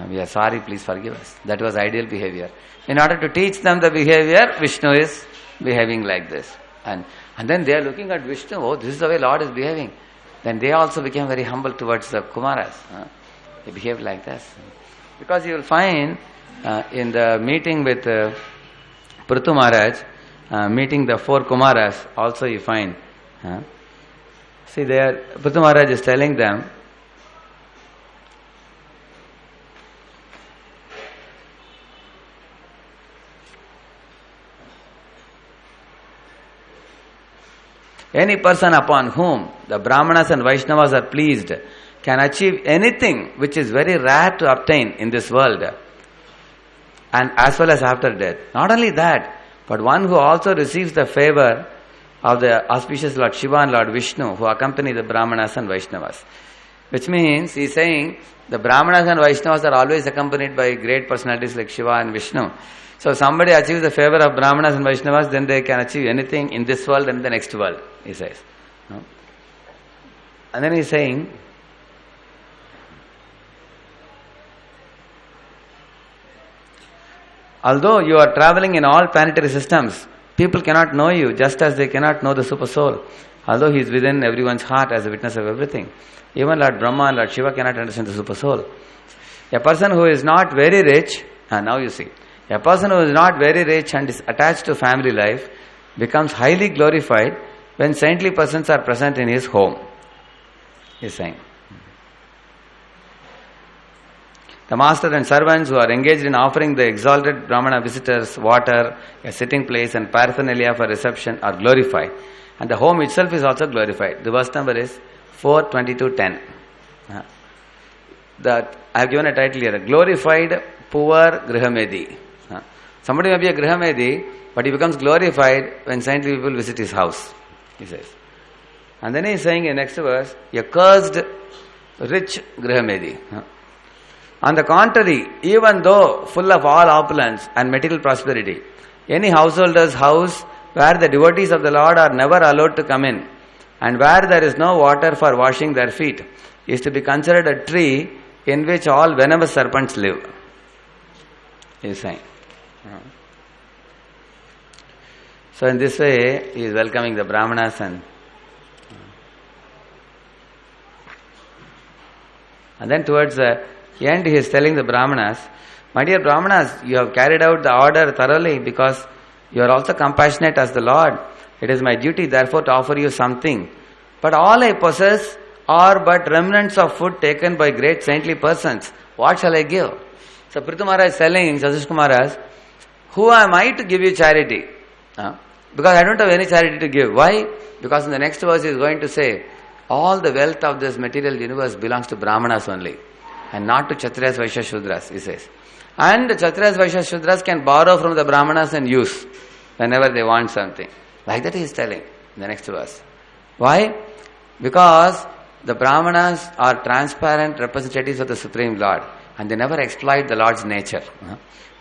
We are sorry, please forgive us. That was ideal behavior. In order to teach them the behavior, Vishnu is behaving like this. And then they are looking at Vishnu, oh, this is the way Lord is behaving. Then they also became very humble towards the Kumaras. They behaved like this. Because you will find in the meeting with Prithu Maharaj, meeting the four Kumaras, also you find. See there, Prithu Maharaj is telling them, any person upon whom the Brahmanas and Vaishnavas are pleased can achieve anything which is very rare to obtain in this world, and as well as after death. Not only that, but one who also receives the favor of the auspicious Lord Shiva and Lord Vishnu who accompany the Brahmanas and Vaishnavas. Which means, he is saying, the Brahmanas and Vaishnavas are always accompanied by great personalities like Shiva and Vishnu. So if somebody achieves the favor of Brahmanas and Vaishnavas, then they can achieve anything in this world and the next world, he says. And then he is saying, although you are traveling in all planetary systems, people cannot know you just as they cannot know the super soul. Although he is within everyone's heart as a witness of everything. Even Lord Brahma and Lord Shiva cannot understand the super soul. A person who is not very rich, now you see, a person who is not very rich and is attached to family life becomes highly glorified when saintly persons are present in his home, he is saying. The master and servants who are engaged in offering the exalted Brahmana visitors water, a sitting place and paraphernalia for reception are glorified. And the home itself is also glorified. The verse number is 4:22:10. That I have given a title here, glorified poor Grihamedi. Somebody may be a Grihamedi, but he becomes glorified when saintly people visit his house, he says. And then he is saying in the next verse, a cursed rich Grihamedi. On the contrary, even though full of all opulence and material prosperity, any householder's house where the devotees of the Lord are never allowed to come in, and where there is no water for washing their feet, is to be considered a tree in which all venomous serpents live, he is saying. So in this way, he is welcoming the Brahmanas and then towards the end he is telling the Brahmanas, my dear Brahmanas, you have carried out the order thoroughly because you are also compassionate as the Lord. It is my duty therefore to offer you something. But all I possess are but remnants of food taken by great saintly persons. What shall I give? So Prithu Maharaj is telling Chatushkumaras, who am I to give you charity? because I don't have any charity to give. Why? Because in the next verse he is going to say, all the wealth of this material universe belongs to Brahmanas only, and not to Kshatriyas, Vaishyas, Shudras, he says. And the Kshatriyas, Vaishyas, Shudras can borrow from the Brahmanas and use whenever they want something. Like that he is telling in the next verse. Why? Because the Brahmanas are transparent representatives of the Supreme Lord, and they never exploit the Lord's nature.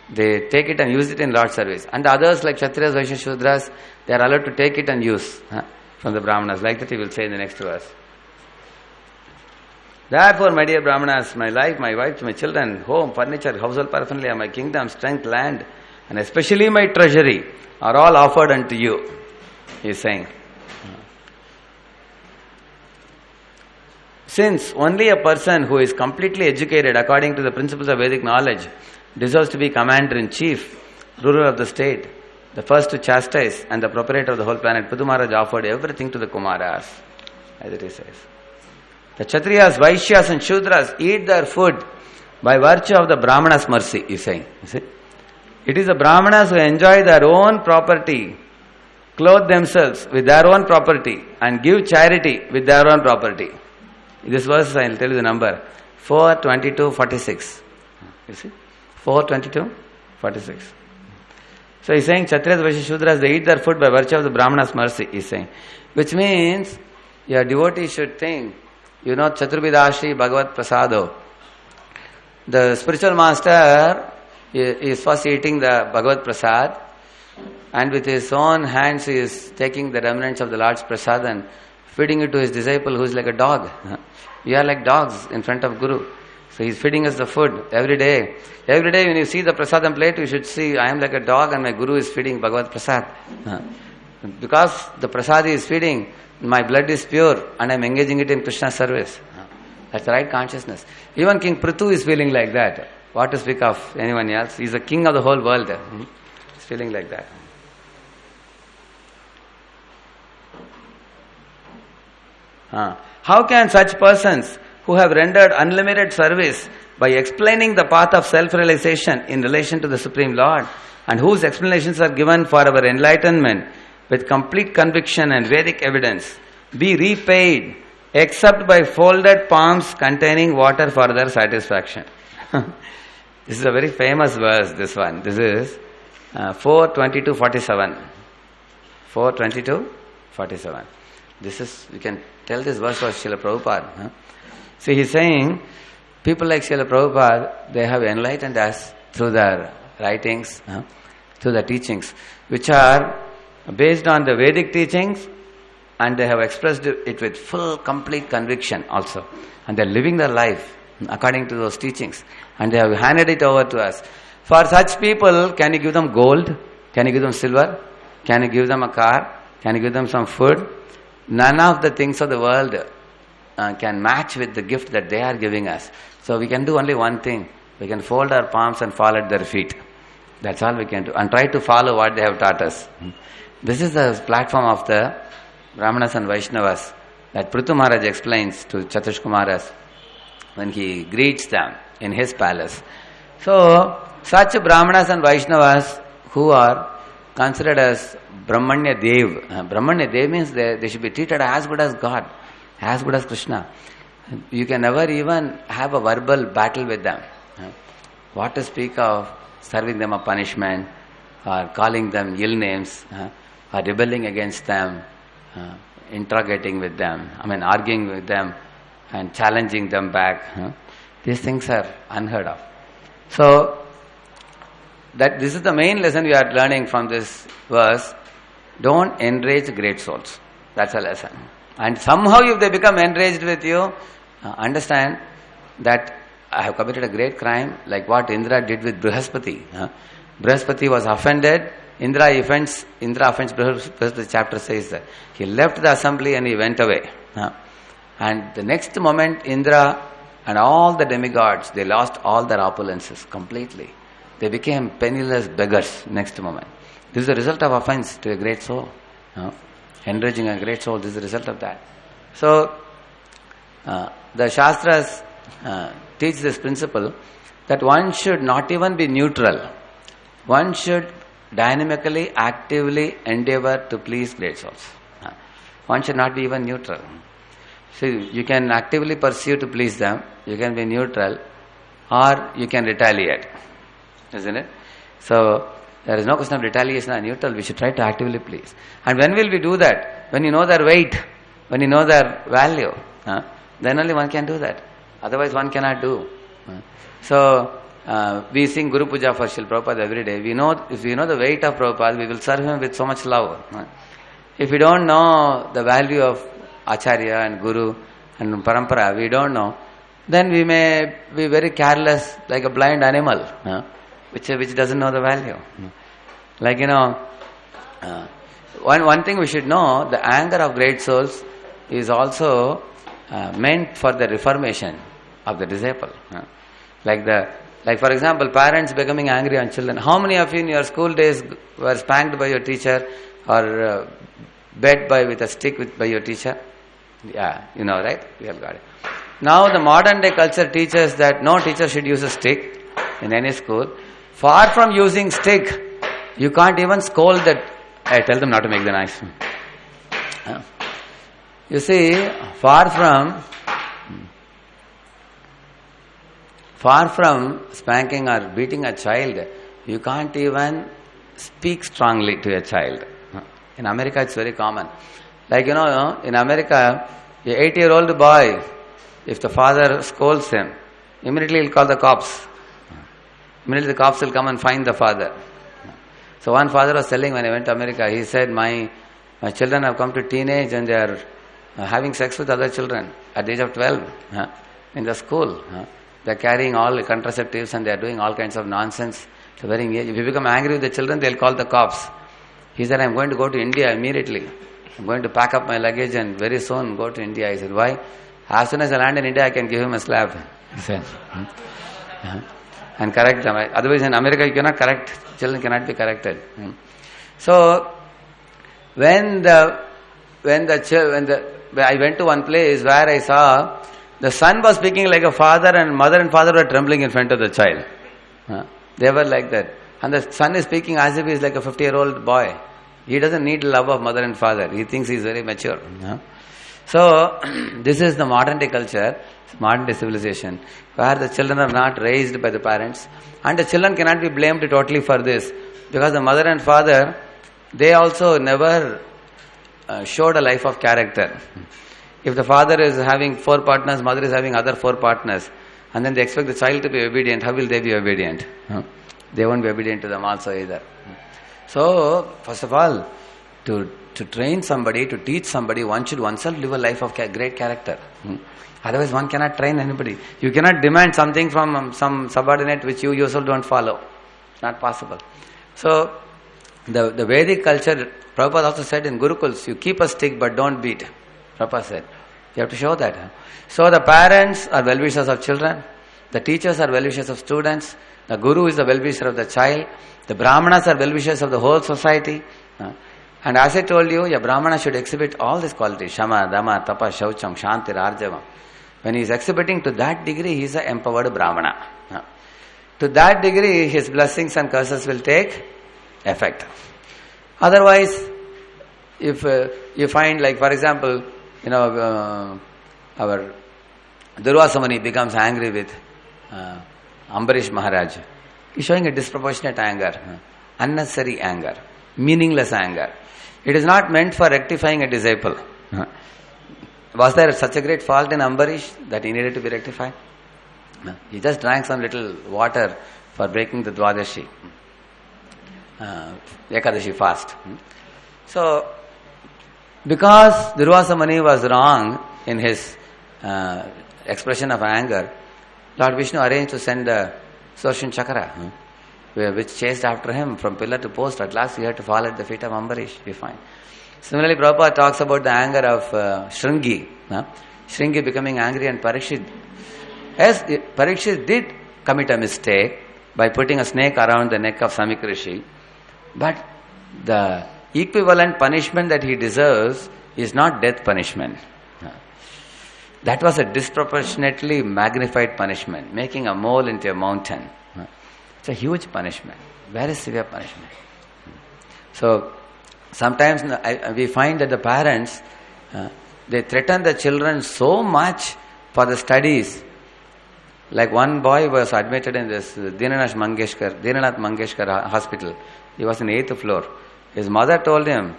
They take it and use it in Lord's service. And the others like Kshatriyas, Vaishyas, Shudras, they are allowed to take it and use from the Brahmanas. Like that he will say in the next verse. Therefore, my dear Brahmanas, my life, my wife, my children, home, furniture, household paraphernalia, my kingdom, strength, land, and especially my treasury are all offered unto you, he is saying. Since only a person who is completely educated according to the principles of Vedic knowledge deserves to be commander-in-chief, ruler of the state, the first to chastise and the proprietor of the whole planet, Prithu Maharaj offered everything to the Kumaras, as it says. The Kshatriyas, Vaishyas and Shudras eat their food by virtue of the Brahmanas' mercy, he is saying. You see? It is the Brahmanas who enjoy their own property, clothe themselves with their own property, and give charity with their own property. This verse, I will tell you the number, 4:22:46. You see? 4:22:46. So he is saying, Kshatriyas, Vaishyas, Shudras, they eat their food by virtue of the Brahmanas' mercy, he is saying. Which means, your devotee should think, Chaturvidashi Bhagavat Prasado. The spiritual master is first eating the Bhagavat Prasad, and with his own hands he is taking the remnants of the Lord's Prasad and feeding it to his disciple who is like a dog. We are like dogs in front of Guru. So he is feeding us the food every day. Every day when you see the prasadam plate, you should see, I am like a dog and my Guru is feeding Bhagavat Prasad. Because the prasad is feeding, my blood is pure and I am engaging it in Krishna's service. That's the right consciousness. Even King Prithu is feeling like that. What to speak of anyone else? He is the king of the whole world. He's feeling like that. How can such persons who have rendered unlimited service by explaining the path of self-realization in relation to the Supreme Lord, and whose explanations are given for our enlightenment with complete conviction and Vedic evidence, be repaid except by folded palms containing water for their satisfaction? This is a very famous verse, this one. This is 4:22:47. 4:22:47. This is, you can tell this verse was Srila Prabhupada. See, he's saying, people like Srila Prabhupada, they have enlightened us through their writings, through the teachings, which are based on the Vedic teachings, and they have expressed it with full, complete conviction also. And they're living their life according to those teachings. And they have handed it over to us. For such people, can you give them gold? Can you give them silver? Can you give them a car? Can you give them some food? None of the things of the world can match with the gift that they are giving us. So we can do only one thing. We can fold our palms and fall at their feet. That's all we can do. And try to follow what they have taught us. This is the platform of the Brahmanas and Vaishnavas that Prithu Maharaj explains to Chatush Kumaras when he greets them in his palace. So, such Brahmanas and Vaishnavas who are considered as Brahmanya Dev. Brahmanya Dev means they should be treated as good as God, as good as Krishna. You can never even have a verbal battle with them. What to speak of serving them a punishment, or calling them ill names, or rebelling against them, interrogating with them, arguing with them and challenging them back. These things are unheard of. So, that this is the main lesson we are learning from this verse. Don't enrage great souls. That's a lesson. And somehow if they become enraged with you, understand that I have committed a great crime, like what Indra did with Brihaspati. Brihaspati was offended. Indra offends Brihaspati, chapter says that. He left the assembly and he went away. And the next moment, Indra and all the demigods, they lost all their opulences completely. They became penniless beggars next moment. This is the result of offense to a great soul. Enraging a great soul, this is the result of that. So, the Shastras teach this principle that one should not even be neutral. One should dynamically, actively endeavor to please great souls. One should not be even neutral. See, you can actively pursue to please them, you can be neutral, or you can retaliate. Isn't it? So, there is no question of retaliation or neutral, we should try to actively please. And when will we do that? When you know their weight, when you know their value, then only one can do that. Otherwise one cannot do. So, we sing Guru Puja for Srila Prabhupada every day. We know, if we know the weight of Prabhupada, we will serve him with so much love. If we don't know the value of Acharya and Guru and Parampara, we don't know, then we may be very careless like a blind animal, which doesn't know the value. Like, one thing we should know, the anger of great souls is also meant for the reformation of the disciple. Like for example, parents becoming angry on children. How many of you in your school days were spanked by your teacher or beat with a stick by your teacher? Yeah, you know, right? We have got it. Now the modern day culture teaches that no teacher should use a stick in any school. Far from using stick, you can't even scold that. I tell them not to make the noise. You see, far from spanking or beating a child, you can't even speak strongly to a child. In America, it's very common. Like, in America, an 8-year-old boy, if the father scolds him, immediately he'll call the cops. Immediately the cops will come and find the father. So one father was telling when I went to America, he said, my children have come to teenage and they are having sex with other children at the age of 12 in the school. They are carrying all contraceptives and they are doing all kinds of nonsense. So if you become angry with the children, they'll call the cops. He said, I'm going to go to India immediately. I'm going to pack up my luggage and very soon go to India. I said, why? As soon as I land in India, I can give him a slap. He said, and correct them. Otherwise, in America, you cannot correct. Children cannot be corrected. So, when I went to one place where I saw the son was speaking like a father and mother and father were trembling in front of the child. They were like that. And the son is speaking as if he is like a 50-year-old boy. He doesn't need love of mother and father. He thinks he is very mature. So, this is the modern day culture, modern day civilization, where the children are not raised by the parents. And the children cannot be blamed totally for this. Because the mother and father, they also never showed a life of character. If the father is having 4 partners, mother is having other 4 partners, and then they expect the child to be obedient, how will they be obedient? They won't be obedient to them also either. So, first of all, to train somebody, to teach somebody, one should oneself live a life of great character. Otherwise, one cannot train anybody. You cannot demand something from some subordinate which you yourself don't follow. It's not possible. So, the Vedic culture, Prabhupada also said in Gurukuls, you keep a stick but don't beat. Prabhupada said. You have to show that. So, the parents are well-wishers of children. The teachers are well-wishers of students. The Guru is the well-wisher of the child. The Brahmanas are well-wishers of the whole society. And as I told you, a Brahmana should exhibit all these qualities. Shama, Dama, Tapa, Shaucham, Shanti, Arjavam. When he is exhibiting to that degree, he is an empowered Brahmana. To that degree, his blessings and curses will take effect. Otherwise, if you find, like for example, our Durvasa Muni becomes angry with Ambarish Maharaj. He is showing a disproportionate anger, unnecessary anger, meaningless anger. It is not meant for rectifying a disciple. Was there such a great fault in Ambarish that he needed to be rectified? He just drank some little water for breaking the Dwadashi, Ekadashi fast. So, because Durvasa Muni was wrong in his expression of anger, Lord Vishnu arranged to send the Sudarshan Chakra, which chased after him from pillar to post. At last he had to fall at the feet of Ambarish, we find. Similarly, Prabhupada talks about the anger of Shringi. Shringi becoming angry and Parikshit. Yes, Parikshit did commit a mistake by putting a snake around the neck of Samik Rishi. But the equivalent punishment that he deserves is not death punishment. That was a disproportionately magnified punishment, making a mole into a mountain. It's a huge punishment, very severe punishment. So sometimes we find that the parents, they threaten the children so much for the studies. Like one boy was admitted in this Dinanath Mangeshkar hospital. He was in 8th floor. His mother told him,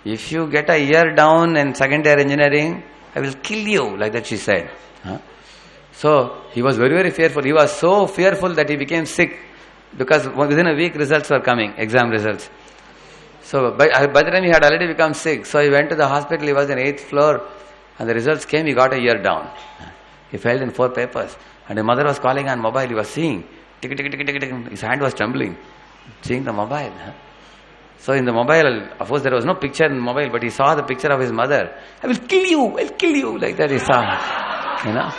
if you get a year down in second year engineering, I will kill you, like that she said. So he was very, very fearful. He was so fearful that he became sick, because within a week results were coming, exam results. So by the time he had already become sick, so he went to the hospital. He was in 8th floor, and the results came. He got a year down. He failed in 4 papers, and his mother was calling on mobile. He was seeing, tick, tick, tick, tick, tick. His hand was trembling, seeing the mobile. So in the mobile, of course there was no picture in the mobile, but he saw the picture of his mother. I will kill you, like that he saw. You know?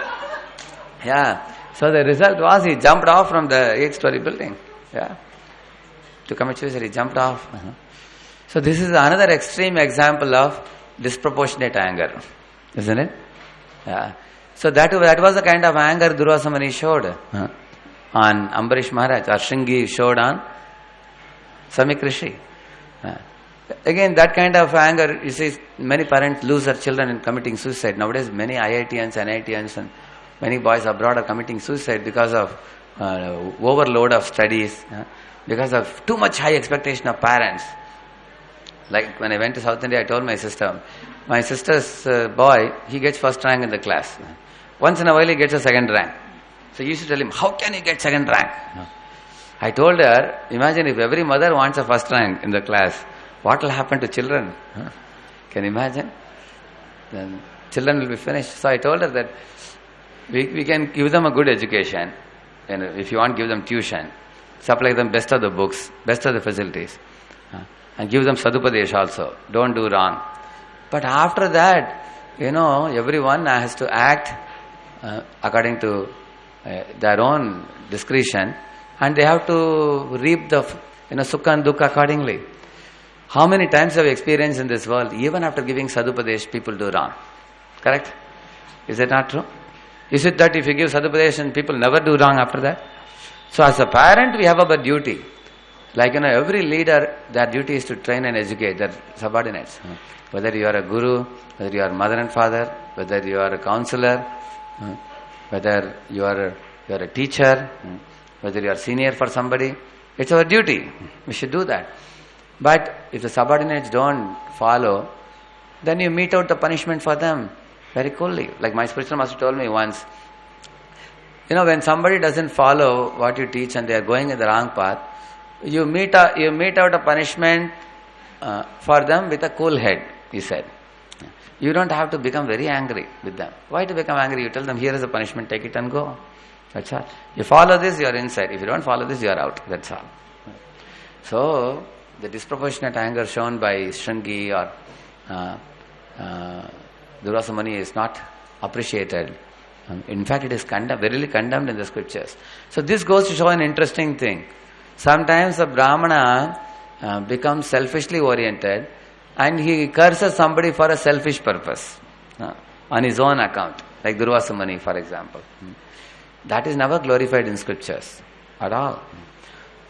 Yeah. So the result was he jumped off from the 8th-story building. Yeah. To commit suicide, he jumped off. So this is another extreme example of disproportionate anger, isn't it? Yeah. So that was the kind of anger Durvasa Muni showed on Ambarish Maharaj, or Shringi showed on Samik Rishi. Again, that kind of anger, you see, many parents lose their children in committing suicide. Nowadays, many IITians, NITians, and many boys abroad are committing suicide because of overload of studies, because of too much high expectation of parents. Like when I went to South India, I told my sister's boy, he gets first rank in the class. Once in a while, he gets a second rank. So you used to tell him, how can you get second rank? I told her, imagine if every mother wants a first rank in the class, what will happen to children? Can you imagine? Then children will be finished. So I told her that we can give them a good education. And if you want, give them tuition. Supply them best of the books, best of the facilities. And give them sadupadesh also. Don't do wrong. But after that, everyone has to act according to their own discretion. And they have to reap the sukha and dukkha accordingly. How many times have we experienced in this world, even after giving sadupadesh, people do wrong? Correct? Is that not true? Is it that if you give sadupadesh and people never do wrong after that? So as a parent, we have our duty. Like, every leader, their duty is to train and educate their subordinates. Whether you are a guru, whether you are mother and father, whether you are a counselor, whether you are a teacher, whether you are senior for somebody, it's our duty. We should do that. But if the subordinates don't follow, then you mete out the punishment for them very coolly. Like my spiritual master told me once, when somebody doesn't follow what you teach and they are going in the wrong path, you mete out a punishment for them with a cool head, he said. You don't have to become very angry with them. Why to become angry? You tell them, here is a punishment, take it and go. That's all. You follow this, you are inside. If you don't follow this, you are out. That's all. So, the disproportionate anger shown by Shringi or Durvasa Muni is not appreciated. In fact, it is verily condemned in the scriptures. So, this goes to show an interesting thing. Sometimes a Brahmana becomes selfishly oriented and he curses somebody for a selfish purpose on his own account, like Durvasa Muni, for example. That is never glorified in scriptures at all.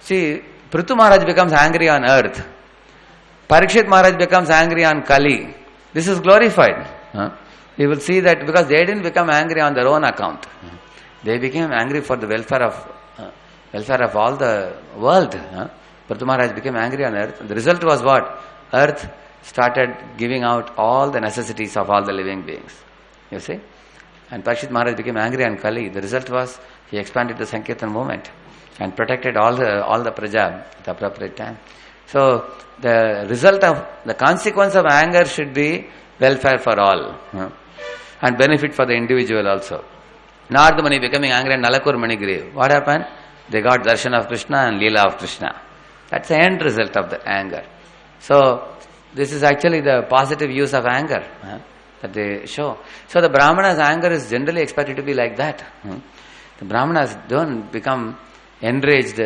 See, Prithu Maharaj becomes angry on earth. Parikshit Maharaj becomes angry on Kali. This is glorified. You will see that because they didn't become angry on their own account. They became angry for the welfare of all the world. Prithu Maharaj became angry on earth. The result was what? Earth started giving out all the necessities of all the living beings. You see? And Parikshit Maharaj became angry on Kali. The result was he expanded the Sankirtan movement and protected all the praja at the appropriate time. So the consequence of anger should be welfare for all and benefit for the individual also. Narada Muni becoming angry on Nalakur Manigiri. What happened? They got darshan of Krishna and Leela of Krishna. That's the end result of the anger. So this is actually the positive use of anger that they show. So the Brahmana's anger is generally expected to be like that. The Brahmanas don't become enraged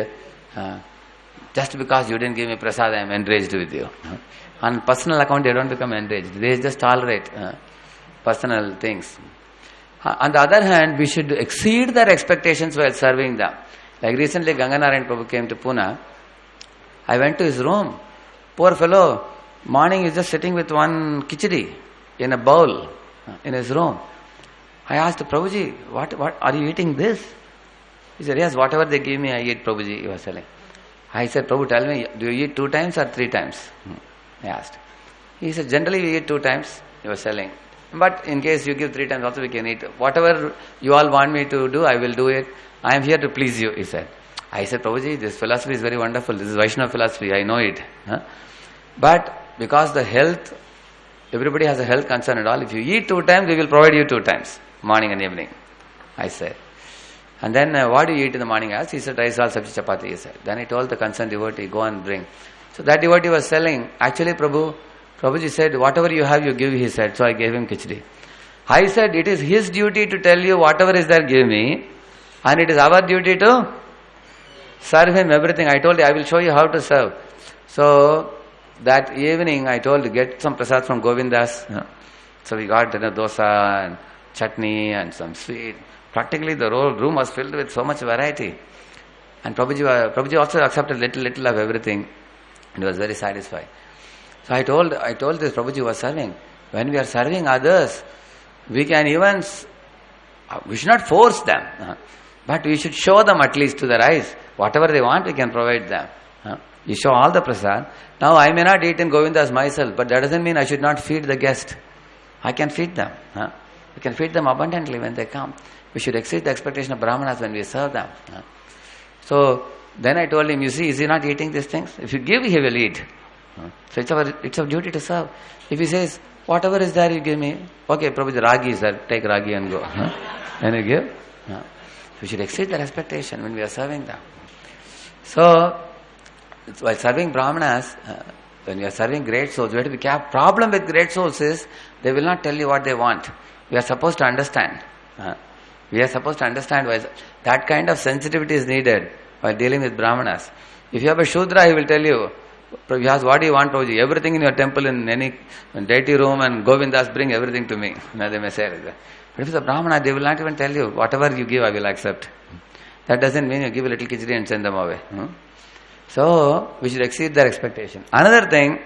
just because you didn't give me prasad, I am enraged with you. On personal account, they don't become enraged. They just tolerate personal things. On the other hand, we should exceed their expectations while serving them. Like recently, Ganganarayan Prabhu came to Pune. I went to his room. Poor fellow, morning is just sitting with one khichdi in a bowl in his room. I asked Prabhuji, what are you eating this? He said, yes, whatever they give me, I eat, Prabhuji, he was telling. I said, Prabhu, tell me, do you eat 2 times or 3 times? I asked. He said, generally we eat 2 times, he was telling. But in case you give 3 times also we can eat. Whatever you all want me to do, I will do it. I am here to please you, he said. I said, Prabhuji, this philosophy is very wonderful. This is Vaishnava philosophy, I know it. But because the health, everybody has a health concern and all, if you eat 2 times, we will provide you 2 times, morning and evening, I said. And then, what do you eat in the morning? I asked. He said, rice, dal, sabji, chapati, he said. Then I told the concerned devotee, go and bring. So that devotee was telling, actually Prabhuji said, whatever you have, you give, he said. So I gave him khichdi. I said, it is his duty to tell you whatever is there, give me. And it is our duty to serve him everything. I told you, I will show you how to serve. So, that evening, I told, get some prasad from Govindas. So we got dosa and chutney and some sweet. Practically the whole room was filled with so much variety. And Prabhuji also accepted little of everything. And he was very satisfied. So I told this Prabhuji was serving. When we are serving others, we can even, we should not force them. But we should show them at least to their eyes. Whatever they want, we can provide them. You show all the prasad. Now I may not eat in Govindas myself, but that doesn't mean I should not feed the guest. I can feed them. We can feed them abundantly when they come. We should exceed the expectation of Brahmanas when we serve them. So then I told him, you see, is he not eating these things? If you give, he will eat. So it's our duty to serve. If he says, whatever is there, you give me. Okay, Prabhuji, ragi is there. Take ragi and go. Then you give. We should exceed their expectation when we are serving them. So, while serving Brahmanas, when we are serving great souls, we have to be careful. Problem with great souls is, they will not tell you what they want. We are supposed to understand. We are supposed to understand why that kind of sensitivity is needed while dealing with Brahmanas. If you have a Shudra, he will tell you, he asks, what do you want, Prabhuji? Everything in your temple, in any deity room, and Govindas, bring everything to me. They may say like that. But if it's a Brahmana, they will not even tell you, whatever you give, I will accept. That doesn't mean you give a little khichdi and send them away. So, we should exceed their expectation. Another thing,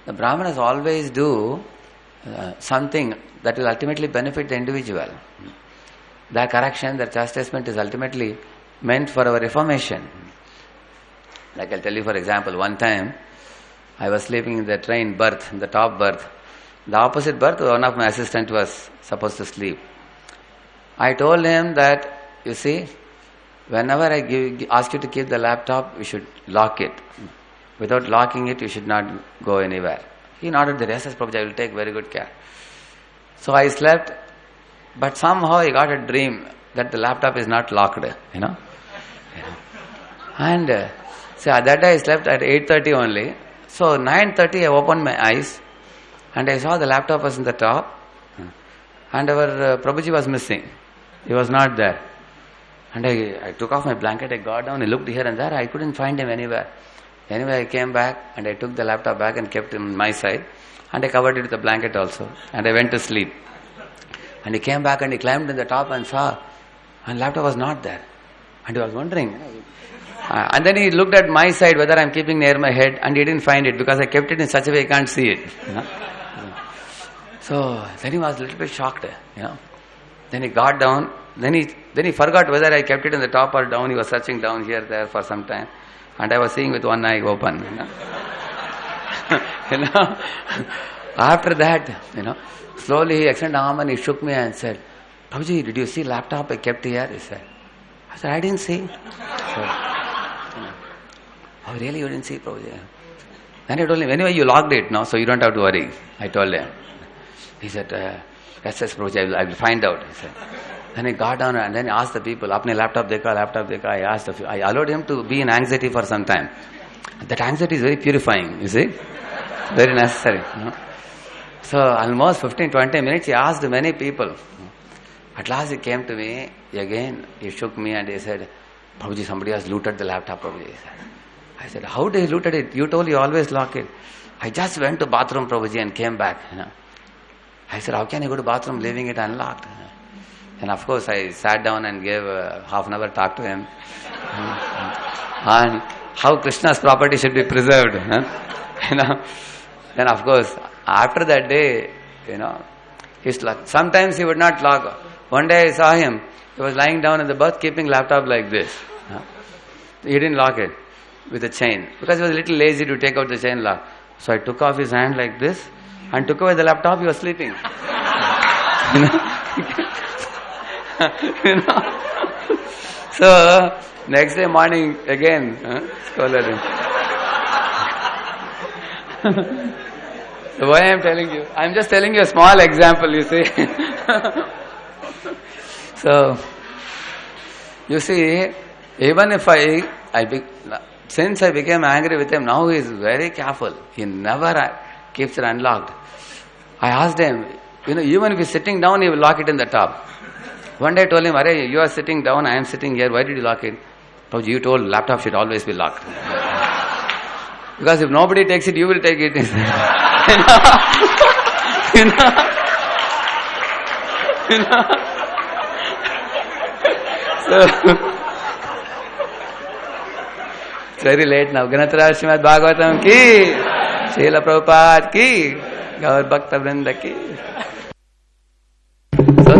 the Brahmanas always do something that will ultimately benefit the individual. Their correction, their chastisement is ultimately meant for our reformation. Like I'll tell you, for example, one time I was sleeping in the train berth, in the top berth. The opposite berth, one of my assistants was supposed to sleep. I told him that, you see, whenever I ask you to keep the laptop, you should lock it. Without locking it, you should not go anywhere. He nodded the rest, Prabhuji, I will take very good care. So I slept, but somehow I got a dream that the laptop is not locked, And so that day I slept at 8:30 only. So 9:30 I opened my eyes and I saw the laptop was in the top and our Prabhuji was missing. He was not there. And I took off my blanket, I got down, I looked here and there, I couldn't find him anywhere. Anyway, I came back and I took the laptop back and kept him on my side and I covered it with a blanket also and I went to sleep. And he came back and he climbed in the top and saw and laptop was not there. And he was wondering. And then he looked at my side whether I'm keeping near my head and he didn't find it because I kept it in such a way he can't see it. So then he was a little bit shocked. Then he got down. Then he forgot whether I kept it in the top or down. He was searching down here, there for some time. And I was seeing with one eye open. After that, slowly he extended arm and he shook me and said, Prabhuji, did you see laptop I kept here? He said. I said, I didn't see. Oh, really? You didn't see, Prabhuji? Then I told him, anyway, you locked it, no? So you don't have to worry. I told him. He said, yes, Prabhuji, I will find out. He said. Then he got down and then he asked the people, apne laptop dekha. I asked I allowed him to be in anxiety for some time. That anxiety is very purifying, you see. Very necessary. So almost 15-20 minutes he asked many people. At last he came to me again. He shook me and he said, Prabhuji, somebody has looted the laptop, Prabhuji. I said, how did he looted it? You told you always lock it. I just went to bathroom, Prabhuji, and came back. I said, how can you go to bathroom leaving it unlocked? And of course I sat down and gave half an hour talk to him. And how Krishna's property should be preserved. Huh? Then of course, after that day, he's locked. Sometimes he would not lock. One day I saw him, he was lying down in the berth keeping laptop like this. He didn't lock it with a chain because he was a little lazy to take out the chain lock. So I took off his hand like this and took away the laptop. He was sleeping. So next day morning again, scolded him. So why I am telling you? I am just telling you a small example, you see. So, you see, even if since I became angry with him, now he is very careful. He never keeps it unlocked. I asked him, even if he's sitting down, he will lock it in the top. One day I told him, Arey, you are sitting down, I am sitting here, why did you lock it? Prabhuji, you told laptop should always be locked. Because if nobody takes it, you will take it. So, it's very late now. Ganatra Srimad Bhagavatam ki, Srila Prabhupada ki, Gaur Bhakta Vrinda ki. So